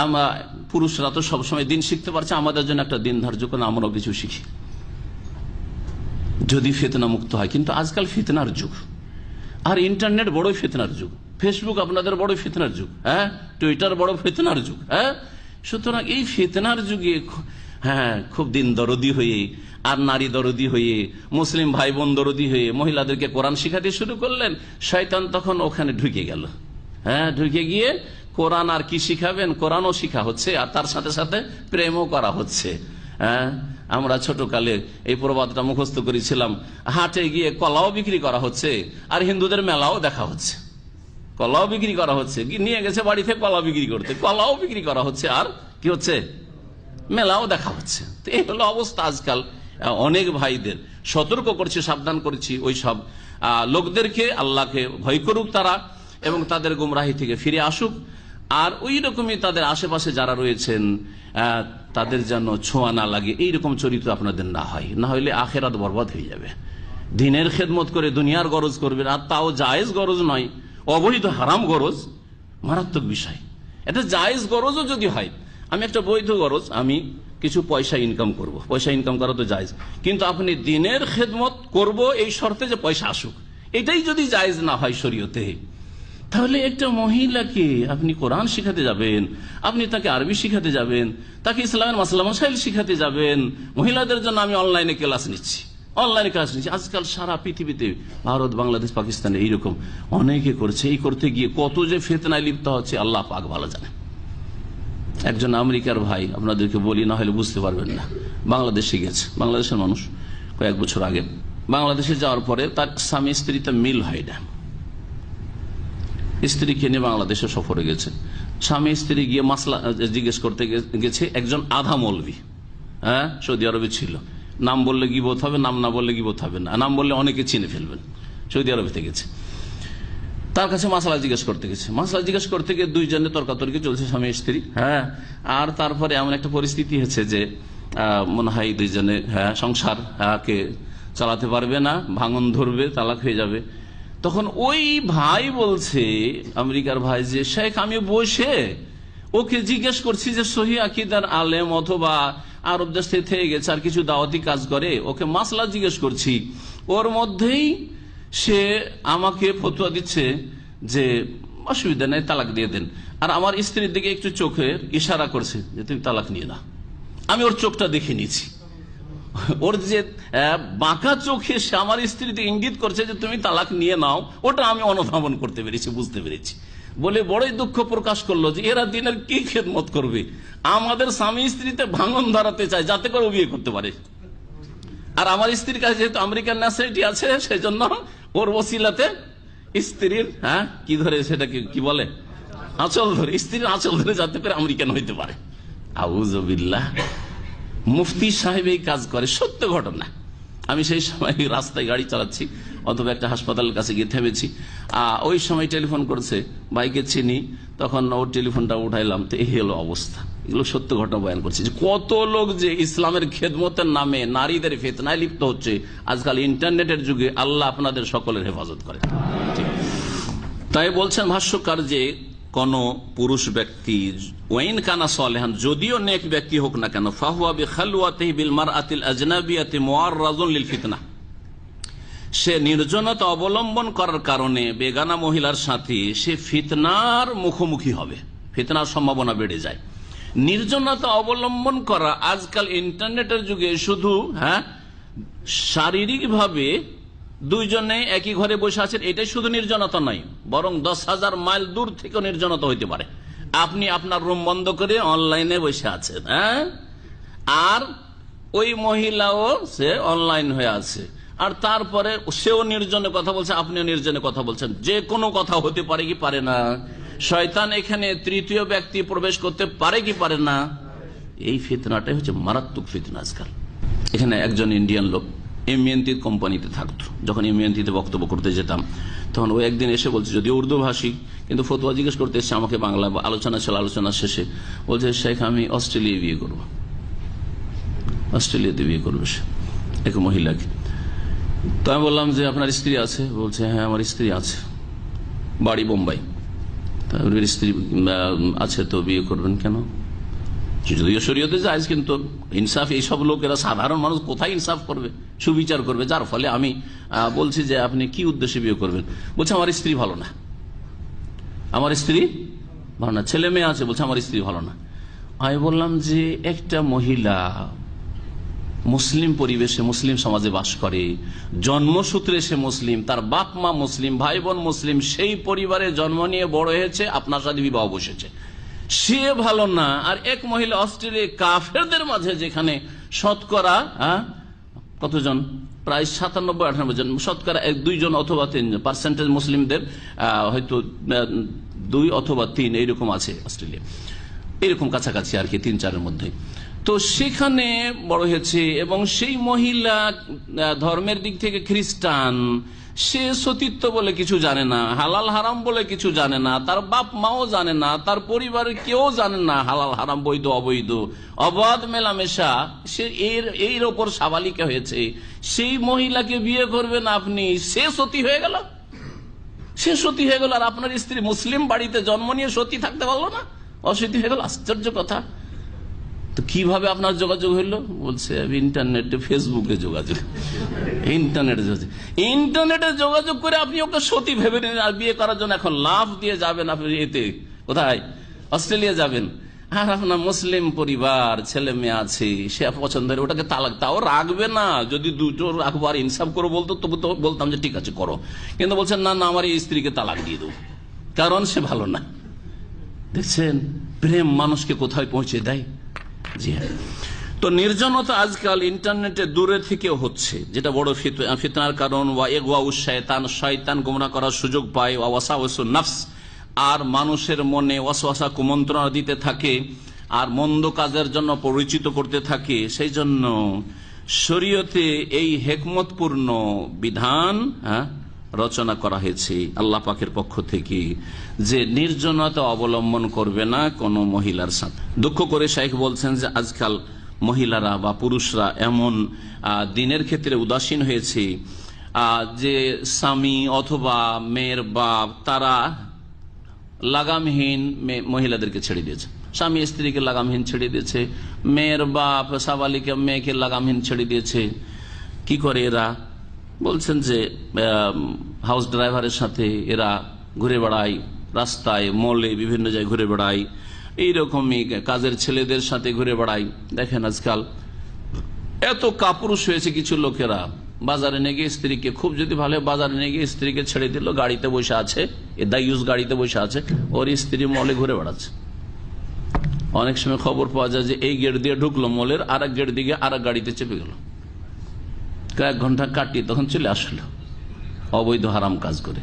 আমরা পুরুষরা তো সবসময় দিন শিখতে পারছি, আমাদের জন্য একটা দিন ধার্য করে আমরাও কিছু শিখি, যদি ফিতনা মুক্ত হয়। কিন্তু আজকাল ফিতনার যুগ, আর ইন্টারনেট বড়ই ফিতনার যুগ। ফেসবুক আপনাদের বড় ফিতনার যুগ, হ্যাঁ, টুইটার বড় ফিতনার যুগ, হ্যাঁ। সুতরাং এই ফিতনার যুগে হ্যাঁ খুব দিন দরদি হয়ে আর নারী দরদি হয়ে মুসলিম ভাই বোন দরদি হয়ে মহিলাদেরকে কোরআন শিখাতে শুরু করলেন। শয়তান তখন ওখানে ঢুকে গেল, হ্যাঁ, ঢুকে গিয়ে কোরআন আর কি শিখাবেন, কোরআনও শিখা হচ্ছে আর তার সাথে সাথে প্রেমও করা হচ্ছে। হ্যাঁ, আমরা ছোটকালে এই প্রবাদটা মুখস্থ করেছিলাম, হাটে গিয়ে কলাও বিক্রি করা হচ্ছে আর হিন্দুদের মেলাও দেখা হচ্ছে। কলাও বিক্রি করা হচ্ছে, নিয়ে গেছে বাড়িতে কলা বিক্রি করতে, কলাও বিক্রি করা হচ্ছে আর কি হচ্ছে, মেলাও দেখা হচ্ছে। তো এই হলো অবস্থা আজকাল। অনেক ভাইদের সতর্ক করছি, সাবধান করছি, ওই সব লোকদেরকে আল্লাহকে ভয় করুক তারা এবং তাদের গুমরাহি থেকে ফিরে আসুক। আর ওই রকমই তাদের আশেপাশে যারা রয়েছেন তাদের যেন ছোঁয়া না লাগে, এইরকম চরিত্র আপনাদের না হয়, না হইলে আখেরাত বরবাদ হয়ে যাবে। দিনের খেদমত করে দুনিয়ার গরজ করবেন, আর তাও জায়েজ গরজ নয়, অবৈধ হারাম গরজ, মারাত্মক বিষয়। এটা জায়েজ গরজও যদি হয়, আমি একটা বৈধ গরজ, আমি কিছু পয়সা ইনকাম করব, পয়সা ইনকাম করা তো জায়েজ, কিন্তু আপনি দিনের খেদমত করব এই শর্তে যে পয়সা আসুক, এটাই যদি জায়েজ না হয় শরীয়তে, তাহলে একটা মহিলাকে আপনি কোরআন শিখাতে যাবেন, আপনি তাকে আরবি শিখাতে যাবেন, তাকে ইসলামের মাসলা মাসাইল শিখাতে যাবেন। মহিলাদের জন্য আমি অনলাইনে ক্লাস নিচ্ছি, অনলাইনে ক্লাস নিচ্ছি। আজকাল সারা পৃথিবীতে ভারত, বাংলাদেশ, পাকিস্তানে এইরকম অনেকে করছে। এই করতে গিয়ে কত যে ফিতনায় লিপ্ত হচ্ছে আল্লাহ পাক ভালো জানে। একজন আমেরিকার ভাই, আপনাদেরকে বলি না হলে বুঝতে পারবেন না, বাংলাদেশে গেছে, বাংলাদেশের মানুষ, কয়েক বছর আগে বাংলাদেশে যাওয়ার পরে তার স্বামী স্ত্রীতে মিল হয় না, স্ত্রীকে নিয়ে বাংলাদেশে সফরে গেছে। স্বামী স্ত্রী গিয়ে মাসলা জিজ্ঞেস করতে গেছে একজন আধা মৌলভী, হ্যাঁ, সৌদি আরবে ছিল। নাম বললে গিবত হবে, নাম না বললে গিবত হবে না, নাম বললে অনেকে চিনে ফেলবেন। সৌদি আরবে গেছে, তার কাছে মাসলা জিজ্ঞেস করতে গেছে। মাসলা জিজ্ঞেস করতে গিয়ে দুইজনে তর্কাতর্কি চলছে, স্বামী স্ত্রী, হ্যাঁ। আর তারপরে এমন একটা পরিস্থিতি হচ্ছে যে মনে হয় দুইজনে সংসার কে চালাতে পারবে না, ভাঙন ধরবে, তালাক হয়ে যাবে। তখন ওই ভাই বলছে, আমেরিকার ভাই, যে শেখ আমি বসে ওকে জিজ্ঞেস করছি যে সহি আকীদার আলেম অথবা আরব দেশ থেকে গেছে আর কিছু দাওয়াতি কাজ করে, ওকে মাসলা জিজ্ঞেস করছি, ওর মধ্যেই সে আমাকে ফতোয়া দিচ্ছে যে অসুবিধা নেই, তালাক দিয়ে দেন। আর আমার স্ত্রীর দিকে একটু চোখের ইশারা করছে যে তুমি তালাক নিয়ে না। আমি ওর চোখটা দেখে নিয়েছি, ওর যে বাঁকা চোখে সে আমার স্ত্রীতে ইঙ্গিত করছে যে তুমি তালাক নিয়ে নাও, ওটা আমি অনুধাবন করতে পেরেছি, বুঝতে পেরেছি। বলে বড়ই দুঃখ প্রকাশ করলো যে এরা দিনের কি খেদমত করবে, আমাদের স্বামী স্ত্রীতে ভাঙন ধরাতে চায় যাতে করে ও বিয়ে করতে পারে। আর আমার স্ত্রীর কাছে যেহেতু আমেরিকান ন্যাশনালিটি আছে, সেই জন্য ওর ওসিলাতে স্ত্রীর কি ধরে, সেটাকে কি বলে, আঁচল ধরে, স্ত্রীর আঁচল ধরে যাতে করে আমেরিকান হইতে পারে। আউযুবিল্লাহ। মুফতি সাহেব এই কাজ করে, সত্য ঘটনা। আমি সেই সময় রাস্তায় গাড়ি চালাচ্ছি অথবা একটা হাসপাতালের কাছে গিয়ে থেমেছি, ওই সময় টেলিফোন করছে, বাইকে চিনি, তখন ওর টেলিফোনটা উঠাইলাম। তো এই হলো অবস্থা, এগুলো সত্য ঘটনা বয়ান করছে যে কত লোক যে ইসলামের খেদমতের নামে নারীদের ফিতনায় লিপ্ত হচ্ছে আজকাল ইন্টারনেটের যুগে। আল্লাহ আপনাদের সকলের হেফাজত করে। তাই বলছেন ভাষ্যকার যে কোন পুরুষ ব্যক্তি ওয়াইন কানা সালেহান, যদিও নেক ব্যক্তি হোক না কেন, ফাহুয়া বিখালওয়াতিহি বিল মারআতিল আজনাবিয়াতি মুআররাযুন লিল ফিতনা, সে নির্জনতা অবলম্বন করার কারণে বেগানা মহিলার সাথে সে ফিতনার মুখোমুখি হবে, ফিতনার সম্ভাবনা বেড়ে যায়। নির্জনতা অবলম্বন করা আজকাল ইন্টারনেটের যুগে শুধু শারীরিক ভাবে দুইজনে একই ঘরে বসে আছেন, এটাই শুধু নির্জনতা নয়, বরং 10,000 মাইল দূর থেকেও নির্জনতা হইতে পারে। আপনি আপনার রুম বন্ধ করে অনলাইনে বসে আছেন, আর ওই মহিলাও সে অনলাইন হয়ে আছে, আর তারপরে সেও নির্জনে কথা বলছে, আপনিও নির্জনে কথা বলছেন। যে কোনো কথা হতে পারে কি পারে না? শয়তান এখানে তৃতীয় ব্যক্তি প্রবেশ করতে পারে কি পারে না? এই ফিতনাটাই হচ্ছে মারাত্মক ফিতনা আজকাল। এখানে একজন ইন্ডিয়ান লোক এমএনটি কোম্পানিতে থাকতো, যখন এমএনটিতে বক্তব্য করতে যেতাম তখন ও একদিন এসে বলছে, যদিও উর্দু ভাষী, কিন্তু ফতোয়া জিজ্ঞেস করতে এসে আমাকে বাংলা আলোচনা ছিল। আলোচনা শেষে বলছে, শেখ আমি অস্ট্রেলিয়ায় বিয়ে করবো, অস্ট্রেলিয়াতে বিয়ে করবে সে এক মহিলাকে। তো আমি বললাম যে আপনার স্ত্রী আছে? বলছে হ্যাঁ আমার স্ত্রী আছে, বাড়ি বোম্বাই। তারপরে স্ত্রী আছে তো বিয়ে করবেন কেন? যদিও শরীয়তে জায়েজ, কিন্তু ইনসাফ, এইসব লোকেরা সাধারণ মানুষ কোথায় ইনসাফ করবে, সুবিচার করবে? যার ফলে আমি বলছি যে আপনি কি উদ্দেশ্যে বিয়ে করবেন? বলছে আমার স্ত্রী ভালো না। আমার স্ত্রী ভালো না, ছেলে মেয়ে আছে, বলছে আমার স্ত্রী ভালো না। আমি বললাম যে একটা মহিলা মুসলিম পরিবেশে মুসলিম সমাজে বাস করে, জন্মসূত্রে সে মুসলিম, তার বাপ মা মুসলিম, ভাই বোন মুসলিম, সেই পরিবারে জন্ম নিয়ে বড় হয়েছে, আপনার সাথে বিবাহ বসেছে, সে ভালো না। আর এক মহিলা অস্ট্রেলিয়া কাফেরদের মাঝে, যেখানে শতকরা কতজন, প্রায় 97-98 জন, শতকরা 1-2 জন অথবা 3 জন পার্সেন্টেজ মুসলিমদের হয়তো 2 অথবা 3 এইরকম আছে অস্ট্রেলিয়া, এরকম কাছাকাছি আর কি, 3-4-এর মধ্যে। তো সেখানে বড় হয়েছে এবং সেই মহিলা ধর্মের দিক থেকে খ্রিস্টান, সে সতীত্ব বলে কিছু জানে না, হালাল হারাম বলে কিছু জানে না, তার বাপ মাও জানে না, তার পরিবারের কেউ জানে না হালাল হারাম, বৈধ অবৈধ, অবাধ মেলামেশা, সে এর ওপর সাবালিকা হয়েছে। সেই মহিলাকে বিয়ে করবেন আপনি, সে সতী হয়ে গেল, সে সতী হয়ে গেল, আর আপনার স্ত্রী মুসলিম বাড়িতে জন্ম নিয়ে সতী থাকতে পারলো না, অসতী হয়ে গেল। আশ্চর্য কথা। তো কিভাবে আপনার যোগাযোগ হইল? বলছে ইন্টারনেটে, ফেসবুকে যোগাযোগ, ইন্টারনেটে যোগাযোগ করে আপনি ওকে সতী ভেবে নিন, আর বিয়ে করার জন্য এখন লাভ দিয়ে যাবেন আপনি এতে, কোথায়, অস্ট্রেলিয়া যাবেন। আর আপনার মুসলিম পরিবার, ছেলে মেয়ে আছে, সে পছন্দের, ওটাকে তালাক, তাও রাখবে না। যদি দুটো রাখবো আর ইনসাফ করো বলতো, তবু তো বলতাম যে ঠিক আছে করো, কিন্তু বলছেন না না, আমার এই স্ত্রীকে তালাক দিয়ে দেবো, কারণ সে ভালো না। দেখছেন প্রেম মানুষকে কোথায় পৌঁছে দেয়। জি হ্যাঁ। তো নির্জনতা আজকাল ইন্টারনেটে দূরে থেকেও হচ্ছে, যেটা বড় ফিতনার কারণ। শয়তান গোমরাহ করার সুযোগ পায়, ওয়াসাওয়াসুন নাফস, আর মানুষের মনে ওয়াসওয়াসা কুমন্ত্রণা দিতে থাকে, আর মন্দ কাজের জন্য পরিচিত করতে থাকে। সেই জন্য শরীয়তে এই হেকমতপূর্ণ বিধান রচনা করা হয়েছে আল্লাহ পাকের পক্ষ থেকে, যে নির্জনতা অবলম্বন করবে না কোন মহিলার সাথে। দুঃখ করে শাইখ বলছেন যে আজকাল মহিলারা বা পুরুষরা এমন দিনের ক্ষেত্রে উদাসীন হয়েছে যে স্বামী অথবা মেয়ের বাপ, তারা লাগামহীন মহিলাদেরকে ছেড়ে দিয়েছে, স্বামী স্ত্রীকে লাগামহীন ছেড়ে দিয়েছে, মেয়ের বাপ সাবালিকা মেয়েকে লাগামহীন ছেড়ে দিয়েছে। কি করে এরা? বলছেন যে হাউস ড্রাইভারের সাথে এরা ঘুরে বেড়ায়, রাস্তায় মলে বিভিন্ন জায়গায় ঘুরে বেড়ায়, এইরকমই কাজের ছেলেদের সাথে ঘুরে বেড়ায়। দেখেন আজকাল এত কাপুরুষ হয়েছে কিছু লোকেরা, বাজারে নিয়ে গিয়ে স্ত্রীকে, খুব যদি ভালো, বাজারে নিয়ে গিয়ে স্ত্রীকে ছেড়ে দিল, গাড়িতে বসে আছে, দায়ুস গাড়িতে বসে আছে, ওর স্ত্রী মলে ঘুরে বেড়াচ্ছে। অনেক সময় খবর পাওয়া যায় যে এই গেট দিয়ে ঢুকলো মলের, আর এক গেট দিকে আর এক গাড়িতে চেপে গেল, কয়েক ঘন্টা কাটিয়ে তখন চলে আসলো অবৈধ হারাম কাজ করে,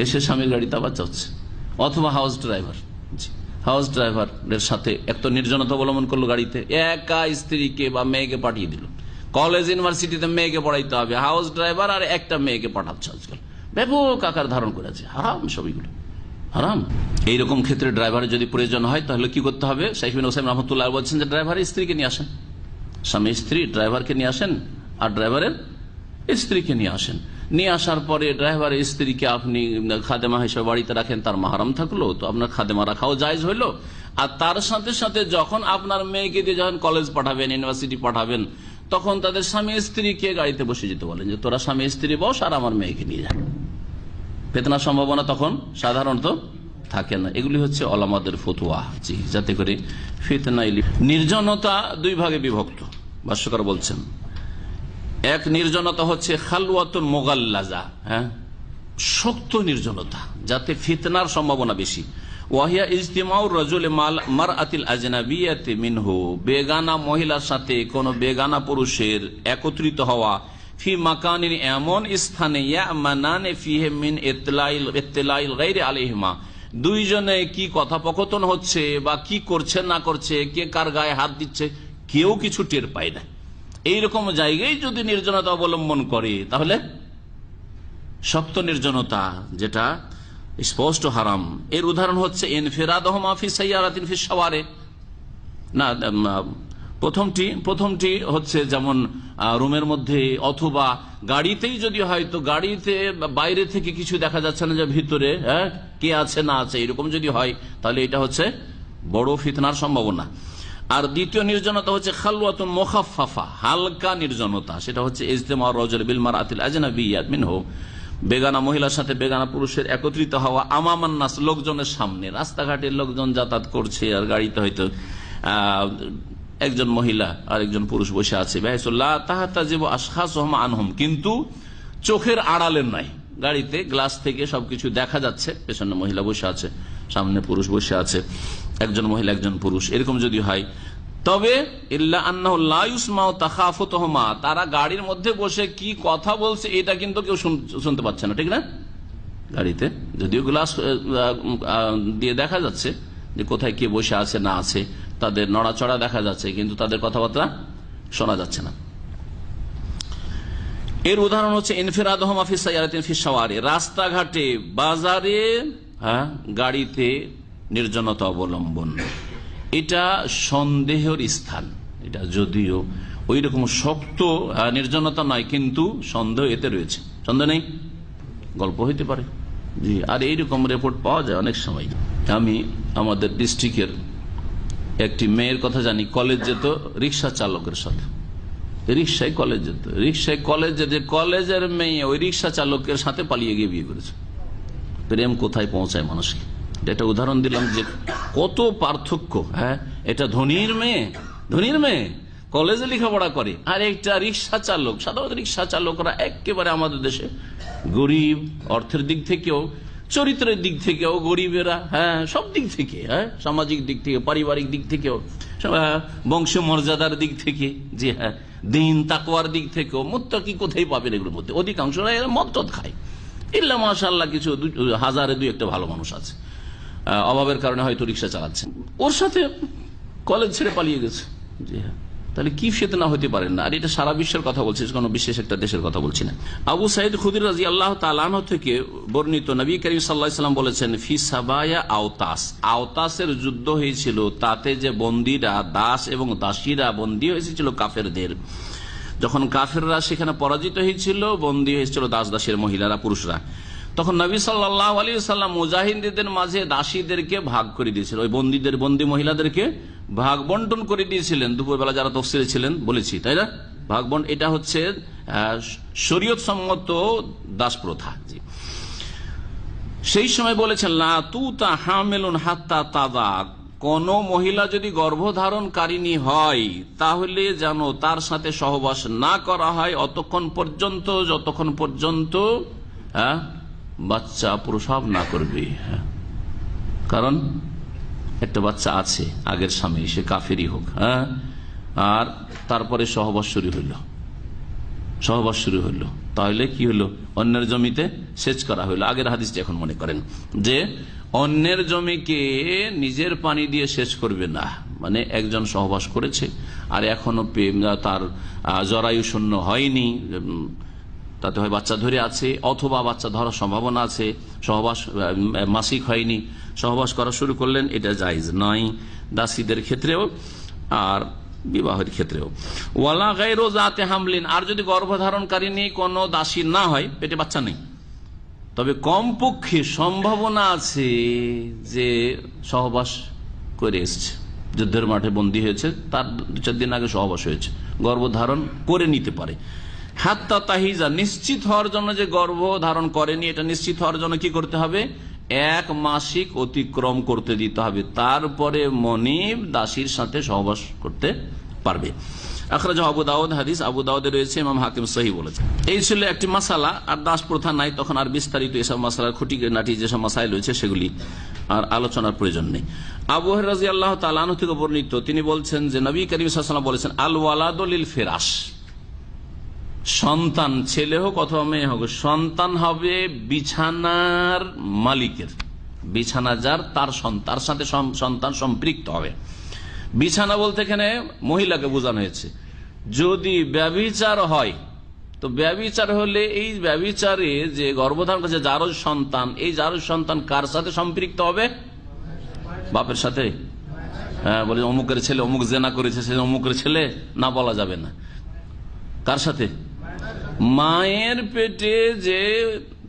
এসে স্বামীর গাড়িতে আবার যাচ্ছে। অথবা হাউস ড্রাইভারের সাথে এত নির্জনতা অবলম্বন করলো, গাড়িতে একা স্ত্রীকে বা মেয়েকে পাঠিয়ে দিল। কলেজ ইউনিভার্সিটিতে মেয়েকে পড়াইতে হবে, হাউস ড্রাইভার আর একটা মেয়েকে পাঠাচ্ছে আজকাল, ব্যাপক আকার ধারণ করেছে। হারাম সবইগুলো, হারাম। এইরকম ক্ষেত্রে ড্রাইভারের যদি প্রয়োজন হয় তাহলে কি করতে হবে? শাইখ বিন ওসাইম রহমতুল্লাহ বলছেন যে ড্রাইভারের স্ত্রীকে নিয়ে আসেন, স্বামী স্ত্রী ড্রাইভারকে নিয়ে আসেন, আর ড্রাইভারের স্ত্রীকে নিয়ে আসেন। নিয়ে আসার পরে ড্রাইভারের স্ত্রীকে আপনি খাদেমা হিসেবে বাড়িতে রাখেন, তার মাহারাম থাকলো, তো আপনার খাদেমা রাখাও জায়েজ হইলো। আর তার সাথে সাথে যখন আপনার মেয়েকে দিয়ে যখন কলেজ পাঠাবেন, ইউনিভার্সিটি পাঠাবেন, তখন তাদের স্বামী স্ত্রীকে গাড়িতে বসে যেতে বলেন যে তোরা স্বামী স্ত্রী বস আর আমার মেয়েকে নিয়ে যান। ফিতনার সম্ভাবনা তখন সাধারণত থাকে না। এগুলি হচ্ছে ওলামাদের ফতোয়া, জি, যাতে করে ফিতনা। নির্জনতা 2 ভাগে বিভক্ত, ভাষ্যকার বলছেন। এক নির্জনতা হচ্ছে খালওয়াতুন মুগাল্লাজা, শক্ত নির্জনতা, যাতে ফিতনার সম্ভাবনা বেশি। ওয়াহিয়া ইজতিমাউর রাজুল মারআতিল আজনাবিয়াতি মিনহু, বেগানা মহিলার সাথে কোন বেগানা পুরুষের একত্রিত হওয়া, ফি মাকানিন, এমন স্থানে, ইয়ামানানে ফিহি মিন ইত্তিলাইল গায়রি আলাইহিমা, দুইজনে কি কথোপকথন হচ্ছে বা কি করছে না করছে, কে কার গায়ে হাত দিচ্ছে, কেউ কিছু টের পায় না। এইরকম জায়গায় যদি নির্জনতা অবলম্বন করে তাহলে শক্ত নির্জনতা, যেটা স্পষ্ট হারাম। এর উদাহরণ হচ্ছে ইনফিরাদহুমা ফি সাইয়ারাতিন ফি শাওয়ারে, না, প্রথমটি হচ্ছে যেমন রুমের মধ্যে অথবা গাড়িতেই যদি হয়, তো গাড়িতে বাইরে থেকে কিছু দেখা যাচ্ছে না যে ভিতরে কে আছে না আছে, এরকম যদি হয় তাহলে এটা হচ্ছে বড় ফিতনার সম্ভাবনা। আর দ্বিতীয় নির্জনতা হচ্ছে খালওয়াতুন মুখাফফাফা, হালকা নির্জনতা, সেটা হচ্ছে ইজতিমাউ রাজুল বিল মারআতিল আজনাবিয়্যাত মিনহু, বেগানা মহিলার সাথে বেগানা পুরুষের একত্রিত হওয়া আমামান্নাস, লোকজনের সামনে, রাস্তাঘাটে লোকজন যাতায়াত করছে আর গাড়িতে হয়তো একজন মহিলা আর একজন পুরুষ বসে আছে, আনহুম, কিন্তু চোখের আড়ালের নাই, গাড়িতে গ্লাস থেকে সবকিছু দেখা যাচ্ছে, পেছনে মহিলা বসে আছে, সামনে পুরুষ বসে আছে, একজন মহিলা একজন পুরুষ, এরকম যদি হয়, তবে ইল্লা আন্নাহু লা ইউসমাউ তাখাফুতুহুমা, তারা গাড়ির মধ্যে বসে কি কথা বলছে এটা কিন্তু কেউ শুনতে পাচ্ছে না, ঠিক না? গাড়িতে যদিও গ্লাস দিয়ে দেখা যাচ্ছে যে কোথায় কে বসে আছে না আছে, তাদের নড়াচড়া দেখা যাচ্ছে, কিন্তু তাদের কথাবার্তা শোনা যাচ্ছে না। এর উদাহরণ হচ্ছে ইনফিরাদহুমা ফি সাইয়ারাতিন ফি শাওয়ারি, রাস্তাঘাটে, বাজারে, গাড়িতে নির্জনতা অবলম্বন, এটা সন্দেহের স্থান। এটা যদিও ওই রকম শক্ত নির্জনতা নয়, কিন্তু সন্দেহ এতে রয়েছে। সন্দেহ নেই, গল্প হইতে পারে। জি, আর এইরকম রিপোর্ট পাওয়া যায় অনেক সময়। আমি আমাদের ডিস্ট্রিক্টের একটি মেয়ের কথা জানি, কলেজ যেত রিক্সা চালকের সাথে, রিক্সায় কলেজ যেত, রিক্সায় কলেজ যেতে কলেজের মেয়ে ওই রিক্সা চালকের সাথে পালিয়ে গিয়ে বিয়ে করেছে। প্রেম কোথায় পৌঁছায় মানুষকে। এটা উদাহরণ দিলাম যে কত পার্থক্য। হ্যাঁ, এটা ধনীর মেয়ে কলেজে লেখাপড়া করে, আর একটা রিক্সা চালক। সাধারণত রিক্সা চালকরা একেবারে আমাদের দেশে গরিব, অর্থের দিক থেকেও, চরিত্রের দিক থেকেও গরিবেরা, হ্যাঁ, সব দিক থেকে, হ্যাঁ, সামাজিক দিক থেকে, পারিবারিক দিক থেকেও, বংশ মর্যাদার দিক থেকে, জি হ্যাঁ, দিন তাকওয়ার দিক থেকেও মুত্তাকি কোথায় পাবেন এগুলোর মধ্যে? অধিকাংশরা মদ টদ খায়, ইল্লা মাশাআল্লাহ কিছু হাজারে দুই একটা ভালো মানুষ আছে, অভাবের কারণে হয়তো রিক্সা চালাচ্ছেন, ওর সাথে কলেজ ছেড়ে পালিয়ে গেছে। জি হ্যাঁ, তাহলে কি ফিতনা হতে পারে না? আর এটা সারা বিশ্বের কথা বলছে, কোনো বিশেষ একটা দেশের কথা বলছি না। আবু সাইদ খুদরি রাদিয়াল্লাহু তাআলা আনহু থেকে বর্ণিত, নবী করিম সাল্লাল্লাহু আলাইহি ওয়াসাল্লাম বলেছেন, ফি সাবায়া আওতাস, আওতাসের যুদ্ধ হয়েছিল, তাতে যে বন্দীরা, দাস এবং দাসীরা বন্দী হয়েছিল কাফেরদের, যখন কাফেররা সেখানে পরাজিত হয়েছিল, বন্দী হয়েছিল দাস দাসীর মহিলারা, পুরুষরা, তখন নবী সাল্লাল্লাহু আলাইহি ওয়াসাল্লাম মুজাহিদদের মাঝে দাসীদেরকে ভাগ করে দিয়েছিলেন, ওই বন্দী মহিলাদেরকে ভাগ বন্টন করে দিয়েছিলেন। দুপুরবেলা যারা তাফসীরে ছিলেন বলেছি, তাই না? ভাগ বন্টন, এটা হচ্ছে শরীয়ত সম্মত দাস প্রথা। সেই সময় বলেছেন, লা তুতা হামিলুন হাত্তা তাদা, কোন মহিলা যদি গর্ভধারণকারিণী হয় তাহলে যেন তার সাথে সহবাস না করা হয় অতক্ষণ পর্যন্ত, যতক্ষণ পর্যন্ত বাচ্চা প্রসব না করবে। কারণ একটা বাচ্চা আছে আগের স্বামী, সে কাফেরই হোক, আর তারপরে সহবাস শুরু হইল, তাহলে কি হলো? অন্যের জমিতে সেচ করা হইলো। আগের হাদিসটি এখন মনে করেন যে অন্যের জমিকে নিজের পানি দিয়ে সেচ করবে না, মানে একজন সহবাস করেছে আর এখনো তার জরায়ু শূন্য হয়নি, তাতে হয় বাচ্চা ধরে আছে, অথবা বাচ্চা ধরার সম্ভাবনা আছে, সহবাস মাসিক হয়নি, সহবাস করা শুরু করলেন, এটা জায়েজ নয় দাসীদের ক্ষেত্রেও আর বিবাহের ক্ষেত্রেও। ওয়ালা গায়রু যাতে হামলিন, আর যদি গর্ভধারণকারিণী কোনো দাসী না হয়, পেটে বাচ্চা নেই, তবে কমপক্ষে সম্ভাবনা আছে যে সহবাস করে এসছে, যুদ্ধের মাঠে বন্দী হয়েছে, তার 2-4 দিন আগে সহবাস হয়েছে, গর্ভধারণ করে নিতে পারে। হাত্তা তাহিজা, নিশ্চিত হওয়ার জন্য যে গর্ভ ধারণ করেনি, এটা নিশ্চিত হওয়ার জন্য কি করতে হবে? 1 মাসিক অতিক্রম করতে দিতে হবে, তারপরে মনিব দাসীর সাথে সহবাস করতে পারবে। আখরাজাহু আবু দাউদ, হাদিস আবু দাউদে রয়েছে, ইমাম হাকিম সহিহ বলেছে। এই ছিল একটি মাসালা। আর দাস প্রথা নাই, তখন আর বিস্তারিত এসব মাসালার খুঁটিনাটি যেসব মাসাইল রয়েছে সেগুলি আর আলোচনার প্রয়োজন নেই। আবু হুরায়রা রাদিয়াল্লাহু তাআলা আনহু থেকে বর্ণিত, তিনি বলছেন যে নবী করিম সাল্লাল্লাহু আলাইহি ওয়াসাল্লাম বলেছেন, আল ওয়ালাদু লিল ফিরাশ, সন্তান ছেলে হোক অথবা মেয়ে হোক, সন্তান হবে বিছানার মালিকের, বিছানা যার তার তার সাথে সন্তান সম্পৃক্ত হবে। বিছানা বলতে এখানে মহিলাকে বোঝানো হয়েছে। যদি ব্যভিচার হয়, তো ব্যভিচার হলে এই ব্যভিচারে যে গর্ভধারণ করেছে যারও সন্তান, এই যারও সন্তান কার সাথে সম্পৃক্ত হবে? বাপের সাথে। হ্যাঁ, বলে অমুকের ছেলে অমুক জেনা করেছে, সে অমুকের ছেলে না, বলা যাবে না। কার সাথে? মায়ের পেটে যে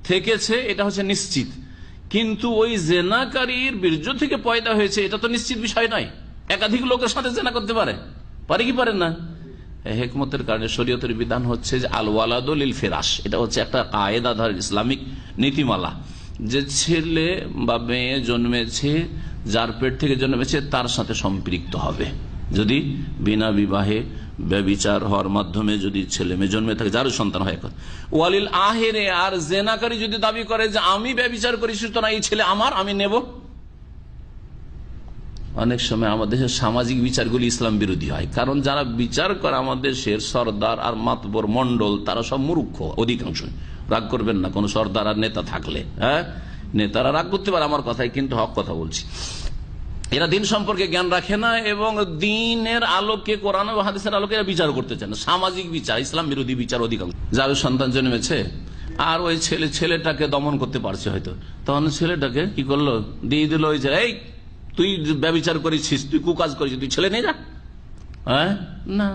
থেকেছে এটা হচ্ছে নিশ্চিত, কিন্তু ওই জেনাকারীর বীর্য থেকে পয়দা হয়েছে এটা তো নিশ্চিত বিষয় নয়। একাধিক লোকের সাথে জেনা করতে পারে কি পারে না? হেকমতের কারণে শরীয়তের বিধান হচ্ছে যে আল ওয়ালাদু লিল ফিরাশ, এটা হচ্ছে একটা কায়েদাধার ইসলামিক নীতিমালা, যে ছেলে বা মেয়ে জন্মেছে, যার পেট থেকে জন্মেছে তার সাথে সম্পৃক্ত হবে। যদি বিনা বিবাহে ব্যভিচার হওয়ার মাধ্যমে যদি ছেলে মেয়ে জন্মে থাকে, যারও সন্তান হয়। ওয়ালিল আহেরে, আর জেনাকারী যদি দাবি করে যে আমি ব্যভিচার করি সুতরাং এই ছেলে আমার, আমি নেব। অনেক সময় আমাদের দেশের সামাজিক বিচারগুলি ইসলাম বিরোধী হয়, কারণ যারা বিচার করে আমাদের দেশের সর্দার আর মাতবর মন্ডল, তারা সব মূর্খ অধিকাংশ। রাগ করবেন না কোন সর্দার আর নেতা থাকলে, হ্যাঁ, নেতারা রাগ করতে পারে আমার কথায়, কিন্তু হক কথা বলছি। এরা দিন সম্পর্কে জ্ঞান রাখে না এবং দিনের আলোকে, কোরআন ও হাদিসের আলোকে এরা বিচার করতে চায় না। সামাজিক বিচার, ইসলাম বিরোধী বিচার অধিকাংশ। যার সন্তান জন্মেছে আর ওই ছেলেটাকে দমন করতে পারছে হয়তো, তখন ছেলেটাকে কি করলো, দিয়ে দিল ওই যে, এই তুই ব্যভিচার করেছিস, তুই কুকাজ করেছিস, তুই ছেলে নিয়ে যা। হ্যাঁ, না,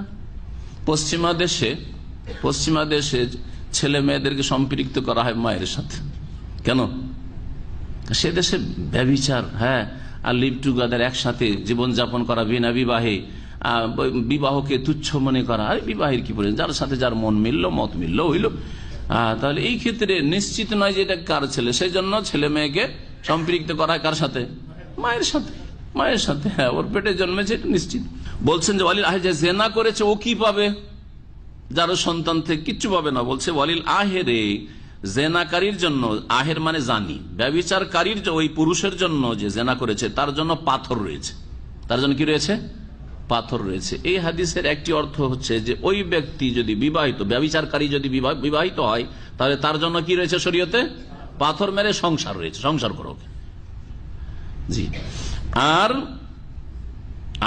পশ্চিমা দেশে ছেলে মেয়েদেরকে সম্পৃক্ত করা হয় মায়ের সাথে। কেন? সে দেশে ব্যভিচার, হ্যাঁ, আর লিভ টুগেদার, একসাথে জীবনযাপন করা বিনা বিবাহে, বিবাহকে তুচ্ছ মনে করা। আর বিবাহের কি প্রয়োজন, যার সাথে যার মন মিলল, মত মিলল, হইল। তাহলে এই ক্ষেত্রে নিশ্চিত নয় যে এটা কার ছেলে, সেই জন্য ছেলে মেয়েকে সম্পৃক্ত করা হয় কার সাথে? মায়ের সাথে। মায়ের সাথে, হ্যাঁ, ওর পেটে জন্মেছে, এটা নিশ্চিত। বলছেন যে ওয়ালিল আহে, যে জেনা করেছে ও কি পাবে? যারও সন্তান থেকে কিচ্ছু পাবে না। বলছে ওয়ালিল আহেরে, জেনাকারীর জন্য, আহের মানে জানি, ব্যভিচারকারীর ওই পুরুষের জন্য যে জেনা করেছে তার জন্য পাথর রয়েছে। তার জন্য কি রয়েছে? পাথর রয়েছে। এই হাদিসের একটি অর্থ হচ্ছে যে ওই ব্যক্তি যদি বিবাহিত, ব্যভিচারকারী যদি বিবাহিত হয়, তাহলে তার জন্য কি রয়েছে শরীয়তে? পাথর মেরে সংসার রয়েছে, সংসার করো। জি।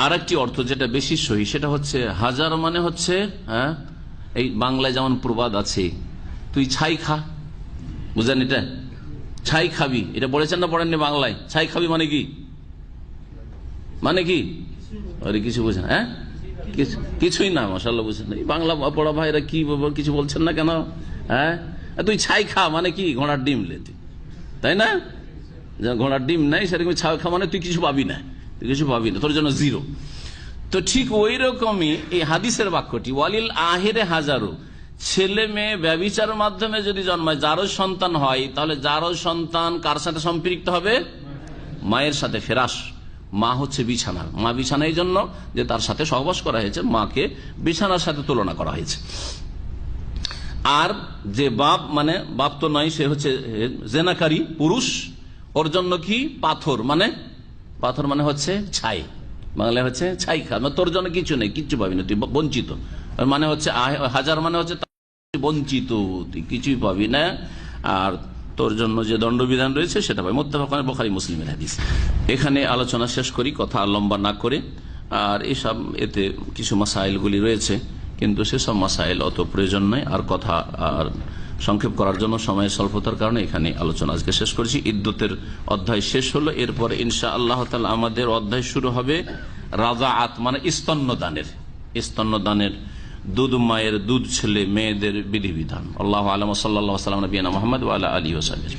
আর একটি অর্থ যেটা বেশি সহি, সেটা হচ্ছে হাজার মানে হচ্ছে, হ্যাঁ, এই বাংলায় যেমন প্রবাদ আছে, তুই ছাই খা, বুঝলেন? এটা ছাই খাবি, এটা পড়েছেন না পড়েননি বাংলায়? ছাই খাবি মানে কি? মানে কি? আরে কিছু বুঝেন? হ্যাঁ, কিছুই না, মাশাআল্লাহ বুঝেন। বাংলা পড়া ভাইরা কি কিছু বলছেন না কেন? হ্যাঁ, তুই ছাই খা মানে কি? ঘোড়ার ডিম লেতে, তাই না? ঘোড়ার ডিম নাই, সেরকম ছাই খা মানে তুই কিছু পাবি না, তুই কিছু পাবি না, তোর জন্য জিরো। তো ঠিক ওই রকমই এই হাদিসের বাক্যটি, ওয়ালিল আহেরে হাজারো, ছেলে মেয়ে ব্যভিচারের মাধ্যমে যদি জন্মায়, যারও সন্তান হয়, তাহলে যারও সন্তান কার সাথে সম্পৃক্ত হবে? মায়ের সাথে। ফেরাস, মা হচ্ছে বিছানা। মা বিছানা এই জন্য যে তার সাথে সহবাস করা হয়েছে, মাকে বিছানার সাথে তুলনা করা হয়েছে। আর যে বাপ, মানে বাপ তো নয়, সে হচ্ছে জেনাকারী পুরুষ, ওর জন্য কি? পাথর। মানে পাথর মানে হচ্ছে ছাই, বাংলায় হচ্ছে ছাই খা, তোর জন্য কিছু নেই, কিচ্ছু পাবি না, তুই বঞ্চিত। মানে হচ্ছে হাজার মানে হচ্ছে বঞ্চিত, তুই কিছুই পাবি না, আর তোর জন্য যে দণ্ডবিধান রয়েছে সেটা পাবি। মুত্তাফাক আলাইহি, বুখারী মুসলিমের হাদিস। এখানে আলোচনা শেষ করি, কথা লম্বা না করে। আর এসব এতে কিছু মাসাইলগুলি রয়েছে, কিন্তু সেসব মাসাইল অত প্রয়োজন নয়। আর কথা আর সংক্ষেপ করার জন্য সময়ের স্বল্পতার কারণে এখানে আলোচনা আজকে শেষ করেছি। ইদ্যতের অধ্যায় শেষ হলো, এরপরে ইনশাআল্লাহ তাআলা আমাদের অধ্যায় শুরু হবে রাজাআত, মানে স্তন্যদানের দুধ, মায়ের দুধ ছেলে মেয়েদের বিধিবিধান। আল্লাহু আ'লাম, সাল্লাল্লাহু আলাইহি ওয়া সাল্লাম, নবিয়ানা মুহাম্মদ ওয়া আলা আলিহি ওয়া সাহবিহি।